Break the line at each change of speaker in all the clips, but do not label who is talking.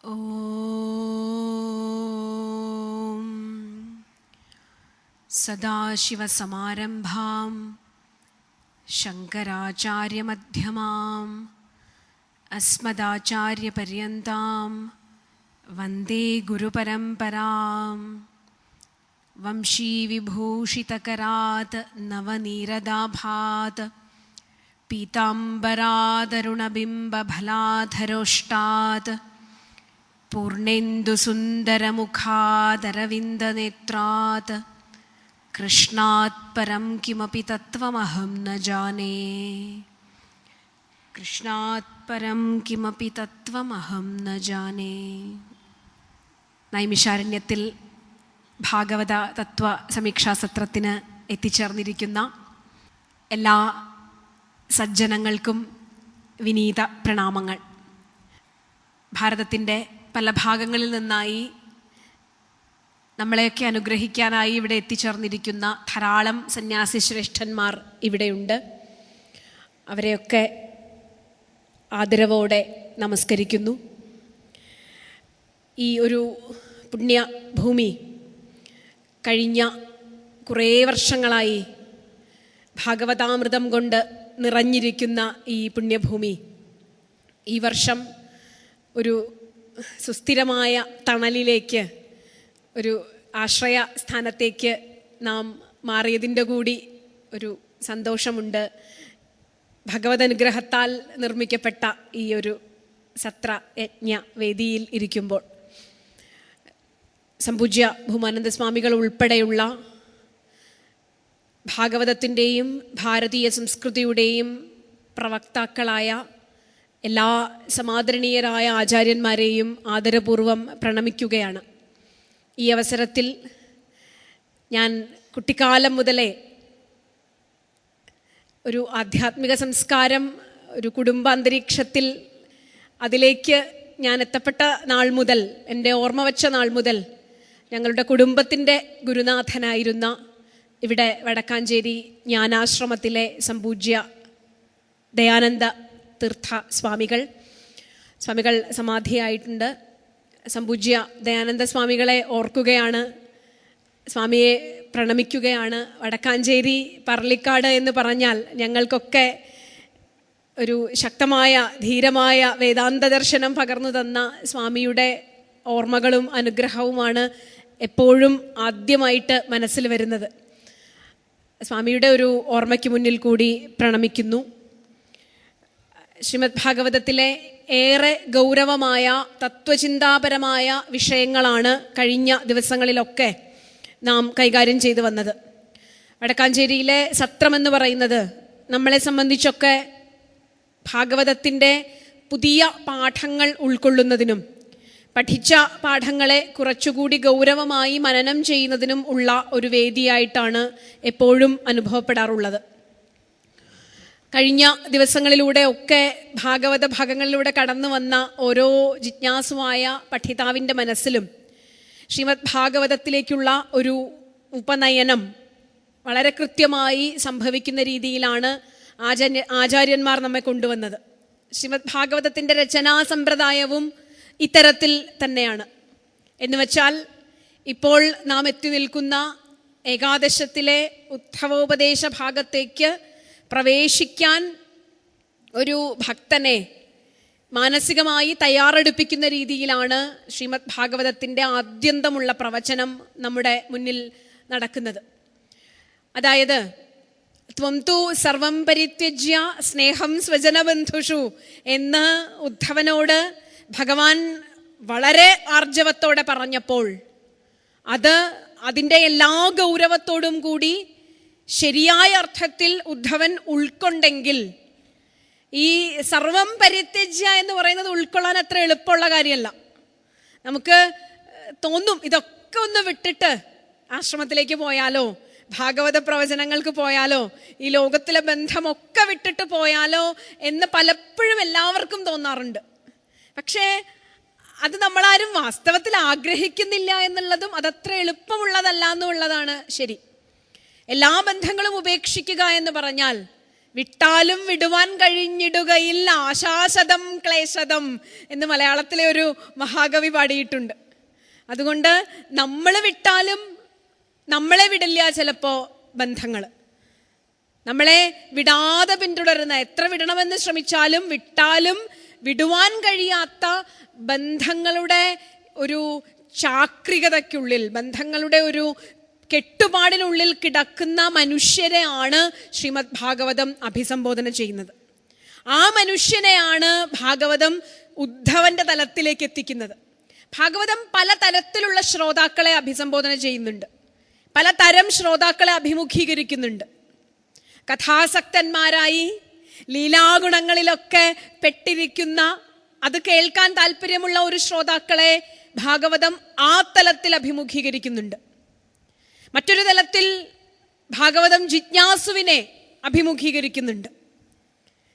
ഓം സദാശിവസമാരംഭാം ശങ്കരാചാര്യമധ്യമാം അസ്മദാചാര്യപര്യന്താം വന്ദേ ഗുരുപരമ്പരാം. വംശീവിഭൂഷിതകരാത് നവനീരദാഭാത് പീതാംബരാദരുണബിംബഫലാധരോഷ്ടാത് പൂർണേന്ദുസുന്ദരമുഖാദരവിന്ദനേത്രാത് കൃഷ്ണാത് പരം കിമപി തത്വമഹം ന ജാനേ. കൃഷ്ണാത് പരം കിമപി തത്വമഹം ന ജാനേ. നൈമിഷാരണ്യത്തിൽ ഭാഗവത തത്വ സമീക്ഷാസത്രത്തിന് എത്തിച്ചേർന്നിരിക്കുന്ന എല്ലാ സജ്ജനങ്ങൾക്കും വിനീത പ്രണാമങ്ങൾ. ഭാരതത്തിൻ്റെ പല ഭാഗങ്ങളിൽ നിന്നായി നമ്മളെയൊക്കെ അനുഗ്രഹിക്കാനായി ഇവിടെ എത്തിച്ചേർന്നിരിക്കുന്ന ധാരാളം സന്യാസി ശ്രേഷ്ഠന്മാർ ഇവിടെയുണ്ട്. അവരെയൊക്കെ ആദരവോടെ നമസ്കരിക്കുന്നു. ഈ ഒരു പുണ്യഭൂമി കഴിഞ്ഞ കുറേ വർഷങ്ങളായി ഭാഗവതാമൃതം കൊണ്ട് നിറഞ്ഞിരിക്കുന്ന ഈ പുണ്യഭൂമി ഈ വർഷം ഒരു സുസ്ഥിരമായ തണലിലേക്ക്, ഒരു ആശ്രയ സ്ഥാനത്തേക്ക് നാം മാറിയതിൻ്റെ കൂടി ഒരു സന്തോഷമുണ്ട്. ഭഗവത് അനുഗ്രഹത്താൽ നിർമ്മിക്കപ്പെട്ട ഈ ഒരു സത്ര യജ്ഞ വേദിയിൽ ഇരിക്കുമ്പോൾ സംപൂജ്യ ഭൂമാനന്ദ സ്വാമികൾ ഉൾപ്പെടെയുള്ള ഭാഗവതത്തിൻ്റെയും ഭാരതീയ സംസ്കൃതിയുടെയും പ്രവക്താക്കളായ എല്ലാ സമാദരണീയരായ ആചാര്യന്മാരെയും ആദരപൂർവം പ്രണമിക്കുകയാണ്. ഈ അവസരത്തിൽ ഞാൻ കുട്ടിക്കാലം മുതലേ ഒരു ആധ്യാത്മിക സംസ്കാരം, ഒരു കുടുംബാന്തരീക്ഷത്തിൽ അതിലേക്ക് ഞാൻ എത്തപ്പെട്ട നാൾ മുതൽ, എൻ്റെ ഓർമ്മ വച്ച നാൾ മുതൽ ഞങ്ങളുടെ കുടുംബത്തിൻ്റെ ഗുരുനാഥനായിരുന്ന ഇവിടെ വടക്കാഞ്ചേരി ജ്ഞാനാശ്രമത്തിലെ സംപൂജ്യ ദയാനന്ദ തീർത്ഥ സ്വാമികൾ സമാധിയായിട്ടുണ്ട്. സംപൂജ്യ ദയാനന്ദ സ്വാമികളെ ഓർക്കുകയാണ്, സ്വാമിയെ പ്രണമിക്കുകയാണ്. വടക്കാഞ്ചേരി പറളിക്കാട് എന്ന് പറഞ്ഞാൽ ഞങ്ങൾക്കൊക്കെ ഒരു ശക്തമായ ധീരമായ വേദാന്ത ദർശനം പകർന്നു തന്ന സ്വാമിയുടെ ഓർമ്മകളും അനുഗ്രഹവുമാണ് എപ്പോഴും ആദ്യമായിട്ട് മനസ്സിൽ വരുന്നത്. സ്വാമിയുടെ ഒരു ഓർമ്മയ്ക്ക് മുന്നിൽ കൂടി പ്രണമിക്കുന്നു. ശ്രീമദ് ഭാഗവതത്തിലെ ഏറെ ഗൗരവമായ തത്വചിന്താപരമായ വിഷയങ്ങളാണ് കഴിഞ്ഞ ദിവസങ്ങളിലൊക്കെ നാം കൈകാര്യം ചെയ്തു വന്നത്. വടക്കാഞ്ചേരിയിലെ സത്രമെന്ന് പറയുന്നത് നമ്മളെ സംബന്ധിച്ചൊക്കെ ഭാഗവതത്തിൻ്റെ പുതിയ പാഠങ്ങൾ ഉൾക്കൊള്ളുന്നതിനും പഠിച്ച പാഠങ്ങളെ കുറച്ചുകൂടി ഗൗരവമായി മനനം ചെയ്യുന്നതിനും ഉള്ള ഒരു വേദിയായിട്ടാണ് എപ്പോഴും അനുഭവപ്പെടാറുള്ളത്. കഴിഞ്ഞ ദിവസങ്ങളിലൂടെ ഒക്കെ ഭാഗവത ഭാഗങ്ങളിലൂടെ കടന്നു വന്ന ഓരോ ജിജ്ഞാസുവായ പഠിതാവിൻ്റെ മനസ്സിലും ശ്രീമദ് ഭാഗവതത്തിലേക്കുള്ള ഒരു ഉപനയനം വളരെ കൃത്യമായി സംഭവിക്കുന്ന രീതിയിലാണ് ആചാര്യന്മാർ നമ്മെ കൊണ്ടുവന്നത്. ശ്രീമദ് ഭാഗവതത്തിൻ്റെ രചനാ സമ്പ്രദായവും ഇത്തരത്തിൽ തന്നെയാണ്. എന്നുവെച്ചാൽ ഇപ്പോൾ നാം എത്തി നിൽക്കുന്ന ഏകാദശത്തിലെ ഉദ്ധവോപദേശ ഭാഗത്തേക്ക് പ്രവേശിക്കാൻ ഒരു ഭക്തനെ മാനസികമായി തയ്യാറെടുപ്പിക്കുന്ന രീതിയിലാണ് ശ്രീമദ് ഭാഗവതത്തിൻ്റെ ആദ്യന്തമുള്ള പ്രവചനം നമ്മുടെ മുന്നിൽ നടക്കുന്നത്. അതായത് ത്വം തു സർവം പരിത്യജ്യ സ്നേഹം സ്വജനബന്ധുഷു എന്ന് ഉദ്ധവനോട് ഭഗവാൻ വളരെ ആർജവത്തോടെ പറഞ്ഞപ്പോൾ അതിൻ്റെ എല്ലാ ഗൗരവത്തോടും കൂടി ശരിയായ അർത്ഥത്തിൽ ഉദ്ധവൻ ഉൾക്കൊണ്ടെങ്കിൽ, ഈ സർവം പരിത്യജ്യ എന്ന് പറയുന്നത് ഉൾക്കൊള്ളാൻ അത്ര എളുപ്പമുള്ള കാര്യമല്ല. നമുക്ക് തോന്നും ഇതൊക്കെ ഒന്ന് വിട്ടിട്ട് ആശ്രമത്തിലേക്ക് പോയാലോ, ഭാഗവത പ്രവചനങ്ങൾക്ക് പോയാലോ, ഈ ലോകത്തിലെ ബന്ധമൊക്കെ വിട്ടിട്ട് പോയാലോ എന്ന് പലപ്പോഴും എല്ലാവർക്കും തോന്നാറുണ്ട്. പക്ഷേ അത് നമ്മളാരും വാസ്തവത്തിൽ ആഗ്രഹിക്കുന്നില്ല എന്നുള്ളതും അതത്ര എളുപ്പമുള്ളതല്ല എന്നുള്ളതാണ് ശരി. എല്ലാ ബന്ധങ്ങളും ഉപേക്ഷിക്കുക എന്ന് പറഞ്ഞാൽ
വിട്ടാലും വിടുവാൻ കഴിഞ്ഞിടുകയില്ല ആശാശതം ക്ലേശതം എന്ന് മലയാളത്തിലെ ഒരു മഹാകവി പാടിയിട്ടുണ്ട്. അതുകൊണ്ട് നമ്മൾ വിട്ടാലും നമ്മളെ വിടില്ല ചിലപ്പോൾ ബന്ധങ്ങൾ. നമ്മളെ വിടാതെ പിന്തുടരുന്ന, എത്ര വിടണമെന്ന് ശ്രമിച്ചാലും വിട്ടാലും വിടുവാൻ കഴിയാത്ത ബന്ധങ്ങളുടെ ഒരു ചാക്രികതയ്ക്കുള്ളിൽ, ബന്ധങ്ങളുടെ ഒരു കെട്ടുപാടിനുള്ളിൽ കിടക്കുന്ന മനുഷ്യരെയാണ് ശ്രീമദ് ഭാഗവതം അഭിസംബോധന ചെയ്യുന്നത്. ആ മനുഷ്യനെയാണ് ഭാഗവതം ഉദ്ധവന്റെ തലത്തിലേക്ക് എത്തിക്കുന്നത്. ഭാഗവതം പല തരത്തിലുള്ള ശ്രോതാക്കളെ അഭിസംബോധന ചെയ്യുന്നുണ്ട്, പലതരം ശ്രോതാക്കളെ അഭിമുഖീകരിക്കുന്നുണ്ട്. കഥാസക്തന്മാരായി ലീലാഗുണങ്ങളിലൊക്കെ പെട്ടിരിക്കുന്ന, അത് കേൾക്കാൻ താല്പര്യമുള്ള ഒരു ശ്രോതാക്കളെ ഭാഗവതം ആ തലത്തിൽ അഭിമുഖീകരിക്കുന്നുണ്ട്. മറ്റൊരു തലത്തിൽ ഭാഗവതം ജിജ്ഞാസുവിനെ അഭിമുഖീകരിക്കുന്നുണ്ട്.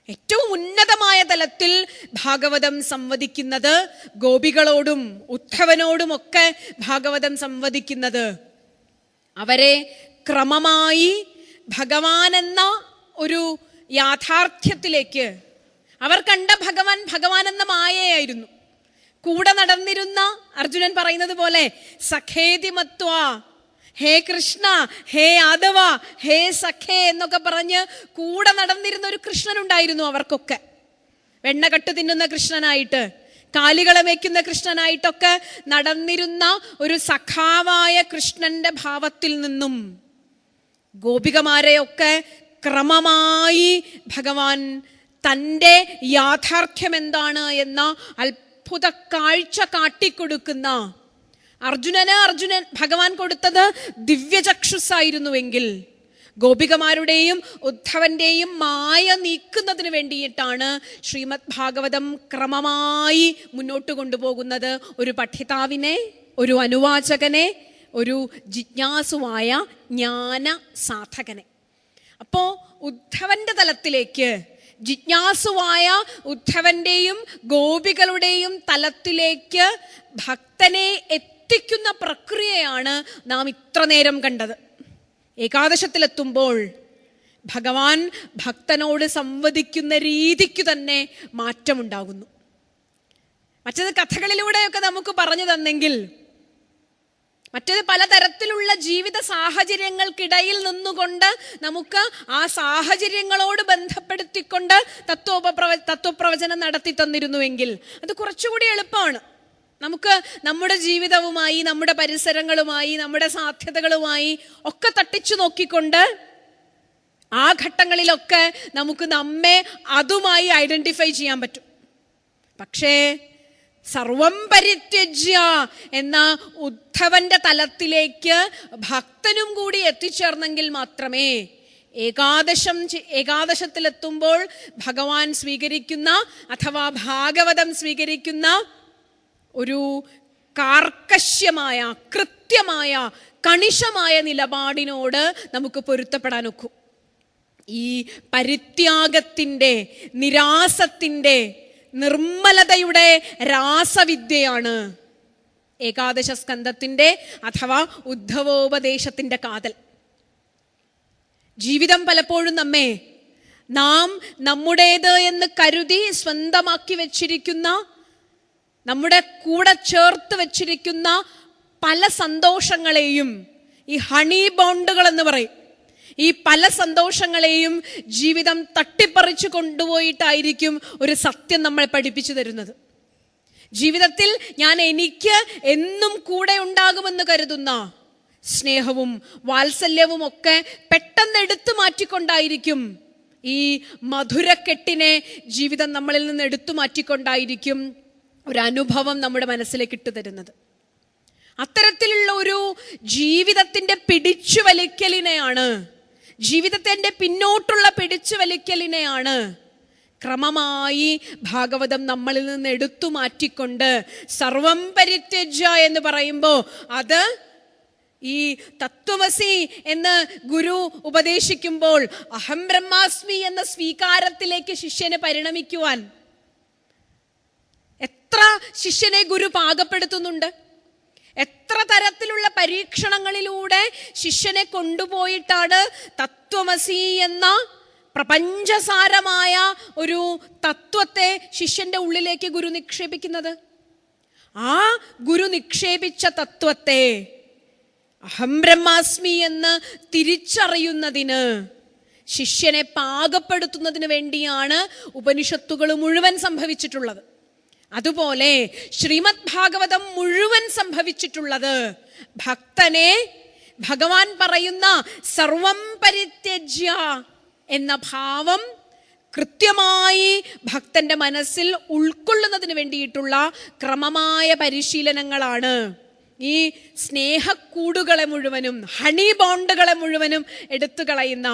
ഏറ്റവും ഉന്നതമായ തലത്തിൽ ഭാഗവതം സംവദിക്കുന്നത് ഗോപികളോടും ഉദ്ധവനോടുമൊക്കെ ഭാഗവതം സംവദിക്കുന്നത് അവരെ ക്രമമായി ഭഗവാൻ എന്ന ഒരു യാഥാർത്ഥ്യത്തിലേക്ക്, അവർ കണ്ട ഭഗവാൻ എന്ന മായയായിരുന്നു. കൂടെ നടന്നിരുന്ന, അർജുനൻ പറയുന്നത് പോലെ സഖേതി മത്വ, ഹേ കൃഷ്ണ, ഹേ യാദവ, ഹേ സഖേ എന്നൊക്കെ പറഞ്ഞ് കൂടെ നടന്നിരുന്ന ഒരു കൃഷ്ണനുണ്ടായിരുന്നു അവർക്കൊക്കെ. വെണ്ണകട്ട് തിന്നുന്ന കൃഷ്ണനായിട്ട്, കാലികളെ മേയ്ക്കുന്ന കൃഷ്ണനായിട്ടൊക്കെ നടന്നിരുന്ന ഒരു സഖാവായ കൃഷ്ണന്റെ ഭാവത്തിൽ നിന്നും ഗോപികമാരെയൊക്കെ ക്രമമായി ഭഗവാൻ തൻ്റെ യാഥാർത്ഥ്യം എന്താണ് എന്ന അത്ഭുത കാഴ്ച കാട്ടിക്കൊടുക്കുന്ന, അർജുനൻ ഭഗവാൻ കൊടുത്തത് ദിവ്യചക്ഷുസായിരുന്നുവെങ്കിൽ ഗോപികമാരുടെയും ഉദ്ധവന്റെയും മായ നീക്കുന്നതിന് വേണ്ടിയിട്ടാണ് ശ്രീമദ് ഭാഗവതം ക്രമമായി മുന്നോട്ട് കൊണ്ടുപോകുന്നത്. ഒരു പഠിതാവിനെ, ഒരു അനുവാചകനെ, ഒരു ജിജ്ഞാസുവായ ജ്ഞാന സാധകനെ. അപ്പോ ഉദ്ധവന്റെ തലത്തിലേക്ക്, ജിജ്ഞാസുവായ ഉദ്ധവന്റെയും ഗോപികളുടെയും തലത്തിലേക്ക് ഭക്തനെ എത്തിക്കുന്ന പ്രക്രിയയാണ് നാം ഇത്ര നേരം കണ്ടത്. ഏകാദശത്തിലെത്തുമ്പോൾ ഭഗവാൻ ഭക്തനോട് സംവദിക്കുന്ന രീതിക്ക് തന്നെ മാറ്റമുണ്ടാകുന്നു. മറ്റത് കഥകളിലൂടെയൊക്കെ നമുക്ക് പറഞ്ഞു തന്നെങ്കിൽ, മറ്റത് പലതരത്തിലുള്ള ജീവിത സാഹചര്യങ്ങൾക്കിടയിൽ നിന്നുകൊണ്ട് നമുക്ക് ആ സാഹചര്യങ്ങളോട് ബന്ധപ്പെടുത്തിക്കൊണ്ട് തത്വപ്രവചനം നടത്തി തന്നിരുന്നുവെങ്കിൽ അത് കുറച്ചുകൂടി എളുപ്പമാണ്. നമുക്ക് നമ്മുടെ ജീവിതവുമായി, നമ്മുടെ പരിസരങ്ങളുമായി, നമ്മുടെ സാധ്യതകളുമായി ഒക്കെ തട്ടിച്ചു നോക്കിക്കൊണ്ട് ആ ഘട്ടങ്ങളിലൊക്കെ നമുക്ക് നമ്മെ അതുമായി ഐഡന്റിഫൈ ചെയ്യാൻ പറ്റും. പക്ഷേ സർവം പരിത്യജ്യ എന്ന ഉദ്ധവന്റെ തലത്തിലേക്ക് ഭക്തനും കൂടി എത്തിച്ചേർന്നെങ്കിൽ മാത്രമേ ഏകാദശത്തിലെത്തുമ്പോൾ ഭഗവാൻ സ്വീകരിക്കുന്ന, അഥവാ ഭാഗവതം സ്വീകരിക്കുന്ന ഒരു കാർക്കശ്യമായ, കൃത്യമായ, കണിശമായ നിലപാടിനോട് നമുക്ക് പൊരുത്തപ്പെടാൻ ഒക്കും. ഈ പരിത്യാഗത്തിൻ്റെ, നിരാസത്തിൻ്റെ, നിർമ്മലതയുടെ രാസവിദ്യയാണ് ഏകാദശ സ്കന്ധത്തിൻ്റെ അഥവാ ഉദ്ധവോപദേശത്തിൻ്റെ കാതൽ. ജീവിതം പലപ്പോഴും നാം നമ്മുടേത് എന്ന് കരുതി സ്വന്തമാക്കി വെച്ചിരിക്കുന്ന, നമ്മുടെ കൂടെ ചേർത്ത് വെച്ചിരിക്കുന്ന പല സന്തോഷങ്ങളെയും, ഈ ഹണി ബോണ്ടുകൾ എന്ന് പറയും, ഈ പല സന്തോഷങ്ങളെയും ജീവിതം തട്ടിപ്പറിച്ചു കൊണ്ടുപോയിട്ടായിരിക്കും ഒരു സത്യം നമ്മളെ പഠിപ്പിച്ചു തരുന്നത്. ജീവിതത്തിൽ എനിക്ക് എന്നും കൂടെ ഉണ്ടാകുമെന്ന് കരുതുന്ന സ്നേഹവും വാത്സല്യവും ഒക്കെ പെട്ടെന്ന് എടുത്തു മാറ്റിക്കൊണ്ടായിരിക്കും, ഈ മധുരക്കെട്ടിനെ ജീവിതം നമ്മളിൽ നിന്ന് എടുത്തു മാറ്റിക്കൊണ്ടായിരിക്കും ഒരു അനുഭവം നമ്മുടെ മനസ്സിലേക്ക് ഇട്ടു തരുന്നത്. അത്തരത്തിലുള്ള ഒരു ജീവിതത്തിൻ്റെ പിടിച്ചു വലിക്കലിനെയാണ്, ജീവിതത്തിൻ്റെ പിന്നോട്ടുള്ള പിടിച്ചു വലിക്കലിനെയാണ് ക്രമമായി ഭാഗവതം നമ്മളിൽ നിന്ന് എടുത്തു മാറ്റിക്കൊണ്ട് സർവം പരിത്യജ്യ എന്ന് പറയുമ്പോൾ അത് ഈ തത്വമസി എന്ന് ഗുരു ഉപദേശിക്കുമ്പോൾ അഹം ബ്രഹ്മാസ്മി എന്ന സ്വീകാരത്തിലേക്ക് ശിഷ്യനെ പരിണമിക്കുവാൻ എത്ര ശിഷ്യനെ ഗുരു പാകപ്പെടുത്തുന്നുണ്ട്. എത്ര തരത്തിലുള്ള പരീക്ഷണങ്ങളിലൂടെ ശിഷ്യനെ കൊണ്ടുപോയിട്ടാണ് തത്വമസി എന്ന പ്രപഞ്ചസാരമായ ഒരു തത്വത്തെ ശിഷ്യന്റെ ഉള്ളിലേക്ക് ഗുരു നിക്ഷേപിക്കുന്നത്? ആ ഗുരു നിക്ഷേപിച്ച തത്വത്തെ അഹം ബ്രഹ്മാസ്മി എന്ന് തിരിച്ചറിയുന്നതിന്, ശിഷ്യനെ പാകപ്പെടുത്തുന്നതിന് വേണ്ടിയാണ് ഉപനിഷത്തുകൾ മുഴുവൻ സംഭവിച്ചിട്ടുള്ളത്. അതുപോലെ ശ്രീമദ് ഭാഗവതം മുഴുവൻ സംഭവിച്ചിട്ടുള്ളത് ഭക്തനെ ഭഗവാൻ പറയുന്ന സർവം പരിത്യജ്യ എന്ന ഭാവം കൃത്യമായി ഭക്തന്റെ മനസ്സിൽ ഉൾക്കൊള്ളുന്നതിന് വേണ്ടിയിട്ടുള്ള ക്രമമായ പരിശീലനങ്ങളാണ്. ഈ സ്നേഹക്കൂടുകളെ മുഴുവനും, ഹണി ബോണ്ടുകളെ മുഴുവനും എടുത്തു കളയുന്ന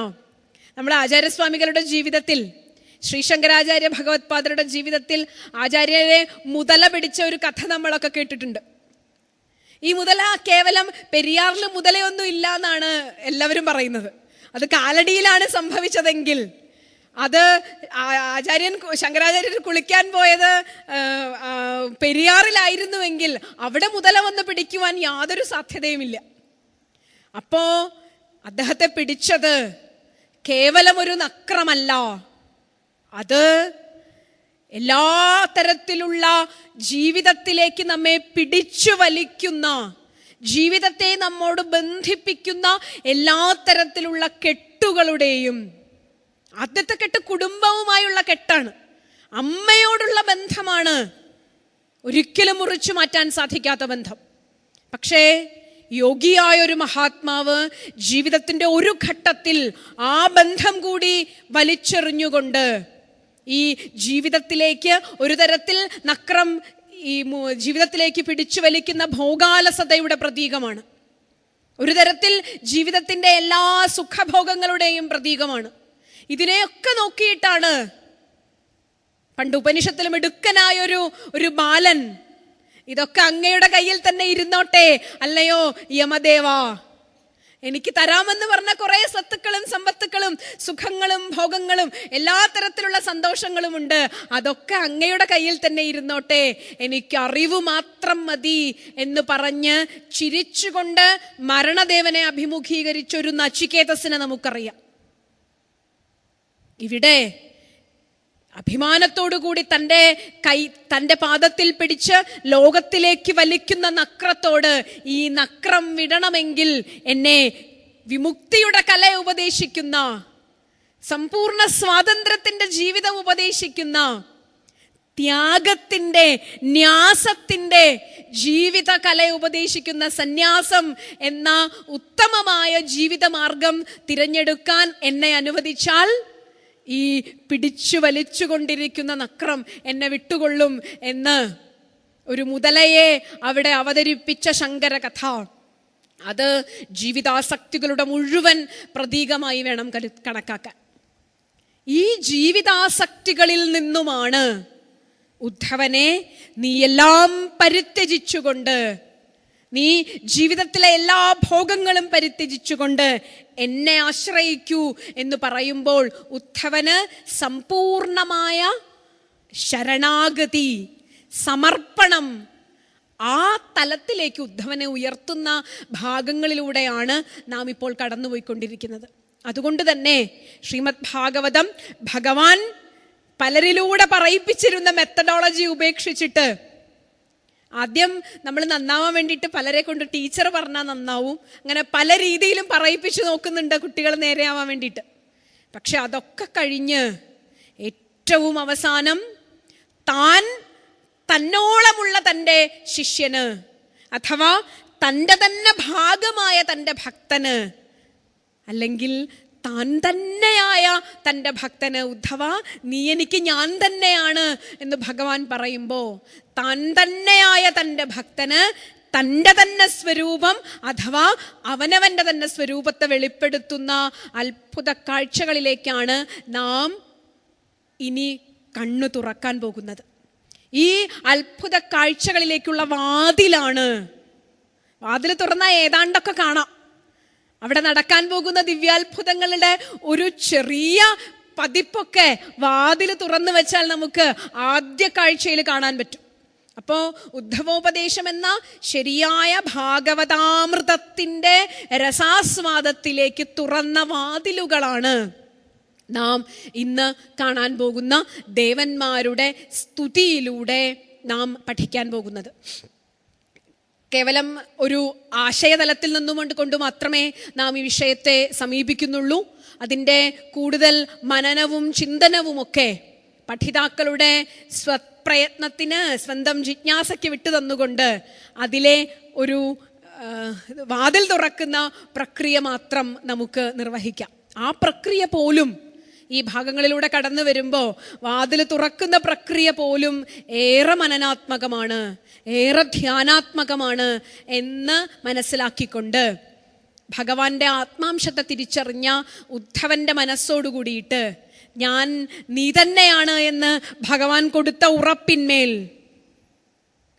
നമ്മുടെ ആചാര്യസ്വാമികളുടെ ജീവിതത്തിൽ, ശ്രീശങ്കരാചാര്യ ഭഗവത്പാദരുടെ ജീവിതത്തിൽ ആചാര്യരെ മുതല പിടിച്ച ഒരു കഥ നമ്മളൊക്കെ കേട്ടിട്ടുണ്ട്. ഈ മുതല കേവലം പെരിയാറിൽ മുതലയൊന്നും ഇല്ല എന്നാണ് എല്ലാവരും പറയുന്നത്. അത് കാലടിയിലാണ് സംഭവിച്ചതെങ്കിൽ, അത് ശങ്കരാചാര്യർ കുളിക്കാൻ പോയത് പെരിയാറിലായിരുന്നുവെങ്കിൽ അവിടെ മുതല വന്ന് പിടിക്കുവാൻ യാതൊരു സാധ്യതയുമില്ല. അപ്പോ അദ്ദേഹത്തെ പിടിച്ചത് കേവലം ഒരു നക്രമല്ല, അത് എല്ലാ തരത്തിലുള്ള ജീവിതത്തിലേക്ക് നമ്മെ പിടിച്ചു വലിക്കുന്ന, ജീവിതത്തെ നമ്മോട് ബന്ധിപ്പിക്കുന്ന എല്ലാ തരത്തിലുള്ള കെട്ടുകളുടെയും, ആദ്യത്തെ കെട്ട് കുടുംബവുമായുള്ള കെട്ടാണ്, അമ്മയോടുള്ള ബന്ധമാണ്, ഒരിക്കലും മുറിച്ചു മാറ്റാൻ സാധിക്കാത്ത ബന്ധം. പക്ഷേ യോഗിയായ ഒരു മഹാത്മാവ് ജീവിതത്തിൻ്റെ ഒരു ഘട്ടത്തിൽ ആ ബന്ധം കൂടി വലിച്ചെറിഞ്ഞുകൊണ്ട് ഈ ജീവിതത്തിലേക്ക് ഒരു തരത്തിൽ നക്രം ഈ ജീവിതത്തിലേക്ക് പിടിച്ചു വലിക്കുന്ന ഭോഗാലസതയുടെ പ്രതീകമാണ്, ഒരു തരത്തിൽ ജീവിതത്തിൻ്റെ എല്ലാ സുഖഭോഗങ്ങളുടെയും പ്രതീകമാണ്. ഇതിനെയൊക്കെ നോക്കിയിട്ടാണ് പണ്ട് ഉപനിഷത്തിലും മിടുക്കനായൊരു ബാലൻ, ഇതൊക്കെ അങ്ങയുടെ കയ്യിൽ തന്നെ ഇരുന്നോട്ടെ അല്ലയോ യമദേവ, എനിക്ക് തരാമെന്ന് പറഞ്ഞ കുറെ സ്വത്തുക്കളും സമ്പത്തുക്കളും സുഖങ്ങളും ഭോഗങ്ങളും എല്ലാ തരത്തിലുള്ള സന്തോഷങ്ങളും ഉണ്ട്, അതൊക്കെ അങ്ങയുടെ കയ്യിൽ തന്നെ ഇരുന്നോട്ടെ, എനിക്ക് അറിവ് മാത്രം മതി എന്ന് പറഞ്ഞ് ചിരിച്ചുകൊണ്ട് മരണദേവനെ അഭിമുഖീകരിച്ചൊരു നചികേതസിനെ നമുക്കറിയാം. ഇവിടെ അഭിമാനത്തോടുകൂടി തൻ്റെ പാദത്തിൽ പിടിച്ച് ലോകത്തിലേക്ക് വലിക്കുന്ന നക്രത്തോട്, ഈ നക്രം വിടണമെങ്കിൽ എന്നെ വിമുക്തിയുടെ കല ഉപദേശിക്കുന്ന, സമ്പൂർണ്ണ സ്വാതന്ത്ര്യത്തിന്റെ ജീവിതം ഉപദേശിക്കുന്ന, ത്യാഗത്തിന്റെ ന്യാസത്തിന്റെ ജീവിത കല ഉപദേശിക്കുന്ന സന്യാസം എന്ന ഉത്തമമായ ജീവിതമാർഗം തിരഞ്ഞെടുക്കാൻ എന്നെ അനുവദിച്ചാൽ ഈ പിടിച്ചു വലിച്ചുകൊണ്ടിരിക്കുന്ന നക്രം എന്നെ വിട്ടുകൊള്ളും എന്ന് ഒരു മുതലയെ അവിടെ അവതരിപ്പിച്ച ശങ്കര കഥ, അത് ജീവിതാസക്തികളുടെ മുഴുവൻ പ്രതീകമായി വേണം കണക്കാക്കാൻ. ഈ ജീവിതാസക്തികളിൽ നിന്നുമാണ് ഉദ്ധവനെ നീ എല്ലാം പരിത്യജിച്ചുകൊണ്ട്, നീ ജീവിതത്തിലെ എല്ലാ ഭോഗങ്ങളും പരിത്യജിച്ചുകൊണ്ട് എന്നെ ആശ്രയിക്കൂ എന്ന് പറയുമ്പോൾ ഉദ്ധവന് സമ്പൂർണമായ ശരണാഗതി, സമർപ്പണം, ആ തലത്തിലേക്ക് ഉദ്ധവനെ ഉയർത്തുന്ന ഭാഗങ്ങളിലൂടെയാണ് നാം ഇപ്പോൾ കടന്നുപോയിക്കൊണ്ടിരിക്കുന്നത്. അതുകൊണ്ട് തന്നെ ശ്രീമദ് ഭാഗവതം ഭഗവാൻ പലരിലൂടെ പറയിപ്പിച്ചിരുന്ന മെത്തഡോളജി ഉപേക്ഷിച്ചിട്ട്, ആദ്യം നമ്മൾ നന്നാവാൻ വേണ്ടിയിട്ട് പലരെ കൊണ്ട് ടീച്ചർ പറഞ്ഞാൽ നന്നാവും, അങ്ങനെ പല രീതിയിലും പറയിപ്പിച്ചു നോക്കുന്നുണ്ട് കുട്ടികൾ നേരെയാവാൻ വേണ്ടിയിട്ട്. പക്ഷെ അതൊക്കെ കഴിഞ്ഞ് ഏറ്റവും അവസാനം തന്നോളമുള്ള തൻ്റെ ശിഷ്യന്, അഥവാ തൻ്റെ തന്നെ ഭാഗമായ തൻ്റെ ഭക്തന്, അല്ലെങ്കിൽ താൻ തന്നെയായ തൻ്റെ ഭക്തന്, ഉദ്ധവ നീ എനിക്ക് ഞാൻ തന്നെയാണ് എന്ന് ഭഗവാൻ പറയുമ്പോൾ, താൻ തന്നെയായ തൻ്റെ ഭക്തന് തൻ്റെ തന്നെ സ്വരൂപം അഥവാ അവനവൻ്റെ തന്നെ സ്വരൂപത്തെ വെളിപ്പെടുത്തുന്ന അത്ഭുത കാഴ്ചകളിലേക്കാണ് നാം ഇനി കണ്ണു തുറക്കാൻ പോകുന്നത്. ഈ അത്ഭുത കാഴ്ചകളിലേക്കുള്ള വാതിൽ തുറന്നാൽ ഏതാണ്ടൊക്കെ കാണാം. അവിടെ നടക്കാൻ പോകുന്ന ദിവ്യാത്ഭുതങ്ങളുടെ ഒരു ചെറിയ പതിപ്പൊക്കെ വാതിൽ തുറന്നു വെച്ചാൽ നമുക്ക് ആദ്യ കാഴ്ചയിൽ കാണാൻ പറ്റും. അപ്പോൾ ഉദ്ധവോപദേശം എന്ന ശരിയായ ഭാഗവതാമൃതത്തിൻ്റെ രസാസ്വാദത്തിലേക്ക് തുറന്ന വാതിലുകളാണ് നാം ഇന്ന് കാണാൻ പോകുന്ന ദേവന്മാരുടെ സ്തുതിയിലൂടെ നാം പഠിക്കാൻ പോകുന്നത്. കേവലം ഒരു ആശയതലത്തിൽ കൊണ്ട് മാത്രമേ നാം ഈ വിഷയത്തെ സമീപിക്കുന്നുള്ളൂ. അതിൻ്റെ കൂടുതൽ മനനവും ചിന്തനവുമൊക്കെ പഠിതാക്കളുടെ സ്വപ്രയത്നത്തിന്, സ്വന്തം ജിജ്ഞാസയ്ക്ക് വിട്ടു തന്നുകൊണ്ട് അതിലെ ഒരു വാതിൽ തുറക്കുന്ന പ്രക്രിയ മാത്രം നമുക്ക് നിർവഹിക്കാം. ആ പ്രക്രിയ പോലും ഈ ഭാഗങ്ങളിലൂടെ കടന്നു വരുമ്പോൾ വാതിൽ തുറക്കുന്ന പ്രക്രിയ പോലും ഏറെ മനനാത്മകമാണ്, ഏറെ ധ്യാനാത്മകമാണ് എന്ന് മനസ്സിലാക്കിക്കൊണ്ട് ഭഗവാന്റെ ആത്മാംശത്തെ തിരിച്ചറിഞ്ഞ ഉദ്ധവന്റെ മനസ്സോടുകൂടിയിട്ട് ഞാൻ നീ തന്നെയാണ് എന്ന് ഭഗവാൻ കൊടുത്ത ഉറപ്പിന്മേൽ,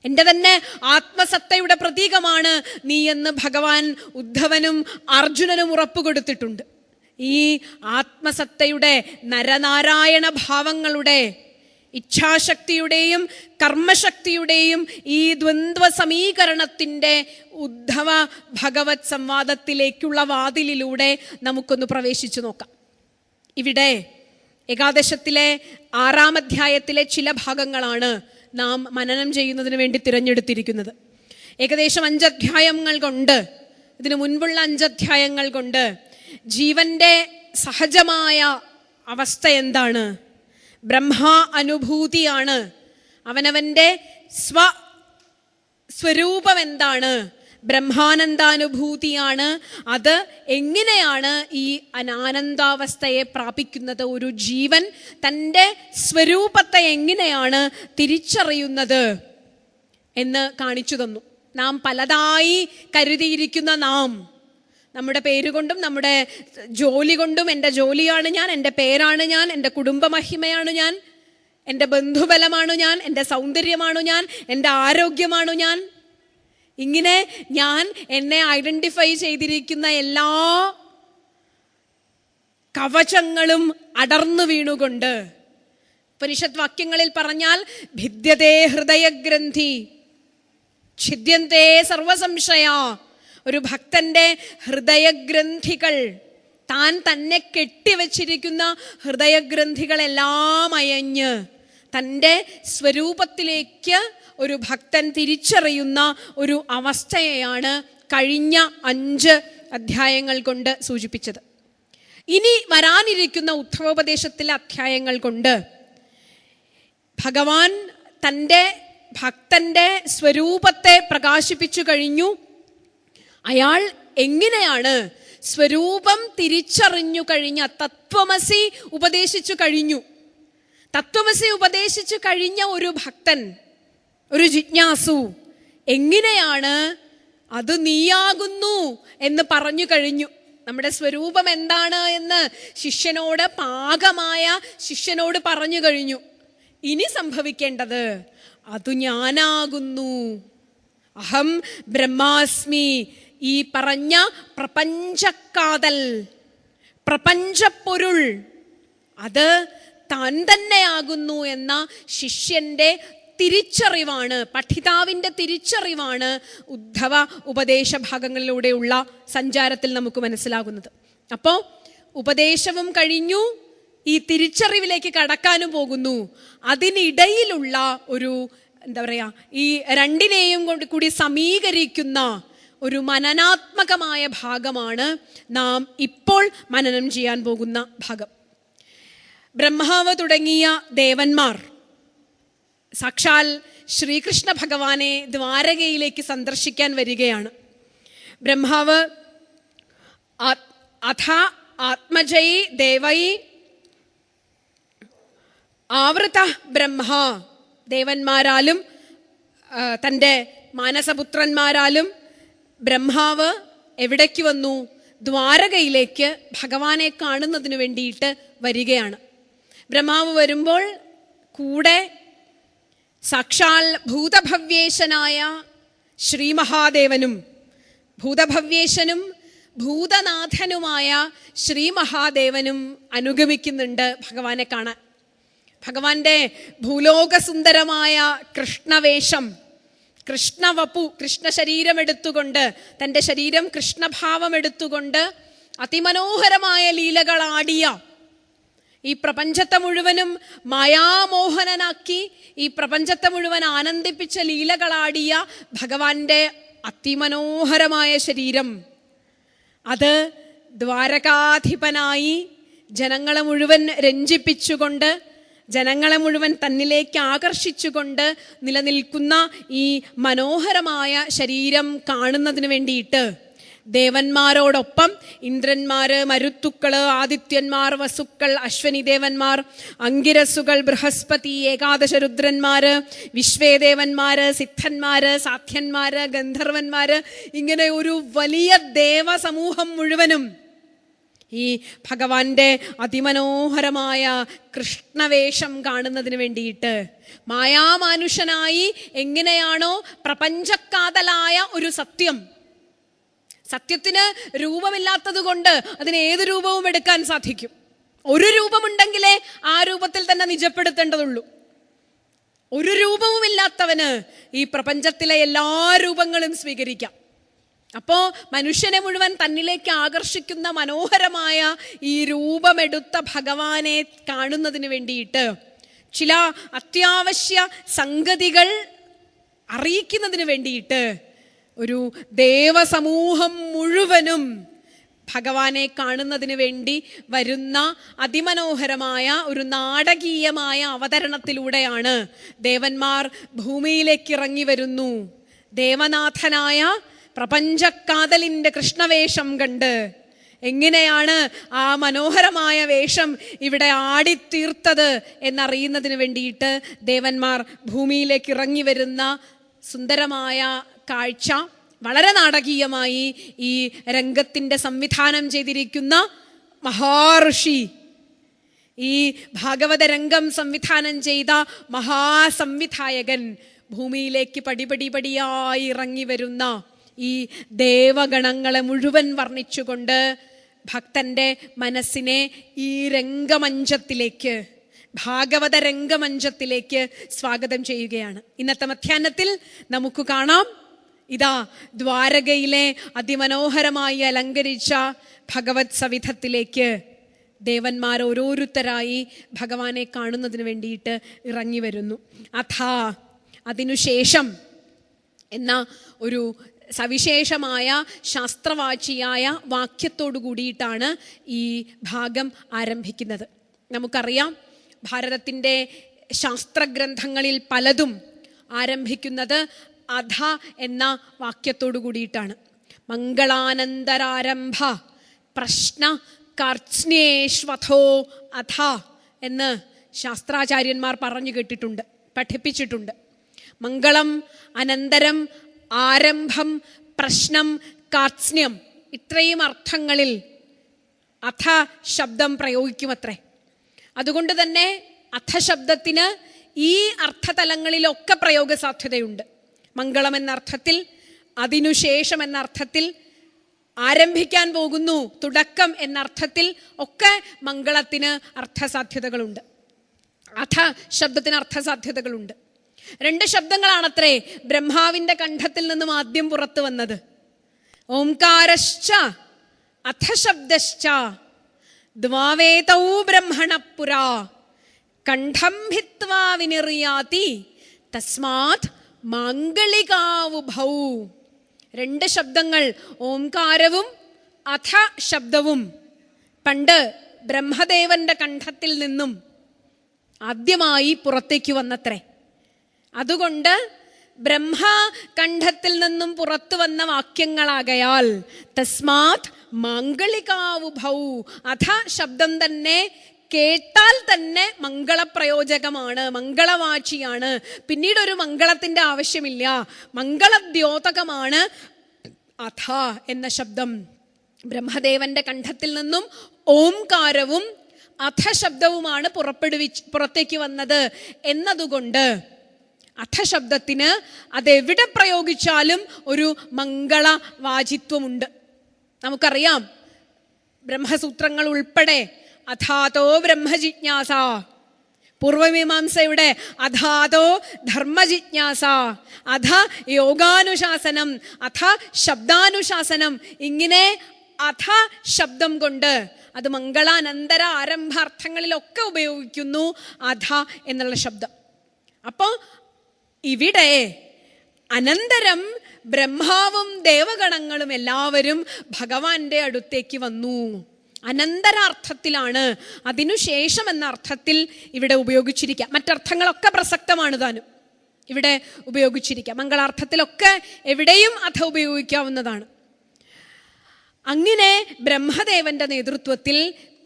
എൻ്റെ തന്നെ ആത്മസത്തയുടെ പ്രതീകമാണ് നീ എന്ന് ഭഗവാൻ ഉദ്ധവനും അർജുനനും ഉറപ്പ് കൊടുത്തിട്ടുണ്ട്. ഈ ആത്മസത്തയുടെ നരനാരായണ ഭാവങ്ങളുടെ, ഇച്ഛാശക്തിയുടെയും കർമ്മശക്തിയുടെയും ഈ ദ്വന്ദ്വ സമീകരണത്തിൻ്റെ ഉദ്ധവ ഭഗവത് സംവാദത്തിലേക്കുള്ള വാതിലിലൂടെ നമുക്കൊന്ന് പ്രവേശിച്ചു നോക്കാം. ഇവിടെ ഏകാദശത്തിലെ 6-ാം അധ്യായത്തിലെ ചില ഭാഗങ്ങളാണ് നാം മനനം ചെയ്യുന്നതിന് വേണ്ടി തിരഞ്ഞെടുത്തിരിക്കുന്നത്. ഏകദേശം 5 അധ്യായങ്ങൾ കൊണ്ട്, ഇതിനു മുൻപുള്ള 5 അധ്യായങ്ങൾ കൊണ്ട് ജീവന്റെ സഹജമായ അവസ്ഥ എന്താണ്, ബ്രഹ്മ അനുഭൂതിയാണ്, അവനവന്റെ സ്വരൂപം എന്താണ്, ബ്രഹ്മാനന്ദാനുഭൂതിയാണ്, അത് എങ്ങനെയാണ് ഈ അനാനന്ദാവസ്ഥയെ പ്രാപിക്കുന്നത്, ഒരു ജീവൻ തൻ്റെ സ്വരൂപത്തെ എങ്ങനെയാണ് തിരിച്ചറിയുന്നത് എന്ന് കാണിച്ചു തന്നു. നാം പലതായി കരുതിയിരിക്കുന്ന നമ്മുടെ പേരുകൊണ്ടും നമ്മുടെ ജോലി കൊണ്ടും, എൻ്റെ ജോലിയാണ് ഞാൻ, എൻ്റെ പേരാണ് ഞാൻ, എൻ്റെ കുടുംബമഹിമയാണ് ഞാൻ, എൻ്റെ ബന്ധുബലമാണു ഞാൻ, എൻ്റെ സൗന്ദര്യമാണു ഞാൻ, എൻ്റെ ആരോഗ്യമാണു ഞാൻ, ഇങ്ങനെ ഞാൻ എന്നെ ഐഡന്റിഫൈ ചെയ്തിരിക്കുന്ന എല്ലാ കവചങ്ങളും അടർന്നു വീണുകൊണ്ട്, ഉപനിഷത്ത് വാക്യങ്ങളിൽ പറഞ്ഞാൽ ഭിദ്യതേ ഹൃദയഗ്രന്ഥി ഛിദ്യന്തേ സർവസംശയ, ഒരു ഭക്തന്റെ ഹൃദയഗ്രന്ഥികൾ, താൻ തന്നെ കെട്ടിവെച്ചിരിക്കുന്ന ഹൃദയഗ്രന്ഥികളെല്ലാം അയഞ്ഞ് തൻ്റെ സ്വരൂപത്തിലേക്ക് ഒരു ഭക്തൻ തിരിച്ചറിയുന്ന ഒരു അവസ്ഥയെയാണ് കഴിഞ്ഞ 5 അധ്യായങ്ങൾ കൊണ്ട് സൂചിപ്പിച്ചത്. ഇനി വരാനിരിക്കുന്ന ഉദ്ധവോപദേശത്തിലെ അധ്യായങ്ങൾ കൊണ്ട് ഭഗവാൻ തൻ്റെ ഭക്തന്റെ സ്വരൂപത്തെ പ്രകാശിപ്പിച്ചു കഴിഞ്ഞു. അയാൾ എങ്ങനെയാണ് സ്വരൂപം തിരിച്ചറിഞ്ഞു കഴിഞ്ഞ, തത്വമസി ഉപദേശിച്ചു കഴിഞ്ഞു. തത്വമസി ഉപദേശിച്ചു കഴിഞ്ഞ ഒരു ഭക്തൻ, ഒരു ജിജ്ഞാസു എങ്ങനെയാണ് അത് നീയാകുന്നു എന്ന് പറഞ്ഞു കഴിഞ്ഞു. നമ്മുടെ സ്വരൂപം എന്താണ് എന്ന് ശിഷ്യനോട് പറഞ്ഞു കഴിഞ്ഞു. ഇനി സംഭവിക്കേണ്ടത് അത് ഞാനാകുന്നു, അഹം ബ്രഹ്മാസ്മി, ഈ പറഞ്ഞ പ്രപഞ്ചക്കാതൽ, പ്രപഞ്ചപ്പൊരുൾ, അത് താൻ തന്നെയാകുന്നു എന്ന ശിഷ്യന്റെ തിരിച്ചറിവാണ്, പഠിതാവിൻ്റെ തിരിച്ചറിവാണ് ഉദ്ധവ ഉപദേശ ഭാഗങ്ങളിലൂടെയുള്ള സഞ്ചാരത്തിൽ നമുക്ക് മനസ്സിലാകുന്നത്. അപ്പോൾ ഉപദേശവും കഴിഞ്ഞു, ഈ തിരിച്ചറിവിലേക്ക് കടക്കാനും പോകുന്നു. അതിനിടയിലുള്ള ഒരു ഈ രണ്ടിനെയും കൂടി സമീകരിക്കുന്ന ഒരു മനനാത്മകമായ ഭാഗമാണ് നാം ഇപ്പോൾ മനനം ചെയ്യാൻ പോകുന്ന ഭാഗം. ബ്രഹ്മാവ് തുടങ്ങിയ ദേവന്മാർ സാക്ഷാൽ ശ്രീകൃഷ്ണ ഭഗവാനെ ദ്വാരകയിലേക്ക് സന്ദർശിക്കാൻ വരികയാണ്. ബ്രഹ്മാവ് ആത്മജയി ദേവൈ ആവൃത ബ്രഹ്മ, ദേവന്മാരാലും തൻ്റെ മാനസപുത്രന്മാരാലും ബ്രഹ്മാവ് എവിടേക്ക് വന്നു? ദ്വാരകയിലേക്ക് ഭഗവാനെ കാണുന്നതിന് വേണ്ടിയിട്ട് വരികയാണ്. ബ്രഹ്മാവ് വരുമ്പോൾ കൂടെ സാക്ഷാൽ ഭൂതഭവ്യേശനായ ശ്രീ മഹാദേവനും ഭൂതഭവ്യേശനും ഭൂതനാഥനുമായ ശ്രീ മഹാദേവനും അനുഗമിക്കുന്നുണ്ട് ഭഗവാനെ കാണാൻ. ഭഗവാന്റെ ഭൂലോകസുന്ദരമായ കൃഷ്ണവേഷം, കൃഷ്ണവപു, കൃഷ്ണ ശരീരം എടുത്തുകൊണ്ട്, തൻ്റെ ശരീരം കൃഷ്ണഭാവം എടുത്തുകൊണ്ട് അതിമനോഹരമായ ലീലകളാടിയ ഈ പ്രപഞ്ചത്തെ മുഴുവനും മായാമോഹനനാക്കി ഈ പ്രപഞ്ചത്തെ മുഴുവൻ ആനന്ദിപ്പിച്ച ലീലകളാടിയ ഭഗവാന്റെ അതിമനോഹരമായ ശരീരം, അത് ദ്വാരകാധിപനായി ജനങ്ങളെ മുഴുവൻ രഞ്ജിപ്പിച്ചുകൊണ്ട്, ജനങ്ങളെ മുഴുവൻ തന്നിലേക്ക് ആകർഷിച്ചുകൊണ്ട് നിലനിൽക്കുന്ന ഈ മനോഹരമായ ശരീരം കാണുന്നതിന് വേണ്ടിയിട്ട് ദേവന്മാരോടൊപ്പം ഇന്ദ്രന്മാര്, മരുത്തുക്കള്, ആദിത്യന്മാർ, വസുക്കൾ, അശ്വനി ദേവന്മാർ, അങ്കിരസുകൾ, ബൃഹസ്പതി, ഏകാദശ രുദ്രന്മാര്, വിശ്വേദേവന്മാര്, സിദ്ധന്മാര്, സാധ്യന്മാര്, ഗന്ധർവന്മാര്, ഇങ്ങനെ ഒരു വലിയ ദേവസമൂഹം മുഴുവനും ഈ ഭഗവാന്റെ അതിമനോഹരമായ കൃഷ്ണവേഷം കാണുന്നതിന് വേണ്ടിയിട്ട് മായാമാനുഷനായി എങ്ങനെയാണോ പ്രപഞ്ചക്കാതലായ ഒരു സത്യത്തിന് രൂപമില്ലാത്തത് കൊണ്ട് അതിന് ഏത് രൂപവും എടുക്കാൻ സാധിക്കും. ഒരു രൂപമുണ്ടെങ്കിലേ ആ രൂപത്തിൽ തന്നെ നിജപ്പെടുത്തേണ്ടതുള്ളൂ. ഒരു രൂപവുമില്ലാത്തവന് ഈ പ്രപഞ്ചത്തിലെ എല്ലാ രൂപങ്ങളും സ്വീകരിക്കാം. അപ്പോ മനുഷ്യനെ മുഴുവൻ തന്നിലേക്ക് ആകർഷിക്കുന്ന മനോഹരമായ ഈ രൂപമെടുത്ത ഭഗവാനെ കാണുന്നതിന് വേണ്ടിയിട്ട് ചില അത്യാവശ്യ സംഗതികൾ അറിയിക്കുന്നതിന് വേണ്ടിയിട്ട് ഒരു ദേവസമൂഹം മുഴുവനും ഭഗവാനെ കാണുന്നതിന് വേണ്ടി വരുന്ന അതിമനോഹരമായ ഒരു നാടകീയമായ അവതരണത്തിലൂടെയാണ് ദേവന്മാർ ഭൂമിയിലേക്ക് ഇറങ്ങി വരുന്നു. ദേവനാഥനായ പ്രപഞ്ചക്കാതലിൻ്റെ കൃഷ്ണവേഷം കണ്ട് എങ്ങനെയാണ് ആ മനോഹരമായ വേഷം ഇവിടെ ആടിത്തീർത്തത് എന്നറിയുന്നതിന് വേണ്ടിയിട്ട് ദേവന്മാർ ഭൂമിയിലേക്ക് ഇറങ്ങി വരുന്ന സുന്ദരമായ കാഴ്ച വളരെ നാടകീയമായി ഈ രംഗത്തിൻ്റെ സംവിധാനം ചെയ്തിരിക്കുന്ന മഹാഋഷി, ഈ ഭാഗവത രംഗം സംവിധാനം ചെയ്ത മഹാസംവിധായകൻ ഭൂമിയിലേക്ക് പടിപടിയായി ഇറങ്ങി വരുന്ന ഈ ദേവഗണങ്ങളെ മുഴുവൻ വർണ്ണിച്ചുകൊണ്ട് ഭക്തന്റെ മനസ്സിനെ ഈ രംഗമഞ്ചത്തിലേക്ക്, ഭാഗവത രംഗമഞ്ചത്തിലേക്ക് സ്വാഗതം ചെയ്യുകയാണ്. ഇന്നത്തെ മധ്യാഹ്നത്തിൽ നമുക്ക് കാണാം, ഇതാ ദ്വാരകയിലെ അതിമനോഹരമായി അലങ്കരിച്ച ഭഗവത് സവിധത്തിലേക്ക് ദേവന്മാർ ഓരോരുത്തരായി ഭഗവാനെ കാണുന്നതിന് വേണ്ടിയിട്ട് ഇറങ്ങി വരുന്നു. അതിനുശേഷം എന്ന ഒരു സവിശേഷമായ ശാസ്ത്രവാചിയായ വാക്യത്തോടു കൂടിയിട്ടാണ് ഈ ഭാഗം ആരംഭിക്കുന്നത്. നമുക്കറിയാം, ഭാരതത്തിൻ്റെ ശാസ്ത്രഗ്രന്ഥങ്ങളിൽ പലതും ആരംഭിക്കുന്നത് അധ എന്ന വാക്യത്തോടു കൂടിയിട്ടാണ്. മംഗളാനന്തരാരംഭ പ്രശ്ന കർച്ച്നേഷ്വഥോ അധ എന്ന് ശാസ്ത്രാചാര്യന്മാർ പറഞ്ഞു കേട്ടിട്ടുണ്ട്, പഠിപ്പിച്ചിട്ടുണ്ട്. മംഗളം, അനന്തരം, ആരംഭം, പ്രശ്നം, കാർച്ച്ന്യം, ഇത്രയും അർത്ഥങ്ങളിൽ അഥ ശബ്ദം പ്രയോഗിക്കുമത്രേ. അതുകൊണ്ട് തന്നെ അഥശബ്ദത്തിന് ഈ അർത്ഥതലങ്ങളിലൊക്കെ പ്രയോഗ സാധ്യതയുണ്ട്. മംഗളം എന്ന അർത്ഥത്തിൽ, അതിനുശേഷം എന്ന അർത്ഥത്തിൽ, ആരംഭിക്കാൻ പോകുന്നു, തുടക്കം എന്ന അർത്ഥത്തിൽ ഒക്കെ മംഗളത്തിന് അർത്ഥസാധ്യതകളുണ്ട്, അഥ ശബ്ദത്തിന് അർത്ഥസാധ്യതകളുണ്ട്. 2 ശബ്ദങ്ങളാണത്രേ ബ്രഹ്മാവിന്റെ കണ്ഠത്തിൽ നിന്നും ആദ്യം പുറത്തു വന്നത്. ഓംകാരശ്ച അഥശബ്ദശ്ച ദ്വാവേതൗ ബ്രഹ്മണപുരാ കണ്ഠം ഭിത്വാ വിനിർയാതി തസ്മാത് മാംഗളികാവുഭൗ. 2 ശബ്ദങ്ങൾ, ഓംകാരവും അഥ ശബ്ദവും, പണ്ട് ബ്രഹ്മദേവന്റെ കണ്ഠത്തിൽ നിന്നും ആദ്യമായി പുറത്തേക്ക് വന്നത്രേ. അതുകൊണ്ട് ബ്രഹ്മ കണ്ഠത്തിൽ നിന്നും പുറത്തു വന്ന വാക്യങ്ങളാകയാൽ തസ്മാത് മാംഗളികാവുഭൗ, അഥ ശബ്ദം തന്നെ കേട്ടാൽ തന്നെ മംഗളപ്രയോജകമാണ്, മംഗളവാചിയാണ്. പിന്നീട് ഒരു മംഗളത്തിന്റെ ആവശ്യമില്ല, മംഗളദ്യോതകമാണ് അഥ എന്ന ശബ്ദം. ബ്രഹ്മദേവന്റെ കണ്ഠത്തിൽ നിന്നും ഓംകാരവും അഥശബ്ദവുമാണ് പുറത്തേക്ക് വന്നത് എന്നതുകൊണ്ട് അഥശബ്ദത്തിന് അതെവിടെ പ്രയോഗിച്ചാലും ഒരു മംഗളവാചിത്വമുണ്ട്. നമുക്കറിയാം, ബ്രഹ്മസൂത്രങ്ങൾ ഉൾപ്പെടെ അഥാതോ ബ്രഹ്മജിജ്ഞാസ, പൂർവമീമാംസയുടെ അഥാതോ ധർമ്മജിജ്ഞാസ, അഥ യോഗാനുശാസനം, അഥ ശബ്ദാനുശാസനം, ഇങ്ങനെ അഥ ശബ്ദം കൊണ്ട് അത് മംഗളാനന്തര ആരംഭാർത്ഥങ്ങളിലൊക്കെ ഉപയോഗിക്കുന്നു അധ എന്നുള്ള ശബ്ദം. അപ്പോൾ ഇവിടെ അനന്തരം ബ്രഹ്മാവും ദേവഗണങ്ങളും എല്ലാവരും ഭഗവാന്റെ അടുത്തേക്ക് വന്നു. അനന്തരാർത്ഥത്തിലാണ്, അതിനുശേഷം എന്ന അർത്ഥത്തിൽ ഇവിടെ ഉപയോഗിച്ചിരിക്കുക. മറ്റർത്ഥങ്ങളൊക്കെ പ്രസക്തമാണ് താനും ഇവിടെ ഉപയോഗിച്ചിരിക്കുക. മംഗളാർത്ഥത്തിലൊക്കെ എവിടെയും അധ ഉപയോഗിക്കാവുന്നതാണ്. അങ്ങനെ ബ്രഹ്മദേവന്റെ നേതൃത്വത്തിൽ,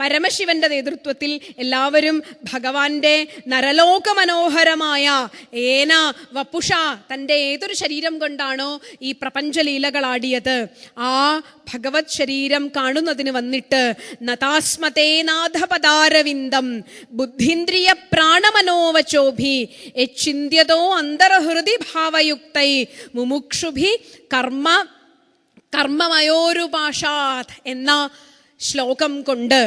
പരമശിവന്റെ നേതൃത്വത്തിൽ എല്ലാവരും ഭഗവാന്റെ നരലോക മനോഹരമായ ഏന വപുഷ, തൻ്റെ ഏതൊരു ശരീരം കൊണ്ടാണോ ഈ പ്രപഞ്ചലീലകളാടിയത് ആ ഭഗവത് ശരീരം കാണുന്നതിന് വന്നിട്ട് നതാസ്മതേ നാഥപദാരവിന്ദം ബുദ്ധീന്ദ്രിയ പ്രാണമനോവചോഭി യച്ഛിന്യതോ അന്തർഹൃദി ഭാവയുക്തൈ മുമുക്ഷുഭി കർമ്മമയോരുപാഷാത് എന്ന ശ്ലോകം കൊണ്ട്,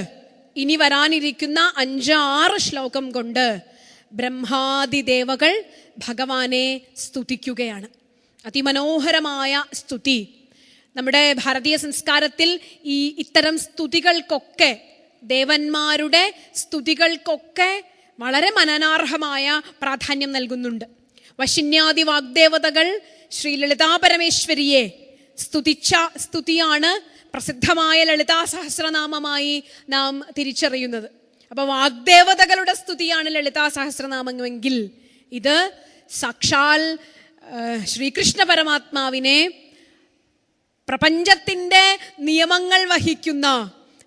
ഇനി വരാനിരിക്കുന്ന 5-6 ശ്ലോകം കൊണ്ട് ബ്രഹ്മാദിദേവകൾ ഭഗവാനെ സ്തുതിക്കുകയാണ്. അതിമനോഹരമായ സ്തുതി. നമ്മുടെ ഭാരതീയ സംസ്കാരത്തിൽ ഇത്തരം സ്തുതികൾക്കൊക്കെ, ദേവന്മാരുടെ സ്തുതികൾക്കൊക്കെ വളരെ മനനാർഹമായ പ്രാധാന്യം നൽകുന്നുണ്ട്. വശിന്യാദി വാഗ്ദേവതകൾ ശ്രീ ലളിതാ പരമേശ്വരിയെ സ്തുതിച്ച സ്തുതിയാണ് പ്രസിദ്ധമായ ലളിതാ സഹസ്രനാമമായി നാം തിരിച്ചറിയുന്നത്. അപ്പോൾ വാഗ്ദേവതകളുടെ സ്തുതിയാണ് ലളിതാ സഹസ്രനാമമെങ്കിൽ ഇത് സാക്ഷാൽ ശ്രീകൃഷ്ണ പരമാത്മാവിനെ, പ്രപഞ്ചത്തിൻ്റെ നിയമങ്ങൾ വഹിക്കുന്ന,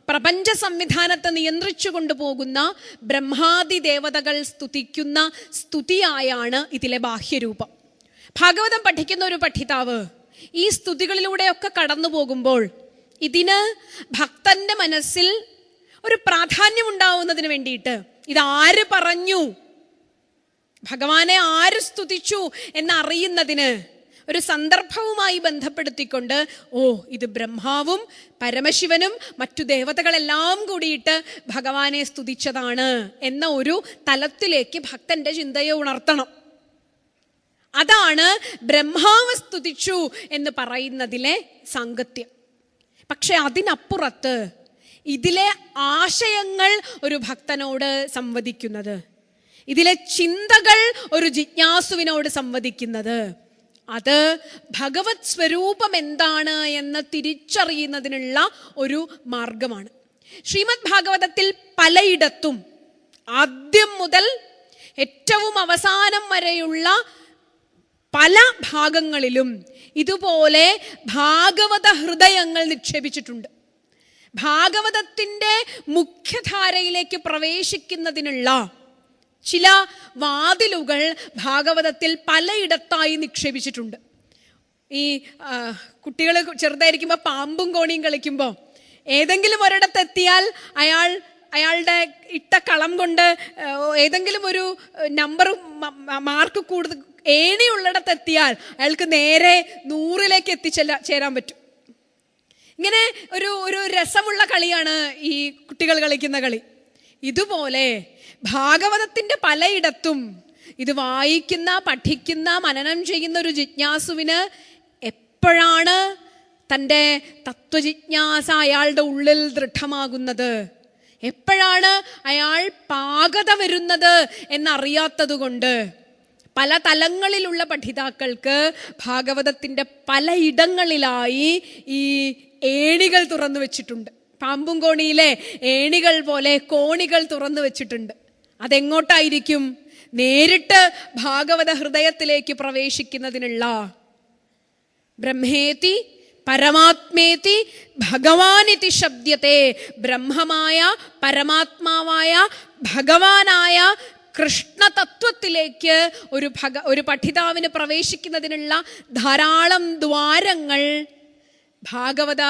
പ്രപഞ്ച സംവിധാനത്തെ നിയന്ത്രിച്ചു കൊണ്ടുപോകുന്ന ബ്രഹ്മാദി ദേവതകൾ സ്തുതിക്കുന്ന സ്തുതിയായാണ് ഇതിലെ ബാഹ്യരൂപം. ഭാഗവതം പഠിക്കുന്ന ഒരു പഠിതാവ് ഈ സ്തുതികളിലൂടെയൊക്കെ കടന്നു പോകുമ്പോൾ ഇതിന് ഭക്തന്റെ മനസ്സിൽ ഒരു പ്രാധാന്യം ഉണ്ടാവുന്നതിന് വേണ്ടിയിട്ട്, ഇതാര് പറഞ്ഞു, ഭഗവാനെ ആര് സ്തുതിച്ചു എന്നറിയുന്നതിന് ഒരു സന്ദർഭവുമായി ബന്ധപ്പെടുത്തിക്കൊണ്ട്, ഇത് ബ്രഹ്മാവും പരമശിവനും മറ്റു ദേവതകളെല്ലാം കൂടിയിട്ട് ഭഗവാനെ സ്തുതിച്ചതാണ് എന്ന ഒരു തലത്തിലേക്ക് ഭക്തന്റെ ചിന്തയെ ഉണർത്തണം. അതാണ് ബ്രഹ്മാവ് സ്തുതിച്ചു എന്ന് പറയുന്നതിലെ സാങ്കത്യം. പക്ഷെ അതിനപ്പുറത്ത് ഇതിലെ ആശയങ്ങൾ ഒരു ഭക്തനോട് സംവദിക്കുന്നത്, ഇതിലെ ചിന്തകൾ ഒരു ജിജ്ഞാസുവിനോട് സംവദിക്കുന്നത്, അത് ഭഗവത് സ്വരൂപം എന്താണ് എന്ന് തിരിച്ചറിയുന്നതിനുള്ള ഒരു മാർഗമാണ്. ശ്രീമദ് ഭാഗവതത്തിൽ പലയിടത്തും ആദ്യം മുതൽ ഏറ്റവും അവസാനം വരെയുള്ള പല ഭാഗങ്ങളിലും ഇതുപോലെ ഭാഗവത ഹൃദയങ്ങൾ നിക്ഷേപിച്ചിട്ടുണ്ട്. ഭാഗവതത്തിൻ്റെ മുഖ്യധാരയിലേക്ക് പ്രവേശിക്കുന്നതിനുള്ള ചില വാതിലുകൾ ഭാഗവതത്തിൽ പലയിടത്തായി നിക്ഷേപിച്ചിട്ടുണ്ട്. ഈ കുട്ടികൾ ചെറുതായിരിക്കുമ്പോൾ പാമ്പും കോണിയും കളിക്കുമ്പോൾ ഏതെങ്കിലും ഒരിടത്തെത്തിയാൽ അയാളുടെ ഇട്ട കളം കൊണ്ട് ഏതെങ്കിലും ഒരു നമ്പർ മാർക്ക് കൂടുതൽ ഏണിയുള്ളിടത്തെത്തിയാൽ അയാൾക്ക് നേരെ 100ലേക്ക് ചേരാൻ പറ്റും. ഇങ്ങനെ ഒരു രസമുള്ള കളിയാണ് ഈ കുട്ടികൾ കളിക്കുന്ന കളി. ഇതുപോലെ ഭാഗവതത്തിൻ്റെ പലയിടത്തും ഇത് വായിക്കുന്ന, പഠിക്കുന്ന, മനനം ചെയ്യുന്ന ഒരു ജിജ്ഞാസുവിന് എപ്പോഴാണ് തൻ്റെ തത്വജിജ്ഞാസ അയാളുടെ ഉള്ളിൽ ദൃഢമാകുന്നത്, എപ്പോഴാണ് അയാൾ പാകത വരുന്നത് എന്നറിയാത്തത് കൊണ്ട് പല തലങ്ങളിലുള്ള പഠിതാക്കൾക്ക് ഭാഗവതത്തിൻ്റെ പലയിടങ്ങളിലായി ഈ ഏണികൾ തുറന്നു വെച്ചിട്ടുണ്ട്. പാമ്പും കോണിയിലെ ഏണികൾ പോലെ കോണികൾ തുറന്നു വെച്ചിട്ടുണ്ട്. അതെങ്ങോട്ടായിരിക്കും? നേരിട്ട് ഭാഗവത ഹൃദയത്തിലേക്ക് പ്രവേശിക്കുന്നതിനുള്ള. ബ്രഹ്മേതി പരമാത്മേതി ഭഗവാനിതി ശബ്ദത്തെ, ബ്രഹ്മമായ പരമാത്മാവായ ഭഗവാനായ കൃഷ്ണതത്വത്തിലേക്ക് ഒരു പഠിതാവിന് പ്രവേശിക്കുന്നതിനുള്ള ധാരാളം ദ്വാരങ്ങൾ ഭാഗവത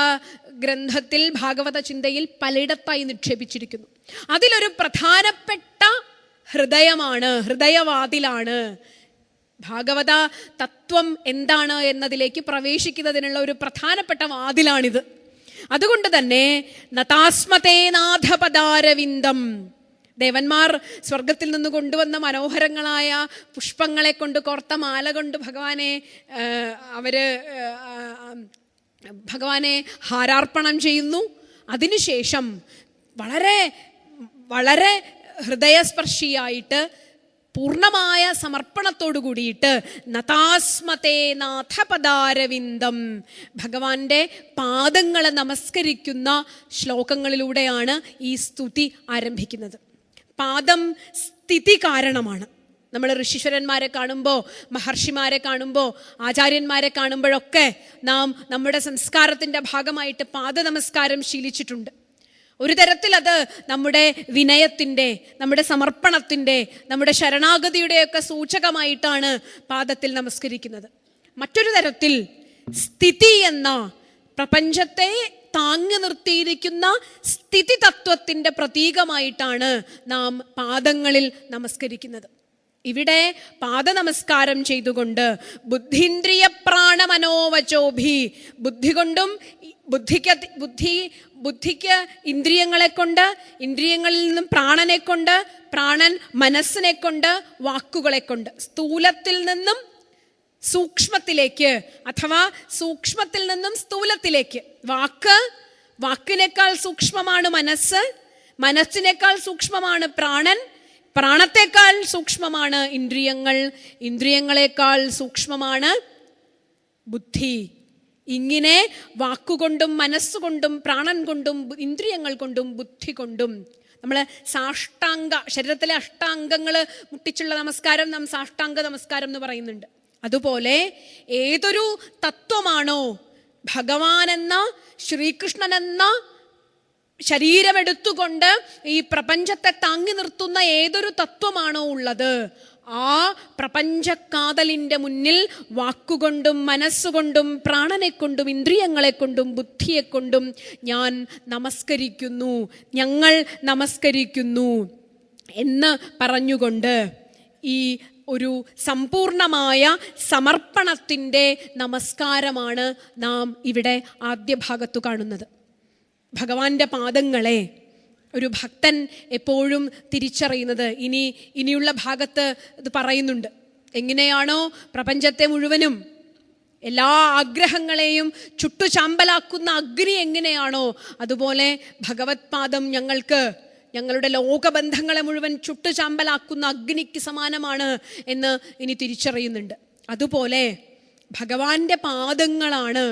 ഗ്രന്ഥത്തിൽ, ഭാഗവത ചിന്തയിൽ പലയിടത്തായി നിക്ഷേപിച്ചിരിക്കുന്നു. അതിലൊരു പ്രധാനപ്പെട്ട ഹൃദയവാതിലാണ് ഭാഗവത തത്വം എന്താണ് എന്നതിലേക്ക് പ്രവേശിക്കുന്നതിനുള്ള ഒരു പ്രധാനപ്പെട്ട വാതിലാണിത്. അതുകൊണ്ട് തന്നെ നതാസ്മതേ നാഥപദാരവിന്ദം, ദേവന്മാർ സ്വർഗത്തിൽ നിന്ന് കൊണ്ടുവന്ന മനോഹരങ്ങളായ പുഷ്പങ്ങളെ കൊണ്ട് കോർത്ത മാല കൊണ്ട് ഭഗവാനെ ഹാരാർപ്പണം ചെയ്യുന്നു. അതിനുശേഷം വളരെ വളരെ ഹൃദയസ്പർശിയായിട്ട് പൂർണ്ണമായ സമർപ്പണത്തോടു കൂടിയിട്ട് നതാസ്മതേ നാഥപദാരവിന്ദം, ഭഗവാന്റെ പാദങ്ങളെ നമസ്കരിക്കുന്ന ശ്ലോകങ്ങളിലൂടെയാണ് ഈ സ്തുതി ആരംഭിക്കുന്നത്. പാദം സ്ഥിതി കാരണമാണ്. നമ്മൾ ഋഷീശ്വരന്മാരെ കാണുമ്പോൾ, മഹർഷിമാരെ കാണുമ്പോൾ, ആചാര്യന്മാരെ കാണുമ്പോഴൊക്കെ നാം നമ്മുടെ സംസ്കാരത്തിൻ്റെ ഭാഗമായിട്ട് പാദ നമസ്കാരം ശീലിച്ചിട്ടുണ്ട്. ഒരു തരത്തിൽ അത് നമ്മുടെ വിനയത്തിൻ്റെ, നമ്മുടെ സമർപ്പണത്തിൻ്റെ, നമ്മുടെ ശരണാഗതിയുടെയൊക്കെ സൂചകമായിട്ടാണ് പാദത്തിൽ നമസ്കരിക്കുന്നത്. മറ്റൊരു തരത്തിൽ സ്ഥിതി എന്ന പ്രപഞ്ചത്തെ താങ്ങി നിർത്തിയിരിക്കുന്ന സ്ഥിതി തത്വത്തിൻ്റെ പ്രതീകമായിട്ടാണ് നാം പാദങ്ങളിൽ നമസ്കരിക്കുന്നത്. ഇവിടെ പാദ നമസ്കാരം ചെയ്തുകൊണ്ട് ബുദ്ധീന്ദ്രിയ പ്രാണമനോവചോഭി, ബുദ്ധി കൊണ്ടും ബുദ്ധിക്ക് ഇന്ദ്രിയങ്ങളെ കൊണ്ട്, ഇന്ദ്രിയങ്ങളിൽ നിന്നും പ്രാണനെ കൊണ്ട്, പ്രാണൻ മനസ്സിനെ കൊണ്ട്, വാക്കുകളെ കൊണ്ട്, സ്ഥൂലത്തിൽ നിന്നും സൂക്ഷ്മത്തിലേക്ക് അഥവാ സൂക്ഷ്മത്തിൽ നിന്നും സ്ഥൂലത്തിലേക്ക്. വാക്കിനേക്കാൾ സൂക്ഷ്മമാണ് മനസ്സ്, മനസ്സിനേക്കാൾ സൂക്ഷ്മമാണ് പ്രാണൻ, പ്രാണത്തെക്കാൾ സൂക്ഷ്മമാണ് ഇന്ദ്രിയങ്ങൾ, ഇന്ദ്രിയങ്ങളെക്കാൾ സൂക്ഷ്മമാണ് ബുദ്ധി. ഇങ്ങനെ വാക്കുകൊണ്ടും മനസ്സുകൊണ്ടും പ്രാണൻ കൊണ്ടും ഇന്ദ്രിയങ്ങൾ കൊണ്ടും ബുദ്ധി കൊണ്ടും നമ്മൾ ശരീരത്തിലെ അഷ്ടാംഗങ്ങൾ മുട്ടിച്ചുള്ള നമസ്കാരം നാം സാഷ്ടാംഗ നമസ്കാരം എന്ന് പറയുന്നുണ്ട്. അതുപോലെ ഏതൊരു തത്വമാണോ ഭഗവാൻ എന്ന, ശ്രീകൃഷ്ണൻ എന്ന ശരീരമെടുത്തുകൊണ്ട് ഈ പ്രപഞ്ചത്തെ താങ്ങി നിർത്തുന്ന ഏതൊരു തത്വമാണോ ഉള്ളത്, ആ പ്രപഞ്ചക്കാതലിൻ്റെ മുന്നിൽ വാക്കുകൊണ്ടും മനസ്സുകൊണ്ടും പ്രാണനെ കൊണ്ടും ഇന്ദ്രിയങ്ങളെ കൊണ്ടും ബുദ്ധിയെ കൊണ്ടും ഞാൻ നമസ്കരിക്കുന്നു, ഞങ്ങൾ നമസ്കരിക്കുന്നു എന്ന് പറഞ്ഞുകൊണ്ട് ഈ ഒരു സമ്പൂർണമായ സമർപ്പണത്തിൻ്റെ നമസ്കാരമാണ് നാം ഇവിടെ ആദ്യ ഭാഗത്തു കാണുന്നത്. ഭഗവാന്റെ പാദങ്ങളെ ഒരു ഭക്തൻ എപ്പോഴും തിരിച്ചറിയുന്നത് ഇനിയുള്ള ഭാഗത്ത് ഇത് പറയുന്നുണ്ട്. എങ്ങനെയാണോ പ്രപഞ്ചത്തെ മുഴുവനും എല്ലാ ആഗ്രഹങ്ങളെയും ചുട്ടുചാമ്പലാക്കുന്ന അഗ്നി എങ്ങനെയാണോ, അതുപോലെ ഭഗവത് പാദം ഞങ്ങളുടെ ലോകബന്ധങ്ങളെ മുഴുവൻ ചുട്ടുചാമ്പലാക്കുന്ന അഗ്നിക്ക് സമാനമാണ് എന്ന് ഇനി തിരിച്ചറിയുന്നുണ്ട്. അതുപോലെ ഭഗവാന്റെ പാദങ്ങളാണ്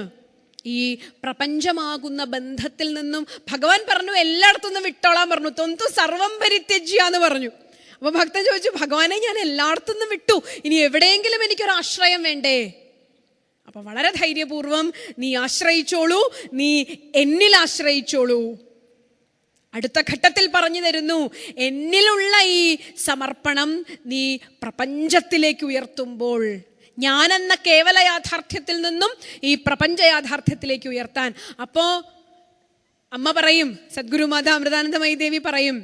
ഈ പ്രപഞ്ചമാകുന്ന ബന്ധത്തിൽ നിന്നും, ഭഗവാൻ പറഞ്ഞു എല്ലായിടത്തുനിന്നും വിട്ടോളാൻ പറഞ്ഞു, തൊന്തു സർവം പരിത്യജ്യ എന്ന് പറഞ്ഞു. അപ്പൊ ഭക്തൻ ചോദിച്ചു, ഭഗവാനെ ഞാൻ എല്ലായിടത്തുനിന്നും വിട്ടു, ഇനി എവിടെയെങ്കിലും എനിക്കൊരു ആശ്രയം വേണ്ടേ? അപ്പൊ വളരെ ധൈര്യപൂർവം നീ ആശ്രയിച്ചോളൂ, നീ എന്നിൽ ആശ്രയിച്ചോളൂ. അടുത്ത ഘട്ടത്തിൽ പറഞ്ഞു തരുന്നു, എന്നിലുള്ള ഈ സമർപ്പണം നീ പ്രപഞ്ചത്തിലേക്ക് ഉയർത്തുമ്പോൾ, ഞാനെന്ന കേവല യാഥാർത്ഥ്യത്തിൽ നിന്നും ഈ പ്രപഞ്ച യാഥാർത്ഥ്യത്തിലേക്ക് ഉയർത്താൻ. അപ്പോൾ അമ്മ പറയും, സദ്ഗുരുമാത അമൃതാനന്ദമയി ദേവി പറയും,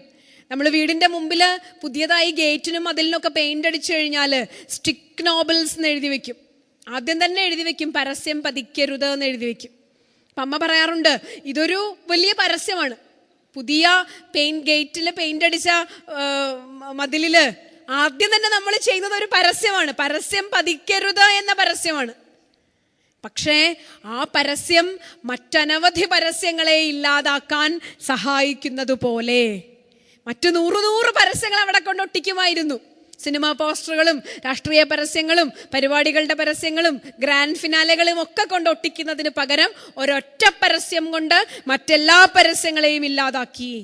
നമ്മൾ വീടിൻ്റെ മുമ്പിൽ പുതിയതായി ഗേറ്റിനും അതിലിനൊക്കെ പെയിൻ്റ് അടിച്ചു കഴിഞ്ഞാൽ സ്റ്റിക്ക് നോബിൾസ് എന്ന് എഴുതി വെക്കും. ആദ്യം തന്നെ എഴുതി വെക്കും, പരസ്യം പതിക്കരുത് എന്ന് എഴുതി വെക്കും. അപ്പം അമ്മ പറയാറുണ്ട്, ഇതൊരു വലിയ പരസ്യമാണ്. പുതിയ ഗേറ്റിൽ പെയിൻ്റ് അടിച്ച മതിലിൽ ആദ്യം തന്നെ നമ്മൾ ചെയ്യുന്നത് ഒരു പരസ്യമാണ്, പരസ്യം പതിക്കരുത് എന്ന പരസ്യമാണ്. പക്ഷേ ആ പരസ്യം മറ്റനവധി പരസ്യങ്ങളെ ഇല്ലാതാക്കാൻ സഹായിക്കുന്നത് പോലെ മറ്റു 100 പരസ്യങ്ങൾ അവിടെ കൊണ്ടൊട്ടിക്കുമായിരുന്നു. സിനിമാ പോസ്റ്ററുകളും രാഷ്ട്രീയ പരസ്യങ്ങളും പരിപാടികളുടെ പരസ്യങ്ങളും ഗ്രാൻഡ് ഫിനാലകളും ഒക്കെ കൊണ്ടൊട്ടിക്കുന്നതിന് പകരം ഒരൊറ്റ പരസ്യം കൊണ്ട് മറ്റെല്ലാ പരസ്യങ്ങളെയും ഇല്ലാതാക്കി.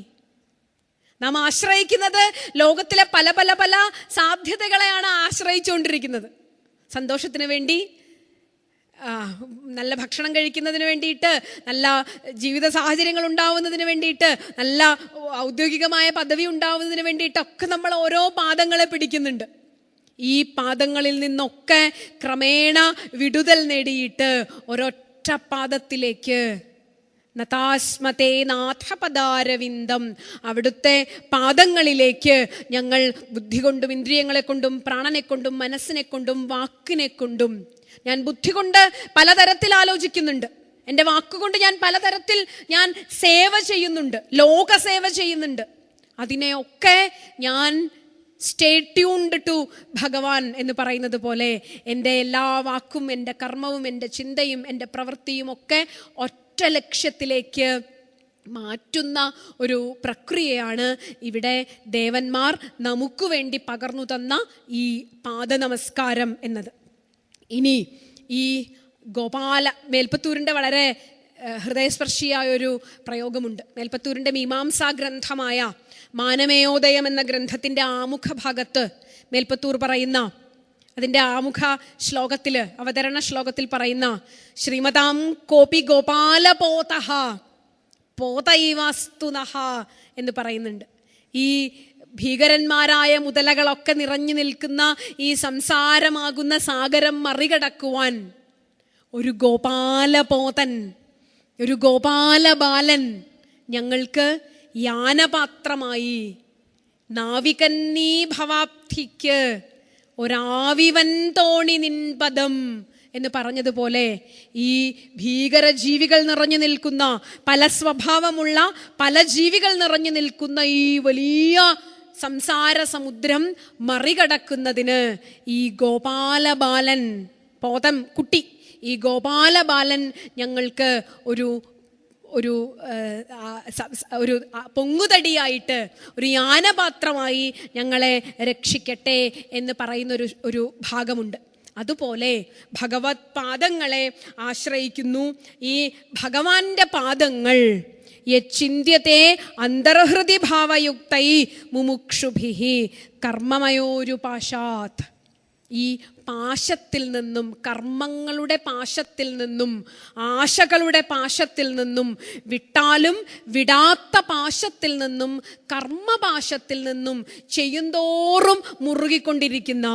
നാം ആശ്രയിക്കുന്നത് ലോകത്തിലെ പല പല പല സാധ്യതകളെയാണ് ആശ്രയിച്ചുകൊണ്ടിരിക്കുന്നത്. സന്തോഷത്തിന് വേണ്ടി, നല്ല ഭക്ഷണം കഴിക്കുന്നതിന് വേണ്ടിയിട്ട്, നല്ല ജീവിത സാഹചര്യങ്ങൾ ഉണ്ടാവുന്നതിന് വേണ്ടിയിട്ട്, നല്ല ഔദ്യോഗികമായ പദവി ഉണ്ടാവുന്നതിന് വേണ്ടിയിട്ടൊക്കെ നമ്മൾ ഓരോ പാദങ്ങളെ പിടിക്കുന്നുണ്ട്. ഈ പാദങ്ങളിൽ നിന്നൊക്കെ ക്രമേണ വിടുതൽ നേടിയിട്ട് ഒരൊറ്റ പാദത്തിലേക്ക്, നതാസ്മതേ നാഥപദാരവിന്ദം, അവിടുത്തെ പാദങ്ങളിലേക്ക് ഞങ്ങൾ ബുദ്ധി കൊണ്ടും ഇന്ദ്രിയങ്ങളെ കൊണ്ടും പ്രാണനെ കൊണ്ടും മനസ്സിനെ കൊണ്ടും വാക്കിനെ കൊണ്ടും, ഞാൻ ബുദ്ധി കൊണ്ട് പലതരത്തിൽ ആലോചിക്കുന്നുണ്ട്, എൻ്റെ വാക്കുകൊണ്ട് ഞാൻ പലതരത്തിൽ ഞാൻ സേവ ചെയ്യുന്നുണ്ട്, ലോകസേവ ചെയ്യുന്നുണ്ട്, അതിനെയൊക്കെ ഞാൻ സ്റ്റേ ട്യൂൺഡ് ടു ഭഗവാൻ എന്ന് പറയുന്നത് പോലെ എൻ്റെ എല്ലാ വാക്കും എൻ്റെ കർമ്മവും എൻ്റെ ചിന്തയും എൻ്റെ പ്രവൃത്തിയും ഒക്കെ ഒറ്റ ലക്ഷ്യത്തിലേക്ക് മാറ്റുന്ന ഒരു പ്രക്രിയയാണ് ഇവിടെ ദേവന്മാർ നമുക്ക് വേണ്ടി പകർന്നു തന്ന ഈ പാദനമസ്കാരം എന്നത്. ഇനി ഈ മേൽപ്പത്തൂരിൻ്റെ വളരെ ഹൃദയസ്പർശിയായൊരു പ്രയോഗമുണ്ട്. മേൽപ്പത്തൂരിൻ്റെ മീമാംസാ ഗ്രന്ഥമായ മാനമേയോദയം എന്ന ഗ്രന്ഥത്തിൻ്റെ ആമുഖ ഭാഗത്ത് മേൽപ്പത്തൂർ പറയുന്ന, അതിൻ്റെ ആമുഖ ശ്ലോകത്തിൽ, അവതരണ ശ്ലോകത്തിൽ പറയുന്ന ശ്രീമതാം കോപി ഗോപാലപോതഃ പോതൈവാസ്തുനഃ എന്ന് പറയുന്നുണ്ട്. ഈ ഭീകരന്മാരായ മുതലകളൊക്കെ നിറഞ്ഞു നിൽക്കുന്ന ഈ സംസാരമാകുന്ന സാഗരം മറികടക്കുവാൻ ഒരു ഗോപാലപോതൻ, ഒരു ഗോപാലബാലൻ ഞങ്ങൾക്ക് യാനപാത്രമായി, നാവികന്നീ ഭവാബ്ധിക്ക് ഒരാവിവൻ തോണി നിൻപദം എന്ന് പറഞ്ഞതുപോലെ ഈ ഭീകരജീവികൾ നിറഞ്ഞു നിൽക്കുന്ന, പല സ്വഭാവമുള്ള പല ജീവികൾ നിറഞ്ഞു നിൽക്കുന്ന ഈ വലിയ സംസാര സമുദ്രം മറികടക്കുന്നതിന് ഈ ഗോപാലബാലൻ, പോതം കുട്ടി, ഈ ഗോപാലബാലൻ ഞങ്ങൾക്ക് ഒരു ഒരു ഒരു പൊങ്ങുതടിയായിട്ട്, ഒരു യാനപാത്രമായി ഞങ്ങളെ രക്ഷിക്കട്ടെ എന്ന് പറയുന്ന ഒരു ഭാഗമുണ്ട്. അതുപോലെ ഭഗവത് പാദങ്ങളെ ആശ്രയിക്കുന്നു. ഈ ഭഗവാന്റെ പാദങ്ങൾ യച്ചിന്ത്യത്തെ അന്തർഹൃദി ഭാവയുക്തൈ മുമുക്ഷുഭിഃ കർമ്മമയോരുപാശാത്. ഈ പാശത്തിൽ നിന്നും, കർമ്മങ്ങളുടെ പാശത്തിൽ നിന്നും, ആശകളുടെ പാശത്തിൽ നിന്നും, വിട്ടാലും വിടാത്ത പാശത്തിൽ നിന്നും, കർമ്മപാശത്തിൽ നിന്നും ചെയ്യുന്തോറും മുറുകിക്കൊണ്ടിരിക്കുന്ന,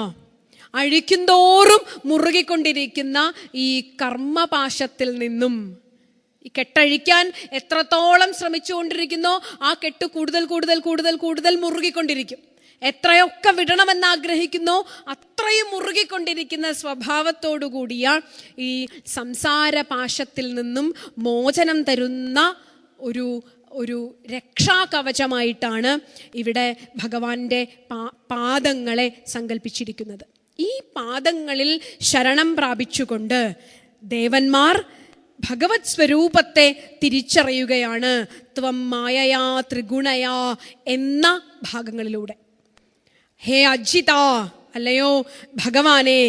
അഴിക്കുന്തോറും മുറുകിക്കൊണ്ടിരിക്കുന്ന ഈ കർമ്മപാശത്തിൽ നിന്നും, ഈ കെട്ടഴിക്കാൻ എത്രത്തോളം ശ്രമിച്ചുകൊണ്ടിരിക്കുന്നോ ആ കെട്ട് കൂടുതൽ കൂടുതൽ കൂടുതൽ കൂടുതൽ മുറുകിക്കൊണ്ടിരിക്കും. എത്രയൊക്കെ വിടണമെന്ന് ആഗ്രഹിക്കുന്നോ അത്രയും മുറുകിക്കൊണ്ടിരിക്കുന്ന സ്വഭാവത്തോടു കൂടിയ ഈ സംസാരപാശത്തിൽ നിന്നും മോചനം തരുന്ന ഒരു രക്ഷാകവചമായിട്ടാണ് ഇവിടെ ഭഗവാന്റെ പാദങ്ങളെ സങ്കല്പിച്ചിരിക്കുന്നത്. ഈ പാദങ്ങളിൽ ശരണം പ്രാപിച്ചുകൊണ്ട് ദേവന്മാർ ഭഗവത് സ്വരൂപത്തെ തിരിച്ചറിയുകയാണ് ത്വം മായയാ ത്രിഗുണയാ എന്ന ഭാഗങ്ങളിലൂടെ. ഹേ അജിത, അല്ലയോ ഭഗവാനെ,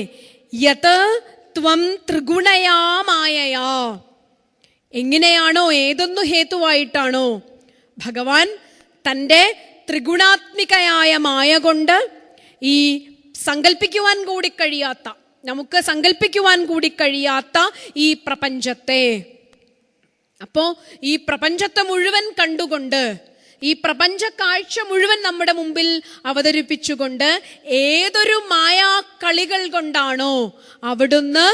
യത് ത്വം ത്രിഗുണയാ മായയാ, എങ്ങനെയാണോ, ഏതൊന്നു ഹേതുവായിട്ടാണോ ഭഗവാൻ തൻ്റെ ത്രിഗുണാത്മികയായ മായ കൊണ്ട് ഈ സങ്കല്പിക്കുവാൻ കൂടി കഴിയാത്ത, നമുക്ക് സങ്കല്പിക്കുവാൻ കൂടി കഴിയാത്ത ഈ പ്രപഞ്ചത്തെ, അപ്പോ ഈ പ്രപഞ്ചത്തെ മുഴുവൻ കണ്ടുകൊണ്ട്, ഈ പ്രപഞ്ച കാഴ്ച മുഴുവൻ നമ്മുടെ മുമ്പിൽ അവതരിപ്പിച്ചുകൊണ്ട് ഏതൊരു മായാക്കളികൾ കൊണ്ടാണോ അവിടുന്ന്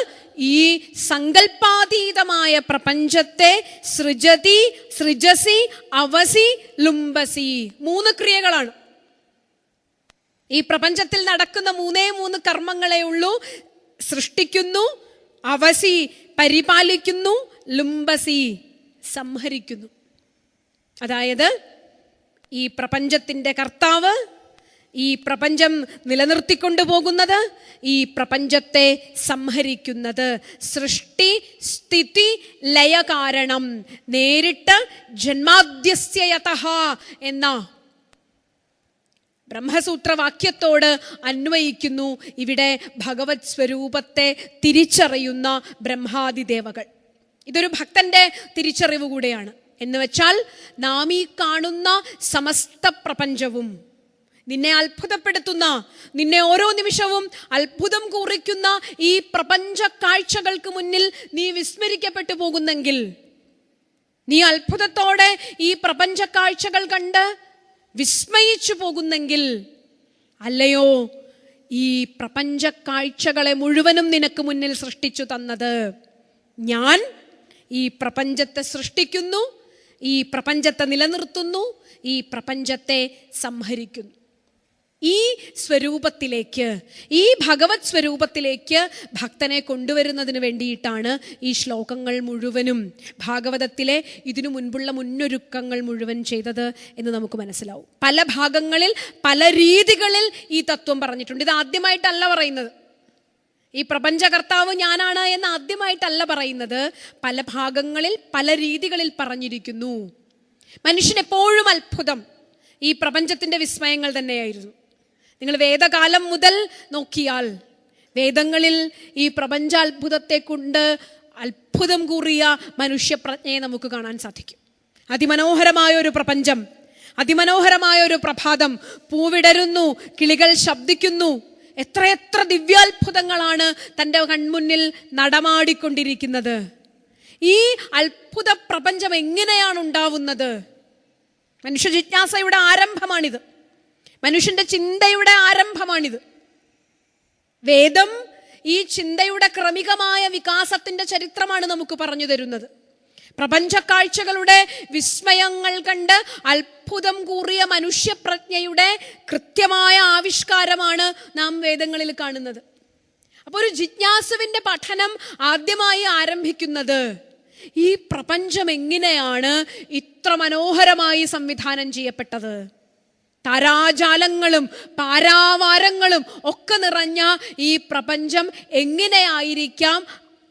ഈ സങ്കല്പാതീതമായ പ്രപഞ്ചത്തെ സൃജതി, സൃജസി, അവസി, ലുംബസി, 3 ക്രിയകളാണ്. ഈ പ്രപഞ്ചത്തിൽ നടക്കുന്ന 3 കർമ്മങ്ങളേ ഉള്ളൂ. സൃഷ്ടിക്കുന്നു, അവസി പരിപാലിക്കുന്നു, ലുംബസി സംഹരിക്കുന്നു. അതായത് ഈ പ്രപഞ്ചത്തിൻ്റെ കർത്താവ്, ഈ പ്രപഞ്ചം നിലനിർത്തിക്കൊണ്ടു പോകുന്നത്, ഈ പ്രപഞ്ചത്തെ സംഹരിക്കുന്നത്, സൃഷ്ടി സ്ഥിതി ലയ കാരണം, നേരിട്ട് ജന്മാദ്യസ്യ യതഃ എന്ന ബ്രഹ്മസൂത്രവാക്യത്തോട് അന്വയിക്കുന്നു ഇവിടെ ഭഗവത് സ്വരൂപത്തെ തിരിച്ചറിയുന്ന ബ്രഹ്മാദിദേവകൾ. ഇതൊരു ഭക്തന്റെ തിരിച്ചറിവ് കൂടെയാണ്. എന്ന് വെച്ചാൽ നാം ഈ കാണുന്ന സമസ്ത പ്രപഞ്ചവും, നിന്നെ അത്ഭുതപ്പെടുത്തുന്ന, നിന്നെ ഓരോ നിമിഷവും അത്ഭുതം കുറിക്കുന്ന ഈ പ്രപഞ്ച കാഴ്ചകൾക്ക് മുന്നിൽ നീ വിസ്മരിക്കപ്പെട്ടു പോകുന്നെങ്കിൽ, നീ അത്ഭുതത്തോടെ ഈ പ്രപഞ്ച കാഴ്ചകൾ കണ്ട് വിസ്മയിച്ചു പോകുന്നെങ്കിൽ, അല്ലയോ ഈ പ്രപഞ്ച കാഴ്ചകളെ മുഴുവനും നിനക്ക് മുന്നിൽ സൃഷ്ടിച്ചു തന്നത് ഞാൻ. ഈ പ്രപഞ്ചത്തെ സൃഷ്ടിക്കുന്നു, ഈ പ്രപഞ്ചത്തെ നിലനിർത്തുന്നു, ഈ പ്രപഞ്ചത്തെ സംഹരിക്കുന്നു. ഈ സ്വരൂപത്തിലേക്ക്, ഈ ഭഗവത് സ്വരൂപത്തിലേക്ക് ഭക്തനെ കൊണ്ടുവരുന്നതിന് വേണ്ടിയിട്ടാണ് ഈ ശ്ലോകങ്ങൾ മുഴുവനും, ഭാഗവതത്തിലെ ഇതിനു മുൻപുള്ള മുന്നൊരുക്കങ്ങൾ മുഴുവൻ ചെയ്തത് എന്ന് നമുക്ക് മനസ്സിലാവും. പല ഭാഗങ്ങളിൽ പല രീതികളിൽ ഈ തത്വം പറഞ്ഞിട്ടുണ്ട്. ഇത് ആദ്യമായിട്ടല്ല പറയുന്നത്. ഈ പ്രപഞ്ചകർത്താവ് ഞാനാണ് എന്ന് ആദ്യമായിട്ടല്ല പറയുന്നത്. പല ഭാഗങ്ങളിൽ പല രീതികളിൽ പറഞ്ഞിരിക്കുന്നു. മനുഷ്യൻ എപ്പോഴും അത്ഭുതം ഈ പ്രപഞ്ചത്തിന്റെ വിസ്മയങ്ങൾ തന്നെയായിരുന്നു. നിങ്ങൾ വേദകാലം മുതൽ നോക്കിയാൽ വേദങ്ങളിൽ ഈ പ്രപഞ്ചാത്ഭുതത്തെ കൊണ്ട് അത്ഭുതം കൂറിയ മനുഷ്യപ്രജ്ഞയെ നമുക്ക് കാണാൻ സാധിക്കും. അതിമനോഹരമായ ഒരു പ്രപഞ്ചം, അതിമനോഹരമായ ഒരു പ്രഭാതം, പൂവിടരുന്നു, കിളികൾ ശബ്ദിക്കുന്നു. എത്രയെത്ര ദിവ്യാത്ഭുതങ്ങളാണ് തൻ്റെ കൺമുന്നിൽ നടമാടിക്കൊണ്ടിരിക്കുന്നത്. ഈ അത്ഭുത പ്രപഞ്ചം എങ്ങനെയാണ് ഉണ്ടാവുന്നത്? മനുഷ്യ ജിജ്ഞാസയുടെ ആരംഭമാണിത്. മനുഷ്യന്റെ ചിന്തയുടെ ആരംഭമാണിത്. വേദം ഈ ചിന്തയുടെ ക്രമികമായ വികാസത്തിന്റെ ചരിത്രമാണ് നമുക്ക് പറഞ്ഞു തരുന്നത്. പ്രപഞ്ച കാഴ്ചകളുടെ വിസ്മയങ്ങൾ കണ്ട് അത്ഭുതം കൂറിയ മനുഷ്യപ്രജ്ഞയുടെ കൃത്യമായ ആവിഷ്കാരമാണ് നാം വേദങ്ങളിൽ കാണുന്നത്. അപ്പോൾ ഒരു ജിജ്ഞാസുവിന്റെ പഠനം ആദ്യമായി ആരംഭിക്കുന്നത് ഈ പ്രപഞ്ചം എങ്ങനെയാണ് ഇത്ര മനോഹരമായി സംവിധാനം ചെയ്യപ്പെട്ടത്. താരാജാലങ്ങളും പാരാവാരങ്ങളും ഒക്കെ നിറഞ്ഞ ഈ പ്രപഞ്ചം എങ്ങനെയായിരിക്കാം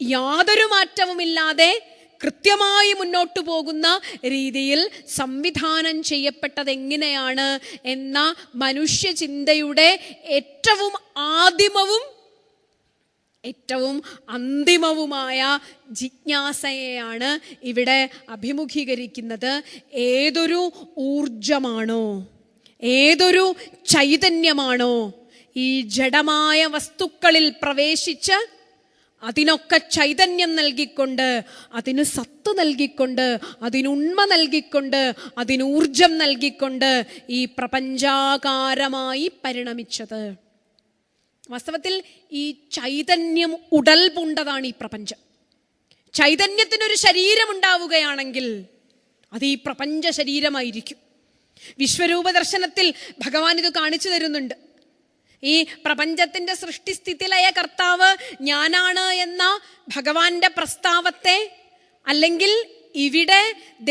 യാതൊരു മാറ്റവുമില്ലാതെ കൃത്യമായി മുന്നോട്ടു പോകുന്ന രീതിയിൽ സംവിധാനം ചെയ്യപ്പെട്ടത് എങ്ങനെയാണ് എന്ന മനുഷ്യചിന്തയുടെ ഏറ്റവും ആദിമവും ഏറ്റവും അന്തിമവുമായ ജിജ്ഞാസയെയാണ് ഇവിടെ അഭിമുഖീകരിക്കുന്നത്. ഏതൊരു ഊർജമാണോ, ഏതൊരു ചൈതന്യമാണോ ഈ ജഡമായ വസ്തുക്കളിൽ പ്രവേശിച്ച് അതിനൊക്കെ ചൈതന്യം നൽകിക്കൊണ്ട്, അതിന് സത്ത് നൽകിക്കൊണ്ട്, അതിനുണ്മ നൽകിക്കൊണ്ട്, അതിന് ഊർജം നൽകിക്കൊണ്ട് ഈ പ്രപഞ്ചാകാരമായി പരിണമിച്ചത്. വാസ്തവത്തിൽ ഈ ചൈതന്യം ഉടൽ പൂണ്ടതാണ് ഈ പ്രപഞ്ചം. ചൈതന്യത്തിനൊരു ശരീരം ഉണ്ടാവുകയാണെങ്കിൽ അത് ഈ പ്രപഞ്ച ശരീരമായിരിക്കും. വിശ്വരൂപ ദർശനത്തിൽ ഭഗവാൻ ഇത് കാണിച്ചു തരുന്നുണ്ട്. ഈ പ്രപഞ്ചത്തിന്റെ സൃഷ്ടിസ്ഥിതിലയ കർത്താവ് ഞാനാണ് എന്ന ഭഗവാന്റെ പ്രസ്താവത്തെ, അല്ലെങ്കിൽ ഇവിടെ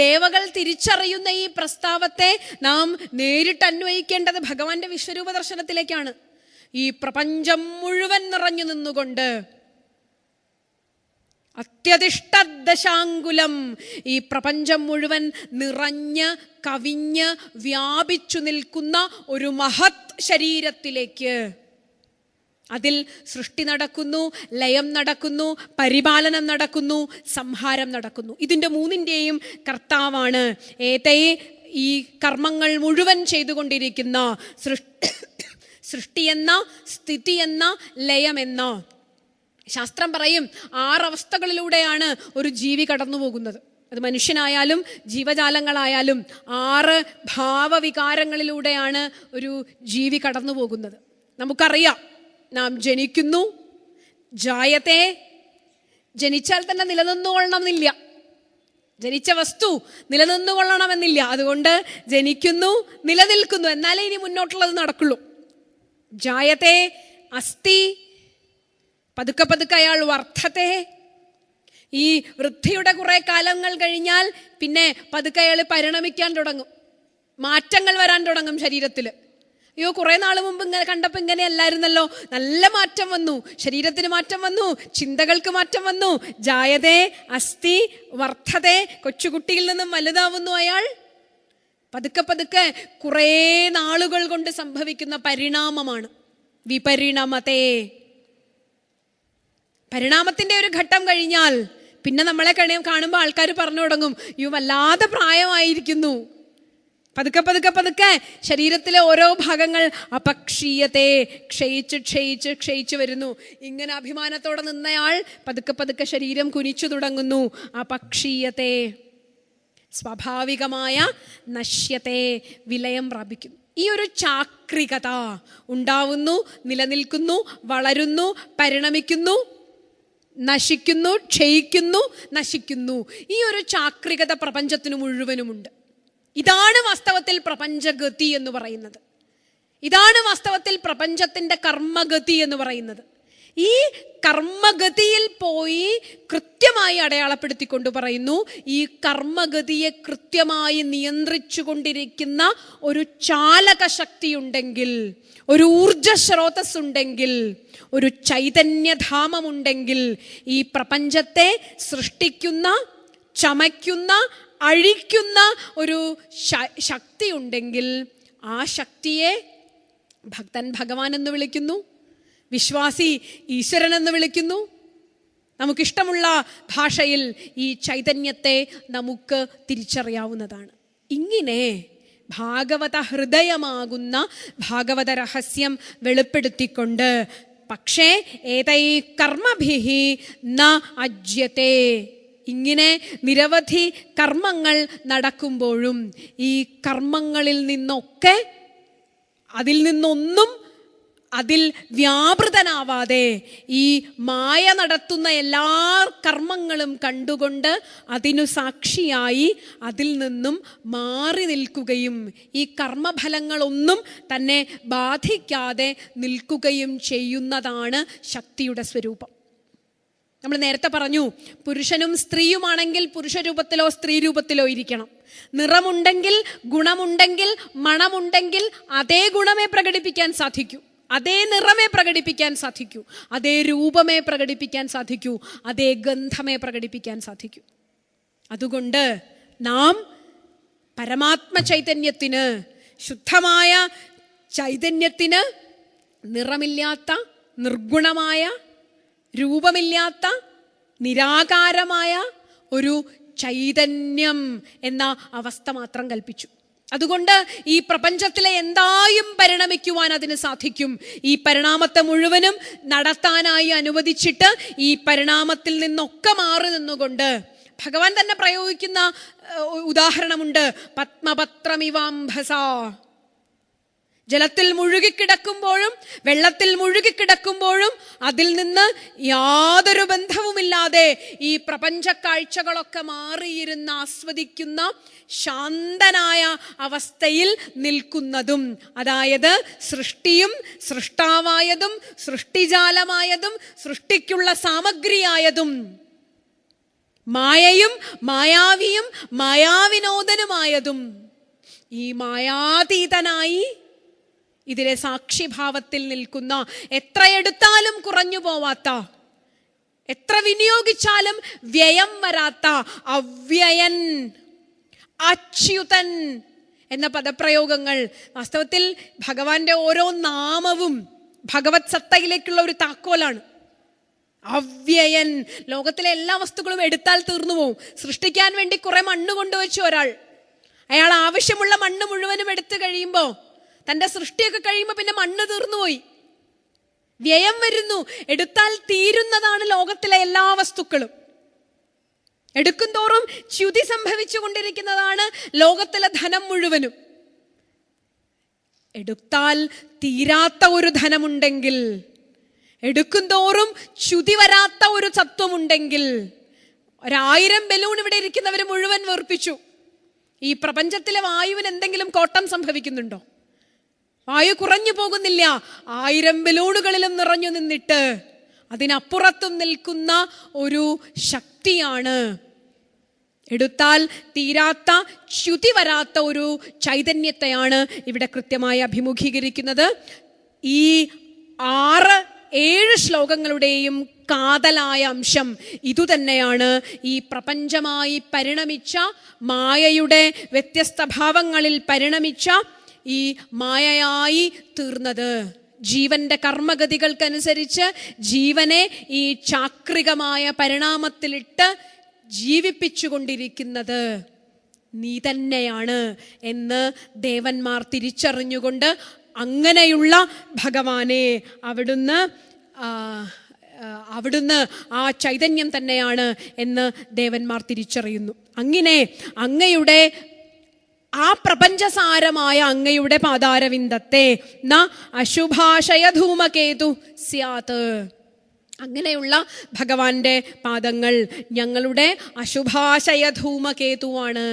ദേവകൾ തിരിച്ചറിയുന്ന ഈ പ്രസ്താവത്തെ നാം നേരിട്ട് അന്വയിക്കേണ്ടത് ഭഗവാന്റെ വിശ്വരൂപ ദർശനത്തിലേക്കാണ്. ഈ പ്രപഞ്ചം മുഴുവൻ നിറഞ്ഞു നിന്നുകൊണ്ട് അത്യധിഷ്ഠദശാങ്കുലം, ഈ പ്രപഞ്ചം മുഴുവൻ നിറഞ്ഞ് കവിഞ്ഞ് വ്യാപിച്ചു നിൽക്കുന്ന ഒരു മഹത് ശരീരത്തിലേക്ക്, അതിൽ സൃഷ്ടി നടക്കുന്നു, ലയം നടക്കുന്നു, പരിപാലനം നടക്കുന്നു, സംഹാരം നടക്കുന്നു. ഇതിൻ്റെ മൂന്നിൻ്റെയും കർത്താവാണ് ഈ കർമ്മങ്ങൾ മുഴുവൻ ചെയ്തുകൊണ്ടിരിക്കുന്ന സൃഷ്ടി എന്ന, സ്ഥിതി എന്ന, ലയമെന്ന. ശാസ്ത്രം പറയും 6 അവസ്ഥകളിലൂടെയാണ് ഒരു ജീവി കടന്നു പോകുന്നത്. അത് മനുഷ്യനായാലും ജീവജാലങ്ങളായാലും 6 ഭാവവികാരങ്ങളിലൂടെയാണ് ഒരു ജീവി കടന്നു പോകുന്നത്. നമുക്കറിയാം, നാം ജനിക്കുന്നു, ജായത്തെ, ജനിച്ചാൽ തന്നെ നിലനിന്നുകൊള്ളണമെന്നില്ല, ജനിച്ച വസ്തു നിലനിന്നുകൊള്ളണമെന്നില്ല. അതുകൊണ്ട് ജനിക്കുന്നു, നിലനിൽക്കുന്നു, എന്നാലേ ഇനി മുന്നോട്ടുള്ളത് നടക്കുള്ളൂ. ജായത്തെ, അസ്ഥി, പതുക്കെ പതുക്കെ അയാൾ വർദ്ധത്തെ. ഈ വൃദ്ധിയുടെ കുറെ കാലങ്ങൾ കഴിഞ്ഞാൽ പിന്നെ പതുക്കെ അയാൾ പരിണമിക്കാൻ തുടങ്ങും, മാറ്റങ്ങൾ വരാൻ തുടങ്ങും ശരീരത്തിൽ. അയ്യോ, കുറെ നാൾ മുമ്പ് ഇങ്ങനെ കണ്ടപ്പോൾ ഇങ്ങനെയല്ലായിരുന്നല്ലോ, നല്ല മാറ്റം വന്നു, ശരീരത്തിന് മാറ്റം വന്നു, ചിന്തകൾക്ക് മാറ്റം വന്നു. ജായതേ, അസ്ഥി, വർദ്ധതേ, കൊച്ചുകുട്ടിയിൽ നിന്നും വലുതാവുന്നു അയാൾ. പതുക്കെ പതുക്കെ കുറേ നാളുകൾ കൊണ്ട് സംഭവിക്കുന്ന പരിണാമമാണ് വിപരിണമതേ. പരിണാമത്തിന്റെ ഒരു ഘട്ടം കഴിഞ്ഞാൽ പിന്നെ നമ്മളെ കാണുമ്പോൾ ആൾക്കാർ പറഞ്ഞു തുടങ്ങും, യു വല്ലാതെ പ്രായമായിരിക്കുന്നു. പതുക്കെ പതുക്കെ പതുക്കെ ശരീരത്തിലെ ഓരോ ഭാഗങ്ങൾ അപക്ഷീയത്തെ, ക്ഷയിച്ച് ക്ഷയിച്ച് ക്ഷയിച്ചു വരുന്നു. ഇങ്ങനെ അഭിമാനത്തോടെ നിന്നയാൾ പതുക്കെ പതുക്കെ ശരീരം കുനിച്ചു തുടങ്ങുന്നു. അപക്ഷീയത്തെ, സ്വാഭാവികമായ നശ്യത്തെ, വിലയം പ്രാപിക്കുന്നു. ഈ ഒരു ചാക്രികത ഉണ്ടാവുന്നു, നിലനിൽക്കുന്നു, വളരുന്നു, പരിണമിക്കുന്നു, നശിക്കുന്നു, ക്ഷയിക്കുന്നു, നശിക്കുന്നു. ഈ ഒരു ചാക്രികത പ്രപഞ്ചത്തിന് മുഴുവനുമുണ്ട്. ഇതാണ് വാസ്തവത്തിൽ പ്രപഞ്ചഗതി എന്ന് പറയുന്നത്. ഇതാണ് വാസ്തവത്തിൽ പ്രപഞ്ചത്തിന്റെ കർമ്മഗതി എന്ന് പറയുന്നത്. ഈ കർമ്മഗതിയിൽ പോയി കൃത്യമായി അടയാളപ്പെടുത്തിക്കൊണ്ട് പറയുന്നു, ഈ കർമ്മഗതിയെ കൃത്യമായി നിയന്ത്രിച്ചു കൊണ്ടിരിക്കുന്ന ഒരു ചാലക ശക്തി ഉണ്ടെങ്കിൽ, ഒരു ഊർജ സ്രോതസ് ഉണ്ടെങ്കിൽ, ഒരു ചൈതന്യധാമമുണ്ടെങ്കിൽ, ഈ പ്രപഞ്ചത്തെ സൃഷ്ടിക്കുന്ന, ചമയ്ക്കുന്ന, അഴിക്കുന്ന ഒരു ശക്തി ഉണ്ടെങ്കിൽ ആ ശക്തിയെ ഭക്തൻ ഭഗവാൻ എന്ന് വിളിക്കുന്നു, വിശ്വാസി ഈശ്വരൻ എന്ന് വിളിക്കുന്നു. നമുക്കിഷ്ടമുള്ള ഭാഷയിൽ ഈ ചൈതന്യത്തെ നമുക്ക് തിരിച്ചറിയാവുന്നതാണ്. ഇങ്ങനെ ഭാഗവത ഹൃദയമാകുന്ന ഭാഗവത രഹസ്യം വെളിപ്പെടുത്തിക്കൊണ്ട് പക്ഷേ ഏതൈ കർമ്മഭിഹി ന അജ്യത്തെ, ഇങ്ങനെ നിരവധി കർമ്മങ്ങൾ നടക്കുമ്പോഴും ഈ കർമ്മങ്ങളിൽ നിന്നൊക്കെ അതിൽ നിന്നൊന്നും അതിൽ വ്യാപൃതനാവാതെ ഈ മായ നടത്തുന്ന എല്ലാ കർമ്മങ്ങളും കണ്ടുകൊണ്ട് അതിനു സാക്ഷിയായി അതിൽ നിന്നും മാറി നിൽക്കുകയും ഈ കർമ്മഫലങ്ങളൊന്നും തന്നെ ബാധിക്കാതെ നിൽക്കുകയും ചെയ്യുന്നതാണ് ശക്തിയുടെ സ്വരൂപം. നമ്മൾ നേരത്തെ പറഞ്ഞു, പുരുഷനും സ്ത്രീയുമാണെങ്കിൽ പുരുഷരൂപത്തിലോ സ്ത്രീ രൂപത്തിലോ ഇരിക്കണം. നിറമുണ്ടെങ്കിൽ, ഗുണമുണ്ടെങ്കിൽ, മണമുണ്ടെങ്കിൽ അതേ ഗുണമേ പ്രകടിപ്പിക്കാൻ സാധിക്കൂ, അതേ നിറമേ പ്രകടിപ്പിക്കാൻ സാധിക്കൂ, അതേ രൂപമേ പ്രകടിപ്പിക്കാൻ സാധിക്കൂ, അതേ ഗന്ധമേ പ്രകടിപ്പിക്കാൻ സാധിക്കൂ. അതുകൊണ്ട് നാം പരമാത്മ ചൈതന്യത്തിന്, ശുദ്ധമായ ചൈതന്യത്തിന് നിറമില്ലാത്ത, നിർഗുണമായ, രൂപമില്ലാത്ത, നിരാകാരമായ ഒരു ചൈതന്യം എന്ന അവസ്ഥ മാത്രം കൽപ്പിച്ചു. അതുകൊണ്ട് ഈ പ്രപഞ്ചത്തിലെ എന്തായും പരിണമിക്കുവാൻ അതിന് സാധിക്കും. ഈ പരിണാമത്തെ മുഴുവനും നടത്താനായി അനുവദിച്ചിട്ട് ഈ പരിണാമത്തിൽ നിന്നൊക്കെ മാറി നിന്നുകൊണ്ട് ഭഗവാൻ തന്നെ പ്രയോഗിക്കുന്ന ഉദാഹരണമുണ്ട്. പത്മപത്രമിവാംഭസ, ജലത്തിൽ മുഴുകിക്കിടക്കുമ്പോഴും വെള്ളത്തിൽ മുഴുകിക്കിടക്കുമ്പോഴും അതിൽ നിന്ന് യാതൊരു ബന്ധവുമില്ലാതെ ഈ പ്രപഞ്ച കാഴ്ചകളൊക്കെ മാറിയിരുന്ന് ആസ്വദിക്കുന്ന ശാന്തനായ അവസ്ഥയിൽ നിൽക്കുന്നതും, അതായത് സൃഷ്ടിയും സൃഷ്ടാവായതും സൃഷ്ടിജാലമായതും സൃഷ്ടിക്കുള്ള സാമഗ്രിയായതും മായയും മായാവിയും മായാവിനോദനുമായതും ഈ മായാതീതനായി ഇതിലെ സാക്ഷിഭാവത്തിൽ നിൽക്കുന്ന, എത്ര എടുത്താലും കുറഞ്ഞു പോവാത്ത, എത്ര വിനിയോഗിച്ചാലും വ്യയം വരാത്ത അവ്യയൻ, അച്യുതൻ എന്ന പദപ്രയോഗങ്ങൾ വാസ്തവത്തിൽ ഭഗവാന്റെ ഓരോ നാമവും ഭഗവത് സത്തയിലേക്കുള്ള ഒരു താക്കോലാണ്. അവ്യയൻ, ലോകത്തിലെ എല്ലാ വസ്തുക്കളും എടുത്താൽ തീർന്നു പോവും. സൃഷ്ടിക്കാൻ വേണ്ടി കുറെ മണ്ണ് കൊണ്ടുവച്ചു ഒരാൾ, അയാൾ ആവശ്യമുള്ള മണ്ണ് മുഴുവനും എടുത്തു കഴിയുമ്പോൾ, തൻ്റെ സൃഷ്ടിയൊക്കെ കഴിയുമ്പോൾ പിന്നെ മണ്ണ് തീർന്നുപോയി, വ്യയം വരുന്നു. എടുത്താൽ തീരുന്നതാണ് ലോകത്തിലെ എല്ലാ വസ്തുക്കളും. എടുക്കും തോറും ച്യുതി സംഭവിച്ചു കൊണ്ടിരിക്കുന്നതാണ് ലോകത്തിലെ ധനം മുഴുവനും. എടുത്താൽ തീരാത്ത ഒരു ധനമുണ്ടെങ്കിൽ, എടുക്കും തോറും ച്യുതി വരാത്ത ഒരു തത്വമുണ്ടെങ്കിൽ, 1000 ബലൂൺ ഇവിടെ ഇരിക്കുന്നവർ മുഴുവൻ വേർപ്പിച്ചു. ഈ പ്രപഞ്ചത്തിലെ വായുവിന് എന്തെങ്കിലും കോട്ടം സംഭവിക്കുന്നുണ്ടോ? വായു കുറഞ്ഞു പോകുന്നില്ല. 1000 ബലൂണുകളിലും നിറഞ്ഞു നിന്നിട്ട് അതിനപ്പുറത്തും നിൽക്കുന്ന ഒരു ശക്തിയാണ്. എടുത്താൽ തീരാത്ത, ച്യുതി വരാത്ത ഒരു ചൈതന്യത്തെയാണ് ഇവിടെ കൃത്യമായി അഭിമുഖീകരിക്കുന്നത്. ഈ 6-7 ശ്ലോകങ്ങളുടെയും കാതലായ അംശം ഇതുതന്നെയാണ്. ഈ പ്രപഞ്ചമായി പരിണമിച്ച, മായയുടെ വ്യത്യസ്ത ഭാവങ്ങളിൽ പരിണമിച്ച ഈ മായയായി തീർന്നത്, ജീവന്റെ കർമ്മഗതികൾക്കനുസരിച്ച് ജീവനെ ഈ ചാക്രികമായ പരിണാമത്തിലിട്ട് ജീവിപ്പിച്ചുകൊണ്ടിരിക്കുന്നത് നീ തന്നെയാണ് എന്ന് ദേവന്മാർ തിരിച്ചറിഞ്ഞുകൊണ്ട് അങ്ങനെയുള്ള ഭഗവാനെ അവിടുന്ന് ആ ചൈതന്യം തന്നെയാണ് എന്ന് ദേവന്മാർ തിരിച്ചറിയുന്നു. അങ്ങനെ അങ്ങയുടെ ആ പ്രപഞ്ചസാരമായ അങ്ങയുടെ പാതാരവിന്ദത്തെ ന അശുഭാശയ ധൂമകേതു സ്യാത്, അങ്ങനെയുള്ള ഭഗവാന്റെ പാദങ്ങൾ ഞങ്ങളുടെ അശുഭാശയ ധൂമകേതുവാണ്.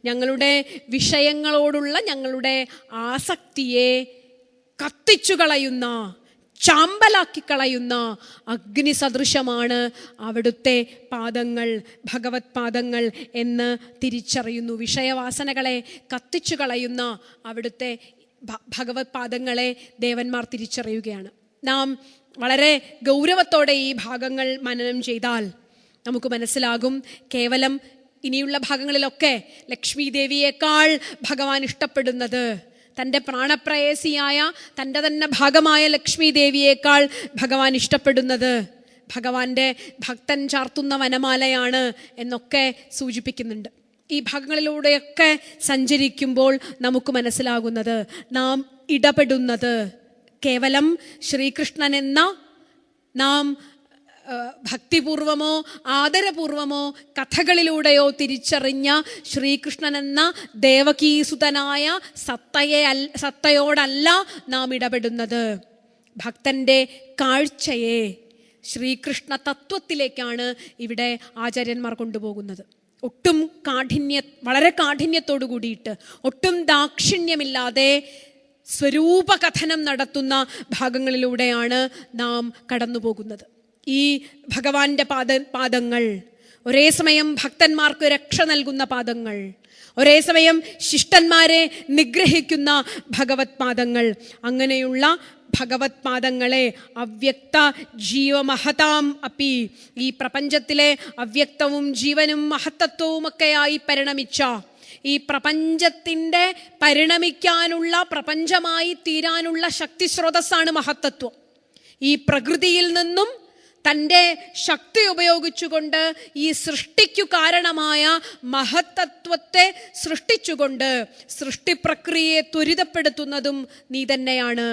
ഞങ്ങളുടെ വിഷയങ്ങളോടുള്ള ഞങ്ങളുടെ ആസക്തിയെ കത്തിച്ചു കളയുന്ന, ചാമ്പലാക്കി കളയുന്ന അഗ്നി സദൃശമാണ് അവിടുത്തെ പാദങ്ങൾ, ഭഗവത് പാദങ്ങൾ എന്ന് തിരിച്ചറിയുന്നു. വിഷയവാസനകളെ കത്തിച്ചു കളയുന്ന അവിടുത്തെ ഭഗവത് പാദങ്ങളെ ദേവന്മാർ തിരിച്ചറിയുകയാണ്. നാം വളരെ ഗൗരവത്തോടെ ഈ ഭാഗങ്ങൾ മനനം ചെയ്താൽ നമുക്ക് മനസ്സിലാകും, കേവലം ഇനിയുള്ള ഭാഗങ്ങളിലൊക്കെ ലക്ഷ്മി ദേവിയേക്കാൾ ഭഗവാൻ ഇഷ്ടപ്പെടുന്നത്, തൻ്റെ പ്രാണപ്രേയസിയായ തൻ്റെ തന്നെ ഭാഗമായ ലക്ഷ്മി ദേവിയേക്കാൾ ഭഗവാൻ ഇഷ്ടപ്പെടുന്നത് ഭഗവാന്റെ ഭക്തൻ ചാർത്തുന്ന വനമാലയാണ് എന്നൊക്കെ സൂചിപ്പിക്കുന്നുണ്ട്. ഈ ഭാഗങ്ങളിലൂടെയൊക്കെ സഞ്ചരിക്കുമ്പോൾ നമുക്ക് മനസ്സിലാകുന്നത് നാം ഇടപെടുന്നത് കേവലം ശ്രീകൃഷ്ണൻ എന്ന നാം ഭക്തിപൂർവമോ ആദരപൂർവമോ കഥകളിലൂടെയോ തിരിച്ചറിഞ്ഞ ശ്രീകൃഷ്ണൻ എന്ന ദേവകീസുതനായ സത്തയോടല്ല നാം ഇടപെടുന്നത്. ഭക്തന്റെ കാഴ്ചയെ ശ്രീകൃഷ്ണ തത്വത്തിലേക്കാണ് ഇവിടെ ആചാര്യന്മാർ കൊണ്ടുപോകുന്നത്. ഒട്ടും വളരെ കാഠിന്യത്തോടു കൂടിയിട്ട്, ഒട്ടും ദാക്ഷിണ്യമില്ലാതെ സ്വരൂപകഥനം നടത്തുന്ന ഭാഗങ്ങളിലൂടെയാണ് നാം കടന്നു പോകുന്നത്. ഈ ഭഗവാന്റെ പാദങ്ങൾ ഒരേ സമയം ഭക്തന്മാർക്ക് രക്ഷ നൽകുന്ന പാദങ്ങൾ, ഒരേ സമയം ശിഷ്ടന്മാരെ നിഗ്രഹിക്കുന്ന ഭഗവത് പാദങ്ങൾ, അങ്ങനെയുള്ള ഭഗവത് പാദങ്ങളെ അവ്യക്ത ജീവമഹതാം അപ്പി, ഈ പ്രപഞ്ചത്തിലെ അവ്യക്തവും ജീവനും മഹത്തത്വവുമൊക്കെയായി പരിണമിച്ച ഈ പ്രപഞ്ചത്തിൻ്റെ പരിണമിക്കാനുള്ള, പ്രപഞ്ചമായി തീരാനുള്ള ശക്തി സ്രോതസ്സാണ് മഹത്തത്വം. ഈ പ്രകൃതിയിൽ നിന്നും തൻ്റെ ശക്തി ഉപയോഗിച്ചുകൊണ്ട് ഈ സൃഷ്ടിക്കു കാരണമായ മഹത്തത്വത്തെ സൃഷ്ടിച്ചുകൊണ്ട് സൃഷ്ടിപ്രക്രിയയെ ത്വരിതപ്പെടുത്തുന്നതും നീ തന്നെയാണ്.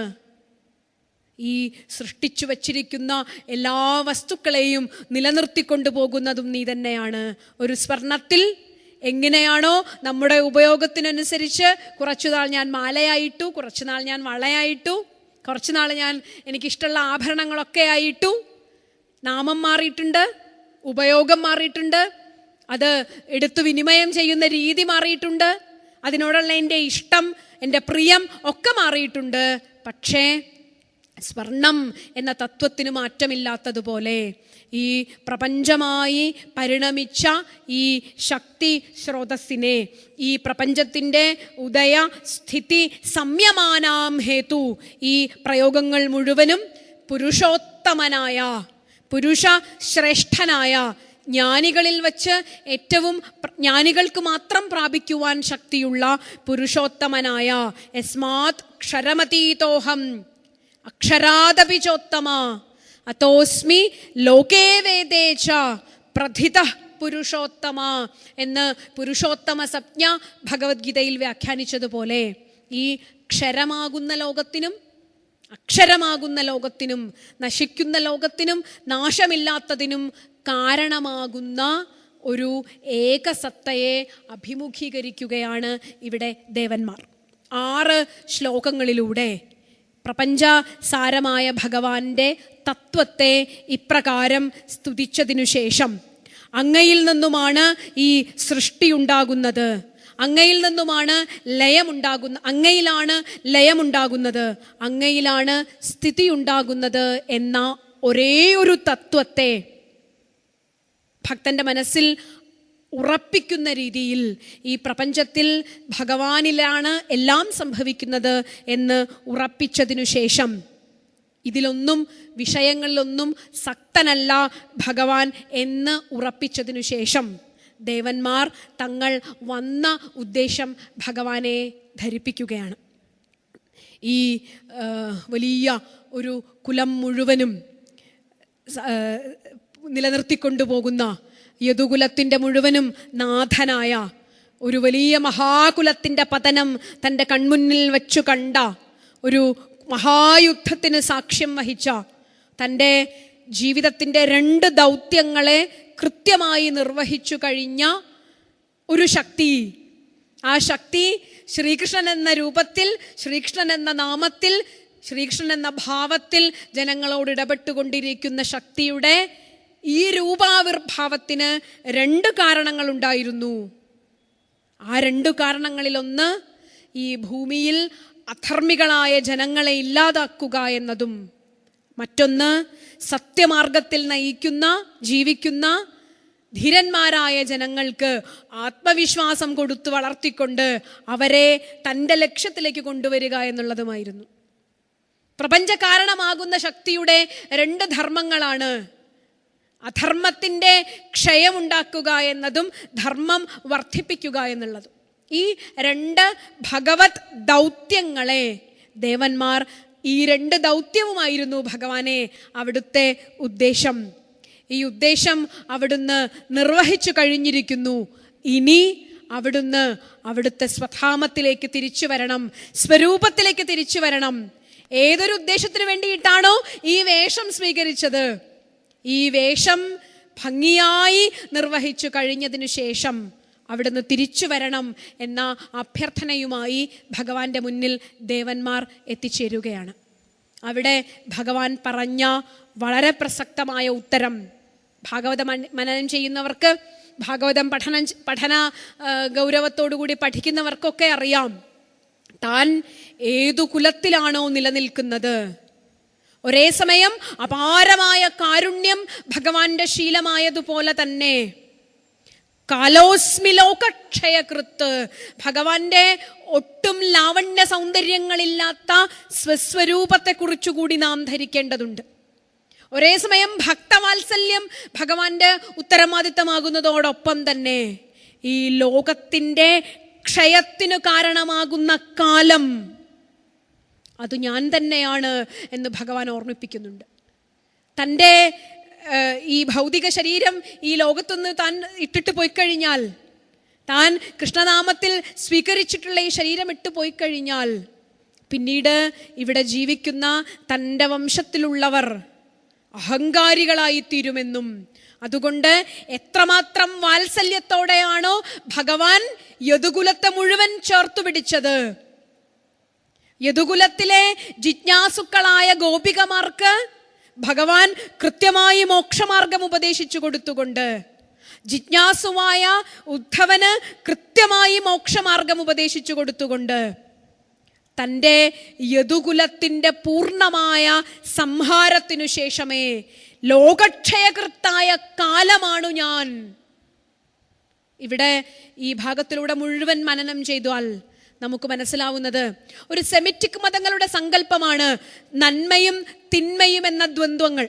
ഈ സൃഷ്ടിച്ചു വച്ചിരിക്കുന്ന എല്ലാ വസ്തുക്കളെയും നിലനിർത്തിക്കൊണ്ടു പോകുന്നതും നീ തന്നെയാണ്. ഒരു സ്വർണത്തിൽ എങ്ങനെയാണോ നമ്മുടെ ഉപയോഗത്തിനനുസരിച്ച് കുറച്ചുനാൾ ഞാൻ മാലയായിട്ടു, കുറച്ചുനാൾ ഞാൻ വളയായിട്ടു, കുറച്ചുനാൾ ഞാൻ എനിക്കിഷ്ടമുള്ള ആഭരണങ്ങളൊക്കെ ആയിട്ടു, നാമം മാറിയിട്ടുണ്ട്, ഉപയോഗം മാറിയിട്ടുണ്ട്, അത് എടുത്തു വിനിമയം ചെയ്യുന്ന രീതി മാറിയിട്ടുണ്ട്, അതിനോടുള്ള എൻ്റെ ഇഷ്ടം, എൻ്റെ പ്രിയം ഒക്കെ മാറിയിട്ടുണ്ട്. പക്ഷേ സ്വർണം എന്ന തത്വത്തിന് മാറ്റമില്ലാത്തതുപോലെ ഈ പ്രപഞ്ചമായി പരിണമിച്ച ഈ ശക്തി സ്രോതസ്സിനെ, ഈ പ്രപഞ്ചത്തിൻ്റെ ഉദയ സ്ഥിതി സംയമാനാം ഹേതു, ഈ പ്രയോഗങ്ങൾ മുഴുവനും പുരുഷോത്തമനായ, പുരുഷ ശ്രേഷ്ഠനായ, ജ്ഞാനികളിൽ വച്ച് ഏറ്റവും ജ്ഞാനികൾക്ക് മാത്രം പ്രാപിക്കുവാൻ ശക്തിയുള്ള പുരുഷോത്തമനായ യസ്മാത് ക്ഷരമതീതോഹം അക്ഷരാദപി ചോത്തമ അതോസ്മി ലോകേ വേദേ ച പ്രഥിത പുരുഷോത്തമ എന്ന് പുരുഷോത്തമ സംജ്ഞ ഭഗവത്ഗീതയിൽ വ്യാഖ്യാനിച്ചതുപോലെ ഈ ക്ഷരമാകുന്ന ലോകത്തിനും അക്ഷരമാകുന്ന ലോകത്തിനും നശിക്കുന്ന ലോകത്തിനും നാശമില്ലാത്തതിനും കാരണമാകുന്ന ഒരു ഏകസത്തയെ അഭിമുഖീകരിക്കുകയാണ് ഇവിടെ ദേവന്മാർ. 6 ശ്ലോകങ്ങളിലൂടെ പ്രപഞ്ച സാരമായ ഭഗവാന്റെ തത്വത്തെ ഇപ്രകാരം സ്തുതിച്ചതിനു ശേഷം അങ്ങയിൽ നിന്നുമാണ് ഈ സൃഷ്ടി ഉണ്ടാകുന്നത്, അങ്ങയിൽ നിന്നുമാണ് അങ്ങയിലാണ് ലയമുണ്ടാകുന്നത്, അങ്ങയിലാണ് സ്ഥിതി ഉണ്ടാകുന്നത് എന്ന ഒരേ ഒരു തത്വത്തെ ഭക്തന്റെ മനസ്സിൽ ഉറപ്പിക്കുന്ന രീതിയിൽ ഈ പ്രപഞ്ചത്തിൽ ഭഗവാനിലാണ് എല്ലാം സംഭവിക്കുന്നത് എന്ന് ഉറപ്പിച്ചതിനു ശേഷം, ഇതിലൊന്നും വിഷയങ്ങളിലൊന്നും സക്തനല്ല ഭഗവാൻ എന്ന് ഉറപ്പിച്ചതിനു ശേഷം ദേവന്മാർ തങ്ങൾ വന്ന ഉദ്ദേശം ഭഗവാനെ ധരിപ്പിക്കുകയാണ്. ഈ വലിയ ഒരു കുലം മുഴുവനും നിലനിർത്തിക്കൊണ്ടുപോകുന്ന യദുകുലത്തിൻ്റെ മുഴുവനും നാഥനായ ഒരു വലിയ മഹാകുലത്തിൻ്റെ പതനം തൻ്റെ കൺമുന്നിൽ വച്ചു കണ്ട, ഒരു മഹായുദ്ധത്തിന് സാക്ഷ്യം വഹിച്ച, തൻ്റെ ജീവിതത്തിൻ്റെ 2 ദൗത്യങ്ങളെ കൃത്യമായി നിർവഹിച്ചു കഴിഞ്ഞ ഒരു ശക്തി, ആ ശക്തി ശ്രീകൃഷ്ണൻ എന്ന രൂപത്തിൽ, ശ്രീകൃഷ്ണൻ എന്ന നാമത്തിൽ, ശ്രീകൃഷ്ണൻ എന്ന ഭാവത്തിൽ ജനങ്ങളോട് ഇടപെട്ടുകൊണ്ടിരിക്കുന്ന ശക്തിയുടെ ഈ രൂപാവിർഭാവത്തിന് 2 കാരണങ്ങളുണ്ടായിരുന്നു. ആ 2 കാരണങ്ങളിലൊന്ന് ഈ ഭൂമിയിൽ അധർമ്മികളായ ജനങ്ങളെ ഇല്ലാതാക്കുക എന്നതും, മറ്റൊന്ന് സത്യമാർഗത്തിൽ ജീവിക്കുന്ന ധീരന്മാരായ ജനങ്ങൾക്ക് ആത്മവിശ്വാസം കൊടുത്തു വളർത്തിക്കൊണ്ട് അവരെ തൻ്റെ ലക്ഷ്യത്തിലേക്ക് കൊണ്ടുവരിക എന്നുള്ളതുമായിരുന്നു. പ്രപഞ്ച കാരണമാകുന്ന ശക്തിയുടെ 2 ധർമ്മങ്ങളാണ്. അധർമ്മത്തിൻ്റെ ക്ഷയമുണ്ടാക്കുക എന്നതും ധർമ്മം വർദ്ധിപ്പിക്കുക എന്നുള്ളതും. ഈ 2 ഭഗവത് ദൗത്യങ്ങളെ ദേവന്മാർ, ഈ 2 ദൗത്യവുമായിരുന്നു ഭഗവാനെ അവിടുത്തെ ഉദ്ദേശം. ഈ ഉദ്ദേശം അവിടുന്ന് നിർവഹിച്ചു കഴിഞ്ഞിരിക്കുന്നു. ഇനി അവിടുന്ന് അവിടുത്തെ സ്വധാമത്തിലേക്ക് തിരിച്ചു വരണം, സ്വരൂപത്തിലേക്ക് തിരിച്ചു വരണം. ഏതൊരു ഉദ്ദേശത്തിന് വേണ്ടിയിട്ടാണോ ഈ വേഷം സ്വീകരിച്ചത്, ഈ വേഷം ഭംഗിയായി നിർവഹിച്ചു കഴിഞ്ഞതിനു ശേഷം അവിടുന്ന് തിരിച്ചു വരണം എന്ന അഭ്യർത്ഥനയുമായി ഭഗവാന്റെ മുന്നിൽ ദേവന്മാർ എത്തിച്ചേരുകയാണ്. അവിടെ ഭഗവാൻ പറഞ്ഞ വളരെ പ്രസക്തമായ ഉത്തരം ഭാഗവത മനനം ചെയ്യുന്നവർക്ക്, ഭാഗവതം പഠന ഗൗരവത്തോടുകൂടി പഠിക്കുന്നവർക്കൊക്കെ അറിയാം. താൻ ഏതു കുലത്തിലാണോ നിലനിൽക്കുന്നത്, ഒരേ സമയം അപാരമായ കാരുണ്യം ഭഗവാന്റെ ശീലമായതുപോലെ തന്നെ കാലോസ്മി ലോകക്ഷയകൃത്ത്, ഭഗവാന്റെ ഒട്ടും ലാവണ്യ സൗന്ദര്യങ്ങളില്ലാത്ത സ്വസ്വരൂപത്തെ കുറിച്ചുകൂടി നാം ധരിക്കേണ്ടതുണ്ട്. ഒരേ സമയം ഭക്തവാത്സല്യം ഭഗവാന്റെ ഉത്തരവാദിത്തമാകുന്നതോടൊപ്പം തന്നെ ഈ ലോകത്തിൻ്റെ ക്ഷയത്തിനു കാരണമാകുന്ന കാലം അത് ഞാൻ തന്നെയാണ് എന്ന് ഭഗവാൻ ഓർമ്മിപ്പിക്കുന്നുണ്ട്. തൻ്റെ ഈ ഭൗതിക ശരീരം ഈ ലോകത്തുനിന്ന് താൻ ഇട്ടിട്ട് പോയി കഴിഞ്ഞാൽ, താൻ കൃഷ്ണനാമത്തിൽ സ്വീകരിച്ചിട്ടുള്ള ഈ ശരീരം ഇട്ടു പോയി കഴിഞ്ഞാൽ, പിന്നീട് ഇവിടെ ജീവിക്കുന്ന തൻ്റെ വംശത്തിലുള്ളവർ അഹങ്കാരികളായി തീരുമെന്നും, അതുകൊണ്ട് എത്രമാത്രം വാത്സല്യത്തോടെയാണോ ഭഗവാൻ യദുകുലത്തെ മുഴുവൻ ചേർത്തു പിടിച്ചത്, യദുകുലത്തിലെ ജിജ്ഞാസുക്കളായ ഗോപികമാർക്ക് ഭഗവാൻ കൃത്യമായി മോക്ഷമാർഗം ഉപദേശിച്ചു കൊടുത്തുകൊണ്ട്, ജിജ്ഞാസുവായ ഉദ്ധവന് കൃത്യമായി മോക്ഷമാർഗം ഉപദേശിച്ചു കൊടുത്തുകൊണ്ട്, തൻ്റെ യദുകുലത്തിൻ്റെ പൂർണ്ണമായ സംഹാരത്തിനു ശേഷമേ ലോകക്ഷയകൃത്തായ കാലമാണു ഞാൻ. ഇവിടെ ഈ ഭാഗത്തിലൂടെ മുഴുവൻ മനനം ചെയ്താൽ നമുക്ക് മനസ്സിലാവുന്നത് ഒരു സെമിറ്റിക് മതങ്ങളുടെ സങ്കല്പമാണ് നന്മയും തിന്മയും എന്ന ദ്വന്ദ്വങ്ങൾ.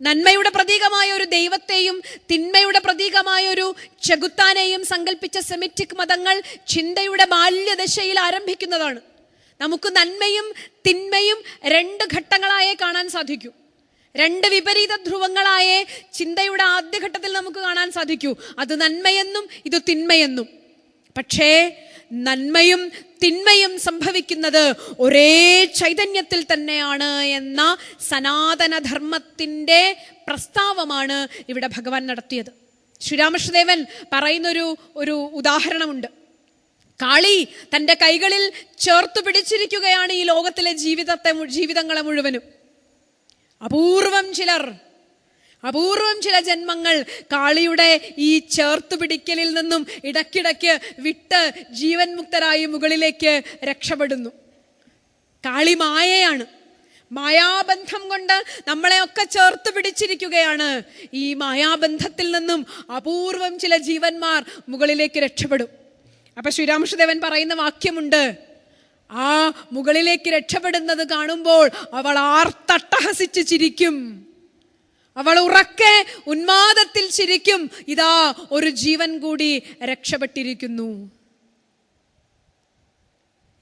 നന്മയുടെ പ്രതീകമായ ഒരു ദൈവത്തെയും തിന്മയുടെ പ്രതീകമായ ഒരു ചെകുത്താനെയും സങ്കല്പിച്ച സെമിറ്റിക് മതങ്ങൾ ചിന്തയുടെ ബാല്യദശയിൽ ആരംഭിക്കുന്നതാണ്. നമുക്ക് നന്മയും തിന്മയും 2 ഘട്ടങ്ങളായേ കാണാൻ സാധിക്കൂ. 2 വിപരീത ധ്രുവങ്ങളായേ ചിന്തയുടെ ആദ്യഘട്ടത്തിൽ നമുക്ക് കാണാൻ സാധിക്കൂ. അത് നന്മയെന്നും ഇത് തിന്മയെന്നും. പക്ഷേ നന്മയും തിന്മയും സംഭവിക്കുന്നത് ഒരേ ചൈതന്യത്തിൽ തന്നെയാണ് എന്ന സനാതനധർമ്മത്തിൻ്റെ പ്രസ്താവമാണ് ഇവിടെ ഭഗവാൻ നടത്തിയത്. ശ്രീരാമകൃഷ്ണദേവൻ പറയുന്നൊരു ഉദാഹരണമുണ്ട്. കാളി തൻ്റെ കൈകളിൽ ചേർത്തു പിടിച്ചിരിക്കുകയാണ് ഈ ലോകത്തിലെ ജീവിതങ്ങളെ മുഴുവനും. അപൂർവം ചില ജന്മങ്ങൾ കാളിയുടെ ഈ ചേർത്തു പിടിക്കലിൽ നിന്നും ഇടയ്ക്കിടയ്ക്ക് വിട്ട് ജീവൻ മുക്തരായി മുകളിലേക്ക് രക്ഷപ്പെടുന്നു. കാളി മായയാണ്. മായാബന്ധം കൊണ്ട് നമ്മളെയൊക്കെ ചേർത്ത് പിടിച്ചിരിക്കുകയാണ്. ഈ മായാബന്ധത്തിൽ നിന്നും അപൂർവം ചില ജീവന്മാർ മുകളിലേക്ക് രക്ഷപ്പെടും. അപ്പൊ ശ്രീരാമകൃഷ്ണദേവൻ പറയുന്ന വാക്യമുണ്ട്, ആ മുകളിലേക്ക് രക്ഷപ്പെടുന്നത് കാണുമ്പോൾ അവൾ ആർത്തട്ടഹസിച്ച് ചിരിക്കും, അവൾ ഉറക്കെ ഉന്മാദത്തിൽ ചിരിക്കും. ഇതാ ഒരു ജീവൻ കൂടി രക്ഷപ്പെട്ടിരിക്കുന്നു.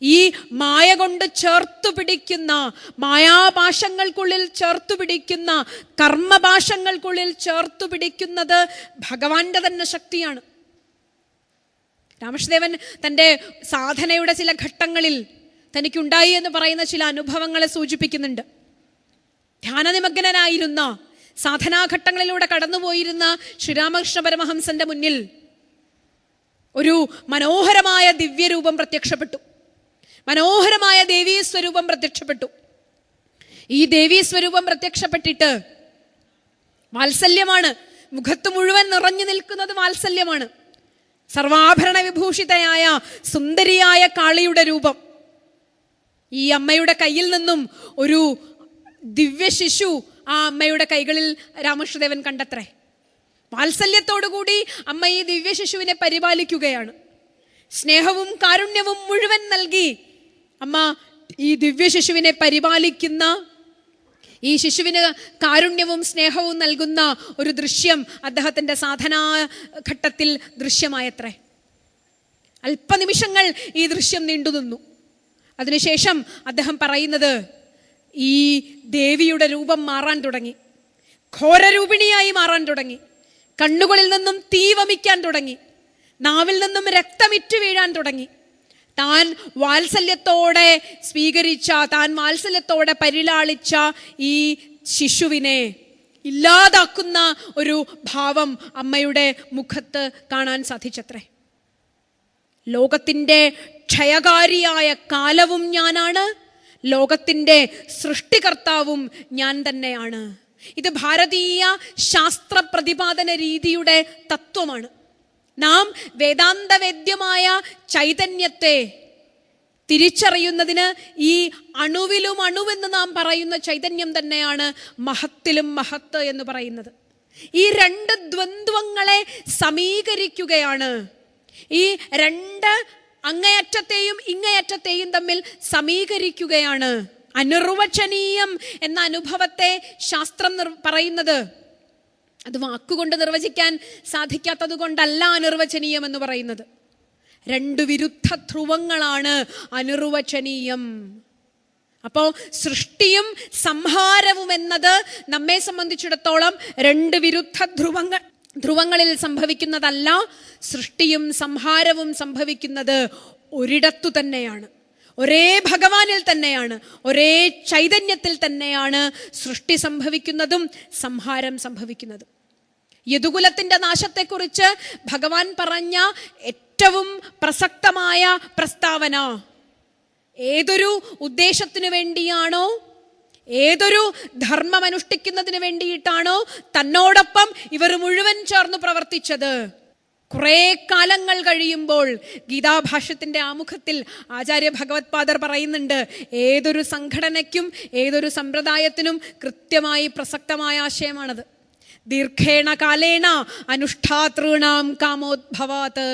ഈ മായ കൊണ്ട് ചേർത്തു പിടിക്കുന്ന, മായാപാശങ്ങൾക്കുള്ളിൽ ചേർത്തു പിടിക്കുന്ന, കർമ്മപാശങ്ങൾക്കുള്ളിൽ ചേർത്തു പിടിക്കുന്നത് ഭഗവാന്റെ തന്നെ ശക്തിയാണ്. രാമകൃഷ്ണദേവൻ തൻ്റെ സാധനയുടെ ചില ഘട്ടങ്ങളിൽ തനിക്കുണ്ടായി എന്ന് പറയുന്ന ചില അനുഭവങ്ങളെ സൂചിപ്പിക്കുന്നുണ്ട്. ധ്യാനനിമഗ്നനായിരുന്ന, സാധനാഘട്ടങ്ങളിലൂടെ കടന്നുപോയിരുന്ന ശ്രീരാമകൃഷ്ണ പരമഹംസന്റെ മുന്നിൽ ഒരു മനോഹരമായ ദിവ്യരൂപം പ്രത്യക്ഷപ്പെട്ടു. മനോഹരമായ ദേവീ സ്വരൂപം പ്രത്യക്ഷപ്പെട്ടു. ഈ ദേവീ സ്വരൂപം പ്രത്യക്ഷപ്പെട്ടിട്ട് വാത്സല്യമാണ്, മുഖത്ത് മുഴുവൻ നിറഞ്ഞു നിൽക്കുന്നത് വാത്സല്യമാണ്. സർവാഭരണ വിഭൂഷിതയായ സുന്ദരിയായ കാളിയുടെ രൂപം. ഈ അമ്മയുടെ കയ്യിൽ നിന്നും ഒരു ദിവ്യ ശിശു ആ അമ്മയുടെ കൈകളിൽ രാമകൃഷ്ണദേവൻ കണ്ടത്രേ. വാത്സല്യത്തോടുകൂടി അമ്മ ഈ ദിവ്യ ശിശുവിനെ പരിപാലിക്കുകയാണ്. സ്നേഹവും കാരുണ്യവും മുഴുവൻ നൽകി അമ്മ ഈ ദിവ്യ ശിശുവിനെ പരിപാലിക്കുന്ന ഈ ശിശുവിന് കാരുണ്യവും സ്നേഹവും നൽകുന്ന ഒരു ദൃശ്യം അദ്ദേഹത്തിൻ്റെ സാധനാ ഘട്ടത്തിൽ ദൃശ്യമായത്രേ. അല്പനിമിഷങ്ങൾ ഈ ദൃശ്യം നീണ്ടുനിന്നു. അതിനുശേഷം അദ്ദേഹം പറയുന്നത്, ഈ ദേവിയുടെ രൂപം മാറാൻ തുടങ്ങി, ഘോരരൂപിണിയായി മാറാൻ തുടങ്ങി, കണ്ണുകളിൽ നിന്നും തീ വമിക്കാൻ തുടങ്ങി, നാവിൽ നിന്നും രക്തമിറ്റു വീഴാൻ തുടങ്ങി. താൻ വാത്സല്യത്തോടെ സ്വീകരിച്ച, താൻ വാത്സല്യത്തോടെ പരിലാളിച്ച ഈ ശിശുവിനെ ഇല്ലാതാക്കുന്ന ഒരു ഭാവം അമ്മയുടെ മുഖത്ത് കാണാൻ സാധിച്ചത്രേ. ലോകത്തിൻ്റെ ക്ഷയകാരിയായ കാലവും ഞാനാണ്, ലോകത്തിൻ്റെ സൃഷ്ടികർത്താവും ഞാൻ തന്നെയാണ്. ഇത് ഭാരതീയ ശാസ്ത്ര പ്രതിപാദന രീതിയുടെ തത്വമാണ്. നാം വേദാന്തവേദ്യമായ ചൈതന്യത്തെ തിരിച്ചറിയുന്നതിന് ഈ അണുവിലും അണുവെന്ന് നാം പറയുന്ന ചൈതന്യം തന്നെയാണ് മഹത്തിലും മഹത്ത് എന്ന് പറയുന്നത്. ഈ രണ്ട് ദ്വന്ദ്വങ്ങളെ സമീകരിക്കുകയാണ്. ഈ രണ്ട് അങ്ങേയറ്റത്തെയും ഇങ്ങേയറ്റത്തെയും തമ്മിൽ സമീകരിക്കുകയാണ്. അനിർവചനീയം എന്ന അനുഭവത്തെ ശാസ്ത്രം പറയുന്നത്, അത് വാക്കുകൊണ്ട് നിർവചിക്കാൻ സാധിക്കാത്തത് കൊണ്ടല്ല അനിർവചനീയം എന്ന് പറയുന്നത്. രണ്ട് വിരുദ്ധ ധ്രുവങ്ങളാണ് അനിർവചനീയം. അപ്പോൾ സൃഷ്ടിയും സംഹാരവും എന്നത് നമ്മെ സംബന്ധിച്ചിടത്തോളം രണ്ട് വിരുദ്ധ ധ്രുവങ്ങളിൽ സംഭവിക്കുന്നതല്ല. സൃഷ്ടിയും സംഹാരവും സംഭവിക്കുന്നത് ഒരിടത്തു തന്നെയാണ്, ഒരേ ഭഗവാനിൽ തന്നെയാണ്, ഒരേ ചൈതന്യത്തിൽ തന്നെയാണ് സൃഷ്ടി സംഭവിക്കുന്നതും സംഹാരം സംഭവിക്കുന്നതും. യദുകുലത്തിന്റെ നാശത്തെക്കുറിച്ച് ഭഗവാൻ പറഞ്ഞ ഏറ്റവും പ്രസക്തമായ പ്രസ്താവന, ഏതൊരു ഉദ്ദേശത്തിനു വേണ്ടിയാണോ, ഏതൊരു ധർമ്മം അനുഷ്ഠിക്കുന്നതിന് വേണ്ടിയിട്ടാണോ തന്നോടൊപ്പം ഇവർ മുഴുവൻ ചേർന്ന് പ്രവർത്തിച്ചത്, കുറേ കാലങ്ങൾ കഴിയുമ്പോൾ ഗീതാഭാഷ്യത്തിന്റെ ആമുഖത്തിൽ ആചാര്യ ഭഗവത്പാദർ പറയുന്നുണ്ട്, ഏതൊരു സംഘടനയ്ക്കും ഏതൊരു സമ്പ്രദായത്തിനും കൃത്യമായി പ്രസക്തമായ ആശയമാണത്. ദീർഘേണ കാലേന അനുഷ്ഠാതൃണാം കാമോദ്ഭവാത്.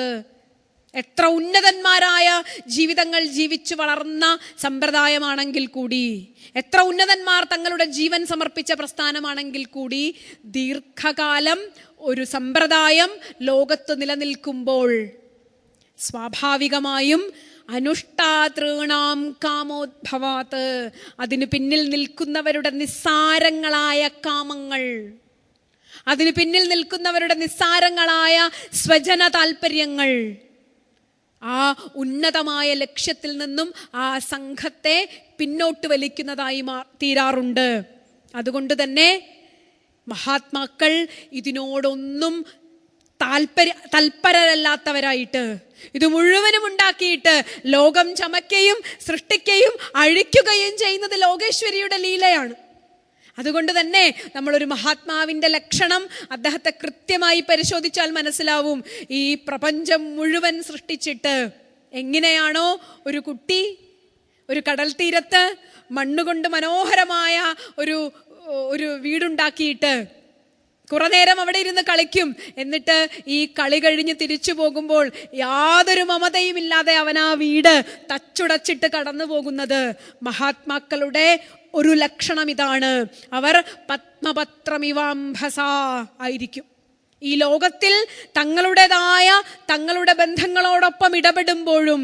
എത്ര ഉന്നതന്മാരായ ജീവിതങ്ങൾ ജീവിച്ചു വളർന്ന സമ്പ്രദായമാണെങ്കിൽ കൂടി, എത്ര ഉന്നതന്മാർ തങ്ങളുടെ ജീവൻ സമർപ്പിച്ച പ്രസ്ഥാനമാണെങ്കിൽ കൂടി, ദീർഘകാലം ഒരു സമ്പ്രദായം ലോകത്ത് നിലനിൽക്കുമ്പോൾ സ്വാഭാവികമായും അനുഷ്ഠാതൃണാം കാമോദ്ഭവാത്, അതിന് പിന്നിൽ നിൽക്കുന്നവരുടെ നിസ്സാരങ്ങളായ കാമങ്ങൾ, അതിന് പിന്നിൽ നിൽക്കുന്നവരുടെ നിസ്സാരങ്ങളായ സ്വജന താല്പര്യങ്ങൾ ആ ഉന്നതമായ ലക്ഷ്യത്തിൽ നിന്നും ആ സംഘത്തെ പിന്നോട്ട് വലിക്കുന്നതായി തീരാറുണ്ട്. അതുകൊണ്ട് തന്നെ മഹാത്മാക്കൾ ഇതിനോടൊന്നും തൽപരരല്ലാത്തവരായിട്ട്, ഇത് മുഴുവനും ഉണ്ടാക്കിയിട്ട് ലോകം ചമയ്ക്കുകയും സൃഷ്ടിക്കുകയും അഴിക്കുകയും ചെയ്യുന്നത് ലോകേശ്വരിയുടെ ലീലയാണ്. അതുകൊണ്ട് തന്നെ നമ്മളൊരു മഹാത്മാവിൻ്റെ ലക്ഷണം അദ്ദേഹത്തെ കൃത്യമായി പരിശോധിച്ചാൽ മനസ്സിലാവും. ഈ പ്രപഞ്ചം മുഴുവൻ സൃഷ്ടിച്ചിട്ട് എങ്ങനെയാണോ ഒരു കുട്ടി ഒരു കടൽ തീരത്ത് മണ്ണുകൊണ്ട് മനോഹരമായ ഒരു വീടുണ്ടാക്കിയിട്ട് കുറെ നേരം അവിടെ ഇരുന്ന് കളിക്കും, എന്നിട്ട് ഈ കളി കഴിഞ്ഞ് തിരിച്ചു പോകുമ്പോൾ യാതൊരു മമതയും ഇല്ലാതെ അവൻ ആ വീട് തച്ചുടച്ചിട്ട് കടന്നു പോകുന്നത്, മഹാത്മാക്കളുടെ ഒരു ലക്ഷണം ഇതാണ്. അവർ പത്മപത്രമിവാംഭസ ആയിരിക്കും. ഈ ലോകത്തിൽ തങ്ങളുടെ ബന്ധങ്ങളോടൊപ്പം ഇടപെടുമ്പോഴും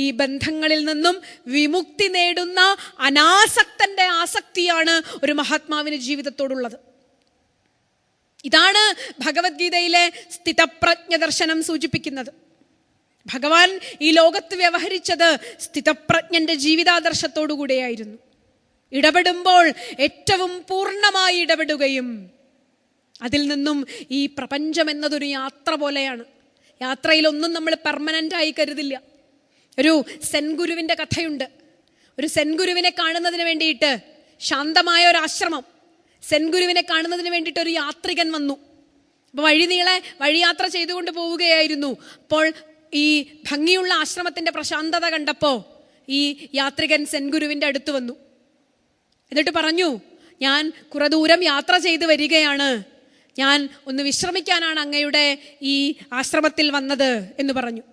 ഈ ബന്ധങ്ങളിൽ നിന്നും വിമുക്തി നേടുന്ന അനാസക്തന്റെ ആസക്തിയാണ് ഒരു മഹാത്മാവിന് ജീവിതത്തോടുള്ളത്. ഇതാണ് ഭഗവത്ഗീതയിലെ സ്ഥിതപ്രജ്ഞ ദർശനം സൂചിപ്പിക്കുന്നത്. ഭഗവാൻ ഈ ലോകത്ത് വ്യവഹരിച്ചത് സ്ഥിതപ്രജ്ഞന്റെ ജീവിതാദർശത്തോടു കൂടെയായിരുന്നു. ഇടപെടുമ്പോൾ ഏറ്റവും പൂർണ്ണമായി ഇടപെടുകയും അതിൽ നിന്നും ഈ പ്രപഞ്ചം എന്നതൊരു യാത്ര പോലെയാണ്. യാത്രയിലൊന്നും നമ്മൾ പെർമനൻ്റ് ആയി കരുതില്ല. ഒരു സെൻ ഗുരുവിൻ്റെ കഥയുണ്ട്. ഒരു സെൻ ഗുരുവിനെ കാണുന്നതിന് വേണ്ടിയിട്ട് ശാന്തമായ ഒരു ആശ്രമം, സെൻ ഗുരുവിനെ കാണുന്നതിന് വേണ്ടിയിട്ട് ഒരു യാത്രികൻ വന്നു. അപ്പോൾ വഴിയാത്ര ചെയ്തുകൊണ്ട് പോവുകയായിരുന്നു. അപ്പോൾ ഈ ഭംഗിയുള്ള ആശ്രമത്തിൻ്റെ പ്രശാന്തത കണ്ടപ്പോൾ ഈ യാത്രികൻ സെൻ ഗുരുവിൻ്റെ അടുത്ത് വന്നു. എന്നിട്ട് പറഞ്ഞു, ഞാൻ കുറെ ദൂരം യാത്ര ചെയ്ത് വരികയാണ്, ഞാൻ ഒന്ന് വിശ്രമിക്കാനാണ് അങ്ങയുടെ ഈ ആശ്രമത്തിൽ വന്നത് എന്ന് പറഞ്ഞു.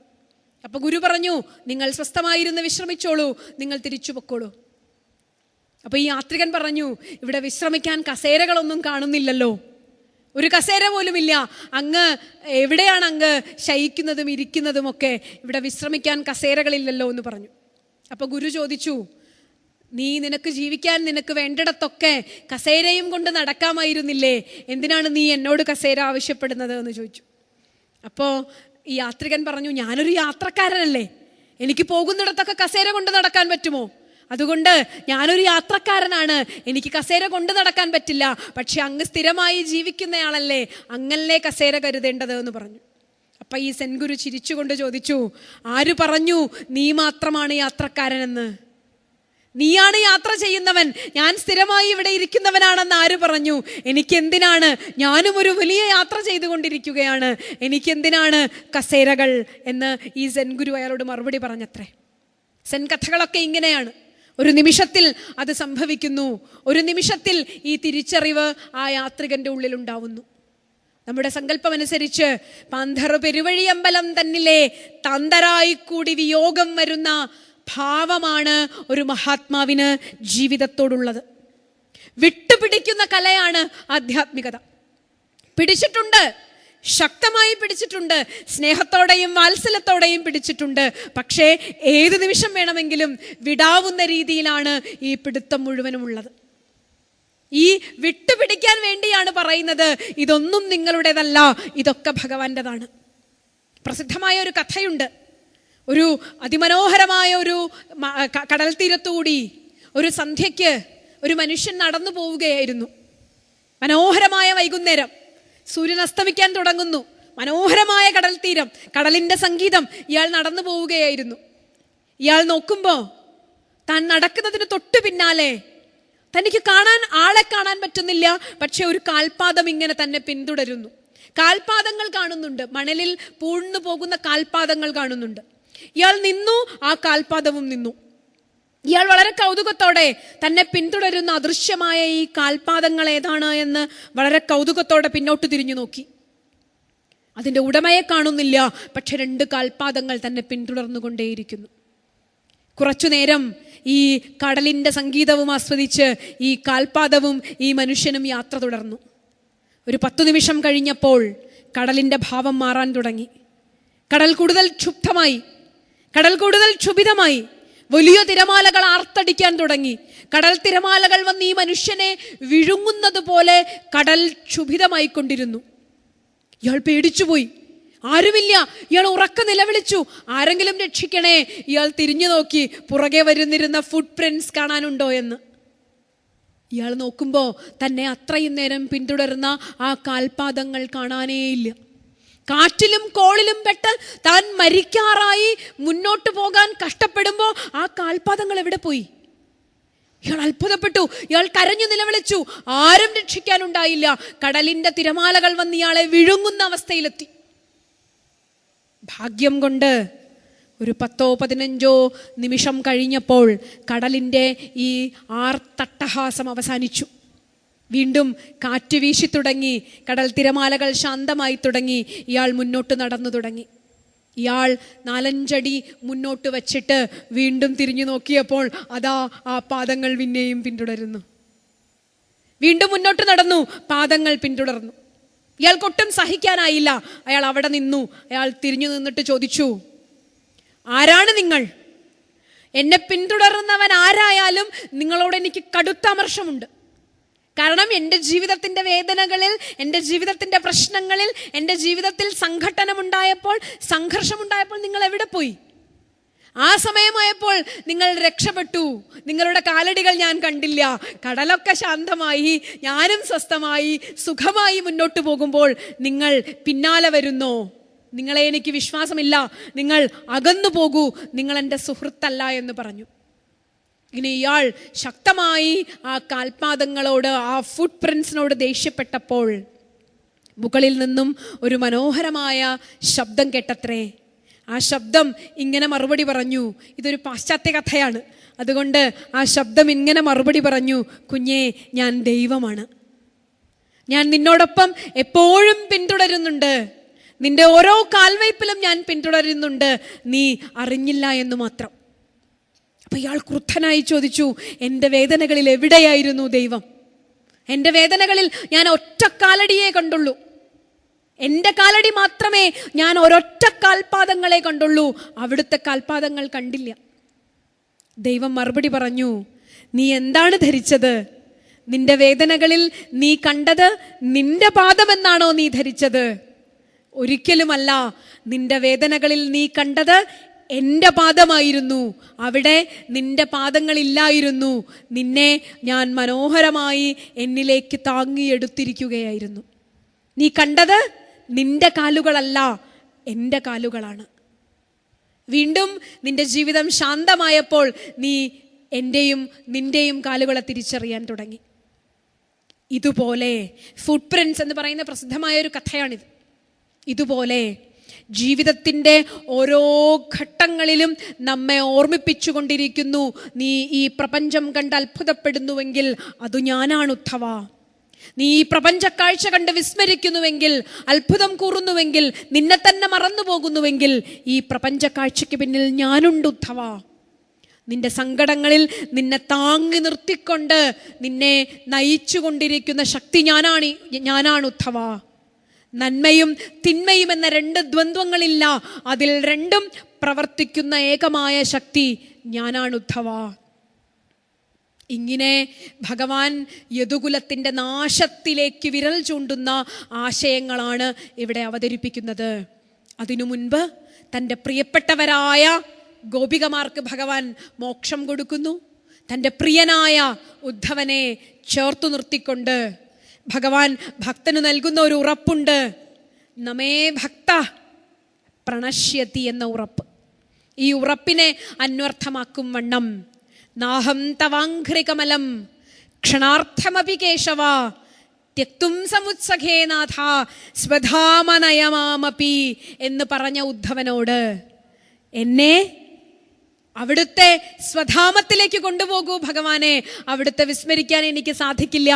അപ്പോൾ ഗുരു പറഞ്ഞു, നിങ്ങൾ സ്വസ്ഥമായിരുന്ന് വിശ്രമിച്ചോളൂ, നിങ്ങൾ തിരിച്ചു പൊക്കോളൂ. അപ്പൊ ഈ യാത്രികൻ പറഞ്ഞു, ഇവിടെ വിശ്രമിക്കാൻ കസേരകളൊന്നും കാണുന്നില്ലല്ലോ, ഒരു കസേര പോലുമില്ല, അങ്ങ് എവിടെയാണ് അങ്ങ് ശയിക്കുന്നതും ഇരിക്കുന്നതും ഒക്കെ, ഇവിടെ വിശ്രമിക്കാൻ കസേരകളില്ലല്ലോ എന്ന് പറഞ്ഞു. അപ്പൊ ഗുരു ചോദിച്ചു, നിനക്ക് ജീവിക്കാൻ നിനക്ക് വേണ്ടിടത്തൊക്കെ കസേരയും കൊണ്ട് നടക്കാമായിരുന്നില്ലേ, എന്തിനാണ് നീ എന്നോട് കസേര ആവശ്യപ്പെടുന്നത് എന്ന് ചോദിച്ചു. അപ്പോൾ ഈ യാത്രികൻ പറഞ്ഞു, ഞാനൊരു യാത്രക്കാരനല്ലേ, എനിക്ക് പോകുന്നിടത്തൊക്കെ കസേര കൊണ്ട് നടക്കാൻ പറ്റുമോ? അതുകൊണ്ട് ഞാനൊരു യാത്രക്കാരനാണ്, എനിക്ക് കസേര കൊണ്ട് നടക്കാൻ പറ്റില്ല. പക്ഷെ അങ്ങ് സ്ഥിരമായി ജീവിക്കുന്നയാളല്ലേ, അങ്ങല്ലേ കസേര കരുതേണ്ടത് എന്ന് പറഞ്ഞു. അപ്പൊ ഈ സെൻഗുരു ചിരിച്ചുകൊണ്ട് ചോദിച്ചു, ആര് പറഞ്ഞു നീ മാത്രമാണ് യാത്രക്കാരനെന്ന്? നീയാണ് യാത്ര ചെയ്യുന്നവൻ, ഞാൻ സ്ഥിരമായി ഇവിടെ ഇരിക്കുന്നവനാണെന്ന് ആര് പറഞ്ഞു? എനിക്കെന്തിനാണ്, ഞാനും ഒരു വലിയ യാത്ര ചെയ്തുകൊണ്ടിരിക്കുകയാണ്, എനിക്കെന്തിനാണ് കസേരകൾ എന്ന് ഈ സെൻ ഗുരു അയാളോട് മറുപടി പറഞ്ഞത്രേ. സെൻ കഥകളൊക്കെ ഇങ്ങനെയാണ്, ഒരു നിമിഷത്തിൽ അത് സംഭവിക്കുന്നു, ഒരു നിമിഷത്തിൽ ഈ തിരിച്ചറിവ് ആ യാത്രികന്റെ ഉള്ളിൽ ഉണ്ടാവുന്നു. നമ്മുടെ സങ്കല്പം അനുസരിച്ച് പാന്തറ പെരുവഴിയമ്പലം തന്നിലെ തന്തരായി കൂടി വിയോഗം വരുന്ന ഭാവമാണ് ഒരു മഹാത്മാവിന് ജീവിതത്തോടുള്ളത്. വിട്ടുപിടിക്കുന്ന കലയാണ് ആധ്യാത്മികത. പിടിച്ചിട്ടുണ്ട്, ശക്തമായി പിടിച്ചിട്ടുണ്ട്, സ്നേഹത്തോടെയും വാത്സല്യത്തോടെയും പിടിച്ചിട്ടുണ്ട്. പക്ഷേ ഏത് നിമിഷം വേണമെങ്കിലും വിടാവുന്ന രീതിയിലാണ് ഈ പിടുത്തം മുഴുവനും ഉള്ളത്. ഈ വിട്ടുപിടിക്കാൻ വേണ്ടിയാണ് പറയുന്നത്, ഇതൊന്നും നിങ്ങളുടേതല്ല, ഇതൊക്കെ ഭഗവാന്റേതാണ്. പ്രസിദ്ധമായ ഒരു കഥയുണ്ട്. ഒരു അതിമനോഹരമായ ഒരു കടൽ തീരത്തുകൂടി ഒരു സന്ധ്യയ്ക്ക് ഒരു മനുഷ്യൻ നടന്നു പോവുകയായിരുന്നു. മനോഹരമായ വൈകുന്നേരം, സൂര്യൻ അസ്തമിക്കാൻ തുടങ്ങുന്നു, മനോഹരമായ കടൽ തീരം, കടലിന്റെ സംഗീതം. ഇയാൾ നടന്നു പോവുകയായിരുന്നു. ഇയാൾ നോക്കുമ്പോൾ താൻ നടക്കുന്നതിന് തൊട്ടു പിന്നാലെ തനിക്ക് ആളെ കാണാൻ പറ്റുന്നില്ല, പക്ഷെ ഒരു കാൽപാദം ഇങ്ങനെ തന്നെ പിന്തുടരുന്നു. കാൽപാദങ്ങൾ കാണുന്നുണ്ട്, മണലിൽ പൂഴ്ന്നു പോകുന്ന കാൽപാദങ്ങൾ കാണുന്നുണ്ട്. ഇയാൾ നിന്നു, ആ കാൽപാദവും നിന്നു. ഇയാൾ വളരെ കൗതുകത്തോടെ തന്നെ പിന്തുടരുന്ന അദൃശ്യമായ ഈ കാൽപാദങ്ങൾ ഏതാണ് എന്ന് വളരെ കൗതുകത്തോടെ പിന്നോട്ട് തിരിഞ്ഞു നോക്കി. അതിൻ്റെ ഉടമയെ കാണുന്നില്ല, പക്ഷെ 2 കാൽപാദങ്ങൾ തന്നെ പിന്തുടർന്നുകൊണ്ടേയിരിക്കുന്നു. കുറച്ചുനേരം ഈ കടലിൻ്റെ സംഗീതവും ആസ്വദിച്ച് ഈ കാൽപാദവും ഈ മനുഷ്യനും യാത്ര തുടർന്നു. ഒരു 10 നിമിഷം കഴിഞ്ഞപ്പോൾ കടലിൻ്റെ ഭാവം മാറാൻ തുടങ്ങി. കടൽ കൂടുതൽ ക്ഷുബ്ധമായി, കടൽ കൂടുതൽ ക്ഷുഭിതമായി. വലിയ തിരമാലകൾ ആർത്തടിക്കാൻ തുടങ്ങി. കടൽ തിരമാലകൾ വന്ന് ഈ മനുഷ്യനെ വിഴുങ്ങുന്നത് പോലെ കടൽ ക്ഷുഭിതമായിക്കൊണ്ടിരുന്നു. ഇയാൾ പേടിച്ചുപോയി, ആരുമില്ല. ഇയാൾ ഉറക്കെ നിലവിളിച്ചു, ആരെങ്കിലും രക്ഷിക്കണേ. ഇയാൾ തിരിഞ്ഞു നോക്കി, പുറകെ വരുന്നിരുന്ന ഫുട് പ്രിന്റ്സ് കാണാനുണ്ടോ എന്ന്. ഇയാൾ നോക്കുമ്പോൾ തന്നെ അത്രയും നേരം പിന്തുടരുന്ന ആ കാൽപാദങ്ങൾ കാണാനേയില്ല. കാറ്റിലും കോളിലും പെട്ട് താൻ മരിക്കാറായി മുന്നോട്ട് പോകാൻ കഷ്ടപ്പെടുമ്പോൾ ആ കാൽപാദങ്ങൾ എവിടെ പോയി? ഇയാൾ അത്ഭുതപ്പെട്ടു, ഇയാൾ കരഞ്ഞു നിലവിളിച്ചു, ആരും രക്ഷിക്കാനുണ്ടായില്ല. കടലിന്റെ തിരമാലകൾ വന്ന് ഇയാളെ വിഴുങ്ങുന്ന അവസ്ഥയിലെത്തി. ഭാഗ്യം കൊണ്ട് ഒരു 10-15 നിമിഷം കഴിഞ്ഞപ്പോൾ കടലിൻ്റെ ഈ ആർത്തട്ടഹാസം അവസാനിച്ചു. വീണ്ടും കാറ്റ് വീശി തുടങ്ങി, കടൽ തിരമാലകൾ ശാന്തമായി തുടങ്ങി. ഇയാൾ മുന്നോട്ട് നടന്നു തുടങ്ങി. ഇയാൾ 4-5 അടി മുന്നോട്ട് വച്ചിട്ട് വീണ്ടും തിരിഞ്ഞു നോക്കിയപ്പോൾ അതാ ആ പാദങ്ങൾ പിന്നെയും പിന്തുടരുന്നു. വീണ്ടും മുന്നോട്ട് നടന്നു, പാദങ്ങൾ പിന്തുടർന്നു. ഇയാൾക്കൊട്ടും സഹിക്കാനായില്ല. അയാൾ അവിടെ നിന്നു. അയാൾ തിരിഞ്ഞു നിന്നിട്ട് ചോദിച്ചു, ആരാണ് നിങ്ങൾ? എന്നെ പിന്തുടരുന്നവൻ ആരായാലും നിങ്ങളോട് എനിക്ക് കടുത്ത അമർഷമുണ്ട്. കാരണം എൻ്റെ ജീവിതത്തിൻ്റെ വേദനകളിൽ, എൻ്റെ ജീവിതത്തിൻ്റെ പ്രശ്നങ്ങളിൽ, എൻ്റെ ജീവിതത്തിൽ സംഘർഷമുണ്ടായപ്പോൾ നിങ്ങൾ എവിടെ പോയി? ആ സമയമായപ്പോൾ നിങ്ങൾ രക്ഷപ്പെട്ടു. നിങ്ങളുടെ കാലടികൾ ഞാൻ കണ്ടില്ല. കടലൊക്കെ ശാന്തമായി, ഞാനും സ്വസ്ഥമായി സുഖമായി മുന്നോട്ട് പോകുമ്പോൾ നിങ്ങൾ പിന്നാലെ വരുന്നോ? നിങ്ങളെ എനിക്ക് വിശ്വാസമില്ല, നിങ്ങൾ അകന്നു പോകൂ, നിങ്ങൾ എൻ്റെ സുഹൃത്തല്ല എന്ന് പറഞ്ഞു. ഇനി ഇയാൾ ശക്തമായി ആ കാൽപാദങ്ങളോട്, ആ ഫുട് പ്രിന്റ്സിനോട് ദേഷ്യപ്പെട്ടപ്പോൾ മുകളിൽ നിന്നും ഒരു മനോഹരമായ ശബ്ദം കേട്ടത്രേ. ആ ശബ്ദം ഇങ്ങനെ മറുപടി പറഞ്ഞു. ഇതൊരു പാശ്ചാത്യ കഥയാണ്, അതുകൊണ്ട് ആ ശബ്ദം ഇങ്ങനെ മറുപടി പറഞ്ഞു, കുഞ്ഞേ, ഞാൻ ദൈവമാണ്. ഞാൻ നിന്നോടൊപ്പം എപ്പോഴും പിന്തുടരുന്നുണ്ട്. നിന്റെ ഓരോ കാൽവയ്പിലും ഞാൻ പിന്തുടരുന്നുണ്ട്. നീ അറിഞ്ഞില്ല എന്ന് മാത്രം. അപ്പൊ ഇയാൾ ക്രുദ്ധനായി ചോദിച്ചു, എൻ്റെ വേദനകളിൽ എവിടെയായിരുന്നു ദൈവം? എൻ്റെ വേദനകളിൽ ഞാൻ ഒറ്റ കാലടിയെ കണ്ടുള്ളൂ, എൻ്റെ കാലടി മാത്രമേ ഞാൻ ഒരൊറ്റ കാൽപാദങ്ങളെ കണ്ടുള്ളൂ, അവിടുത്തെ കാൽപാദങ്ങൾ കണ്ടില്ല. ദൈവം മറുപടി പറഞ്ഞു, നീ എന്താണ് ധരിച്ചത്? നിന്റെ വേദനകളിൽ നീ കണ്ടത് നിന്റെ പാദമെന്നാണോ നീ ധരിച്ചത്? ഒരിക്കലുമല്ല. നിന്റെ വേദനകളിൽ നീ കണ്ടത് എൻ്റെ പാദമായിരുന്നു. അവിടെ നിന്റെ പാദങ്ങളില്ലായിരുന്നു. നിന്നെ ഞാൻ മനോഹരമായി എന്നിലേക്ക് താങ്ങിയെടുത്തിരിക്കുകയായിരുന്നു. നീ കണ്ടത് നിന്റെ കാലുകളല്ല, എൻ്റെ കാലുകളാണ്. വീണ്ടും നിന്റെ ജീവിതം ശാന്തമായപ്പോൾ നീ എൻ്റെയും നിന്റെയും കാലുകളെ തിരിച്ചറിയാൻ തുടങ്ങി. ഇതുപോലെ ഫുട് പ്രിന്റ്സ് എന്ന് പറയുന്ന പ്രസിദ്ധമായ ഒരു കഥയാണിത്. ഇതുപോലെ ജീവിതത്തിൻ്റെ ഓരോ ഘട്ടങ്ങളിലും നമ്മെ ഓർമ്മിപ്പിച്ചുകൊണ്ടിരിക്കുന്നു, നീ ഈ പ്രപഞ്ചം കണ്ട് അത്ഭുതപ്പെടുന്നുവെങ്കിൽ അത് ഞാനാണ് ഉദ്ധവ. നീ ഈ പ്രപഞ്ച കാഴ്ച കണ്ട് വിസ്മരിക്കുന്നുവെങ്കിൽ, അത്ഭുതം കൂറുന്നുവെങ്കിൽ, നിന്നെ തന്നെ മറന്നു പോകുന്നുവെങ്കിൽ, ഈ പ്രപഞ്ച കാഴ്ചയ്ക്ക് പിന്നിൽ ഞാനുണ്ട് ഉദ്ധവ. നിന്റെ സങ്കടങ്ങളിൽ നിന്നെ താങ്ങി നിർത്തിക്കൊണ്ട് നിന്നെ നയിച്ചു കൊണ്ടിരിക്കുന്ന ശക്തി ഞാനാണ് ഉദ്ധവ. നന്മയും തിന്മയും എന്ന രണ്ട് ദ്വന്ദ്വങ്ങളില്ല, അതിൽ രണ്ടും പ്രവർത്തിക്കുന്ന ഏകമായ ശക്തി ഞാനാണ് ഉദ്ധവ. ഇങ്ങനെ ഭഗവാൻ യദുകുലത്തിൻ്റെ നാശത്തിലേക്ക് വിരൽ ചൂണ്ടുന്ന ആശയങ്ങളാണ് ഇവിടെ അവതരിപ്പിക്കുന്നത്. അതിനു മുൻപ് തൻ്റെ പ്രിയപ്പെട്ടവരായ ഗോപികമാർക്ക് ഭഗവാൻ മോക്ഷം കൊടുക്കുന്നു. തൻ്റെ പ്രിയനായ ഉദ്ധവനെ ചേർത്തു നിർത്തിക്കൊണ്ട് ഭഗവാൻ ഭക്തന് നൽകുന്ന ഒരു ഉറപ്പുണ്ട്. നമേ ഭക്ത പ്രണശ്യതി എന്ന ഉറപ്പ്. ഈ ഉറപ്പിനെ അന്വർത്ഥമാക്കും വണ്ണം നാഹം തവാഘ്രികമലം ക്ഷണാർത്ഥമപി കേശവ ത്യക്തും സമുത്സഖേ നാഥ സ്വധാമനയമാമപി എന്ന് പറഞ്ഞ ഉദ്ധവനോട്, എന്നെ അവിടുത്തെ സ്വധാമത്തിലേക്ക് കൊണ്ടുപോകൂ ഭഗവാനെ, അവിടുത്തെ വിസ്മരിക്കാൻ എനിക്ക് സാധിക്കില്ല,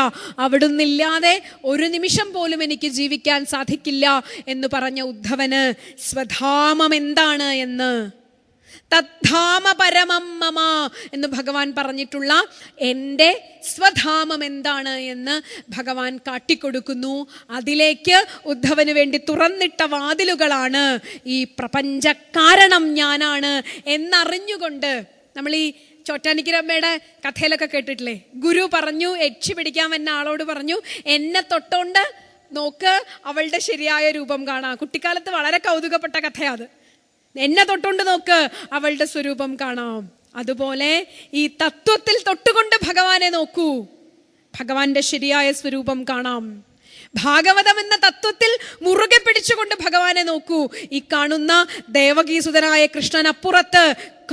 അവിടുന്നില്ലാതെ ഒരു നിമിഷം പോലും എനിക്ക് ജീവിക്കാൻ സാധിക്കില്ല എന്ന് പറഞ്ഞ ഉദ്ധവന് സ്വധാമം എന്താണ് എന്ന്, തദ്ധാമ പരമം മമ എന്ന് ഭഗവാൻ പറഞ്ഞിട്ടുള്ള എൻ്റെ സ്വധാമം എന്താണ് എന്ന് ഭഗവാൻ കാട്ടിക്കൊടുക്കുന്നു. അതിലേക്ക് ഉദ്ധവന് വേണ്ടി തുറന്നിട്ട വാതിലുകളാണ് ഈ പ്രപഞ്ച കാരണം ഞാനാണ് എന്നറിഞ്ഞുകൊണ്ട്. നമ്മൾ ഈ ചോറ്റാനിക്കരമ്മയുടെ കഥയിലൊക്കെ കേട്ടിട്ടില്ലേ, ഗുരു പറഞ്ഞു, യക്ഷി പിടിക്കാൻ വന്ന ആളോട് പറഞ്ഞു, എന്നെ തൊട്ടോണ്ട് നോക്ക് അവളുടെ ശരിയായ രൂപം കാണാം. കുട്ടിക്കാലത്ത് വളരെ കൗതുകപ്പെട്ട കഥയാണ്. എന്നെ തൊട്ടുകൊണ്ട് നോക്ക് അവളുടെ സ്വരൂപം കാണാം. അതുപോലെ ഈ തത്വത്തിൽ തൊട്ടുകൊണ്ട് ഭഗവാനെ നോക്കൂ, ഭഗവാന്റെ ശരിയായ സ്വരൂപം കാണാം. ഭാഗവതം എന്ന തത്വത്തിൽ മുറുകെ പിടിച്ചുകൊണ്ട് ഭഗവാനെ നോക്കൂ. ഈ കാണുന്ന ദേവകീസുതനായ കൃഷ്ണനപ്പുറത്ത്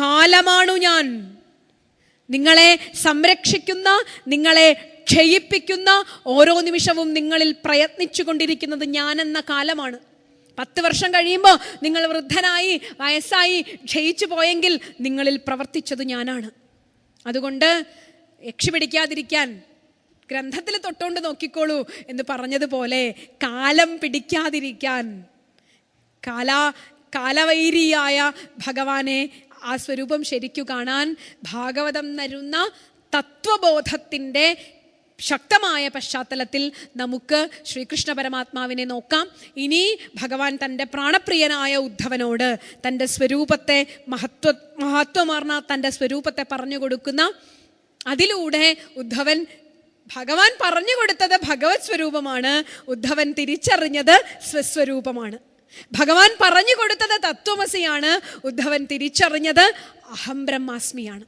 കാലമാണു ഞാൻ. നിങ്ങളെ സംരക്ഷിക്കുന്ന, നിങ്ങളെ ക്ഷയിപ്പിക്കുന്ന, ഓരോ നിമിഷവും നിങ്ങളിൽ പ്രയത്നിച്ചു കൊണ്ടിരിക്കുന്നത് ഞാനെന്ന കാലമാണ്. 10 വർഷം കഴിയുമ്പോൾ നിങ്ങൾ വൃദ്ധനായി വയസ്സായി ക്ഷയിച്ചു പോയെങ്കിൽ നിങ്ങളിൽ പ്രവർത്തിച്ചത് ഞാനാണ്. അതുകൊണ്ട് യക്ഷി പിടിക്കാതിരിക്കാൻ ഗ്രന്ഥത്തിൽ തൊട്ടുകൊണ്ട് നോക്കിക്കോളൂ എന്ന് പറഞ്ഞതുപോലെ കാലം പിടിക്കാതിരിക്കാൻ, കാലവൈരിയായ ഭഗവാനെ ആ സ്വരൂപം ശരിക്കു കാണാൻ ഭാഗവതം തരുന്ന തത്വബോധത്തിൻ്റെ ശക്തമായ പശ്ചാത്തലത്തിൽ നമുക്ക് ശ്രീകൃഷ്ണ പരമാത്മാവിനെ നോക്കാം. ഇനി ഭഗവാൻ തൻ്റെ പ്രാണപ്രിയനായ ഉദ്ധവനോട് തൻ്റെ സ്വരൂപത്തെ മഹത്വമാർന്ന തൻ്റെ സ്വരൂപത്തെ പറഞ്ഞു കൊടുക്കുന്ന, അതിലൂടെ ഉദ്ധവൻ, ഭഗവാൻ പറഞ്ഞു കൊടുത്തത് ഭഗവത് സ്വരൂപമാണ്, ഉദ്ധവൻ തിരിച്ചറിഞ്ഞത് സ്വസ്വരൂപമാണ്. ഭഗവാൻ പറഞ്ഞു കൊടുത്തത് തത്വമസിയാണ്, ഉദ്ധവൻ തിരിച്ചറിഞ്ഞത് അഹം ബ്രഹ്മാസ്മിയാണ്.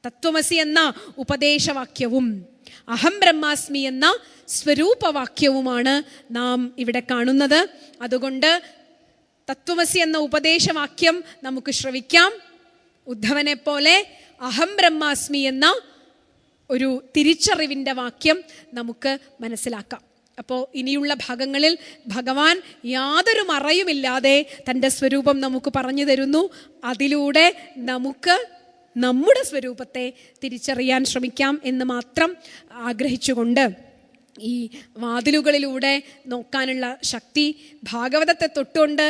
തത്വമസി എന്ന ഉപദേശവാക്യവും അഹം ബ്രഹ്മാസ്മി എന്ന സ്വരൂപവാക്യവുമാണ് നാം ഇവിടെ കാണുന്നത്. അതുകൊണ്ട് തത്വമസി എന്ന ഉപദേശവാക്യം നമുക്ക് ശ്രവിക്കാം. ഉദ്ധവനെ പോലെ അഹം ബ്രഹ്മാസ്മി എന്ന ഒരു തിരിച്ചറിവിൻ്റെ വാക്യം നമുക്ക് മനസ്സിലാക്കാം. അപ്പോൾ ഇനിയുള്ള ഭാഗങ്ങളിൽ ഭഗവാൻ യാതൊരു മറയുമില്ലാതെ തൻ്റെ സ്വരൂപം നമുക്ക് പറഞ്ഞു തരുന്നു. അതിലൂടെ നമുക്ക് നമ്മുടെ സ്വരൂപത്തെ തിരിച്ചറിയാൻ ശ്രമിക്കാം എന്ന് മാത്രം ആഗ്രഹിച്ചുകൊണ്ട് ഈ വാതിലുകളിലൂടെ നോക്കാനുള്ള ശക്തി ഭാഗവതത്തെ തൊട്ടുകൊണ്ട്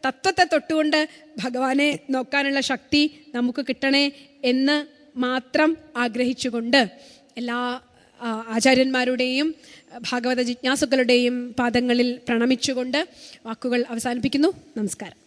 തത്വത്തെ തൊട്ടുകൊണ്ട് ഭഗവാനെ നോക്കാനുള്ള ശക്തി നമുക്ക് കിട്ടണേ എന്ന് മാത്രം ആഗ്രഹിച്ചുകൊണ്ട് എല്ലാ ആചാര്യന്മാരുടെയും ഭാഗവത ജിജ്ഞാസുക്കളുടെയും പാദങ്ങളിൽ പ്രണമിച്ചുകൊണ്ട് വാക്കുകൾ അവസാനിപ്പിക്കുന്നു. നമസ്കാരം.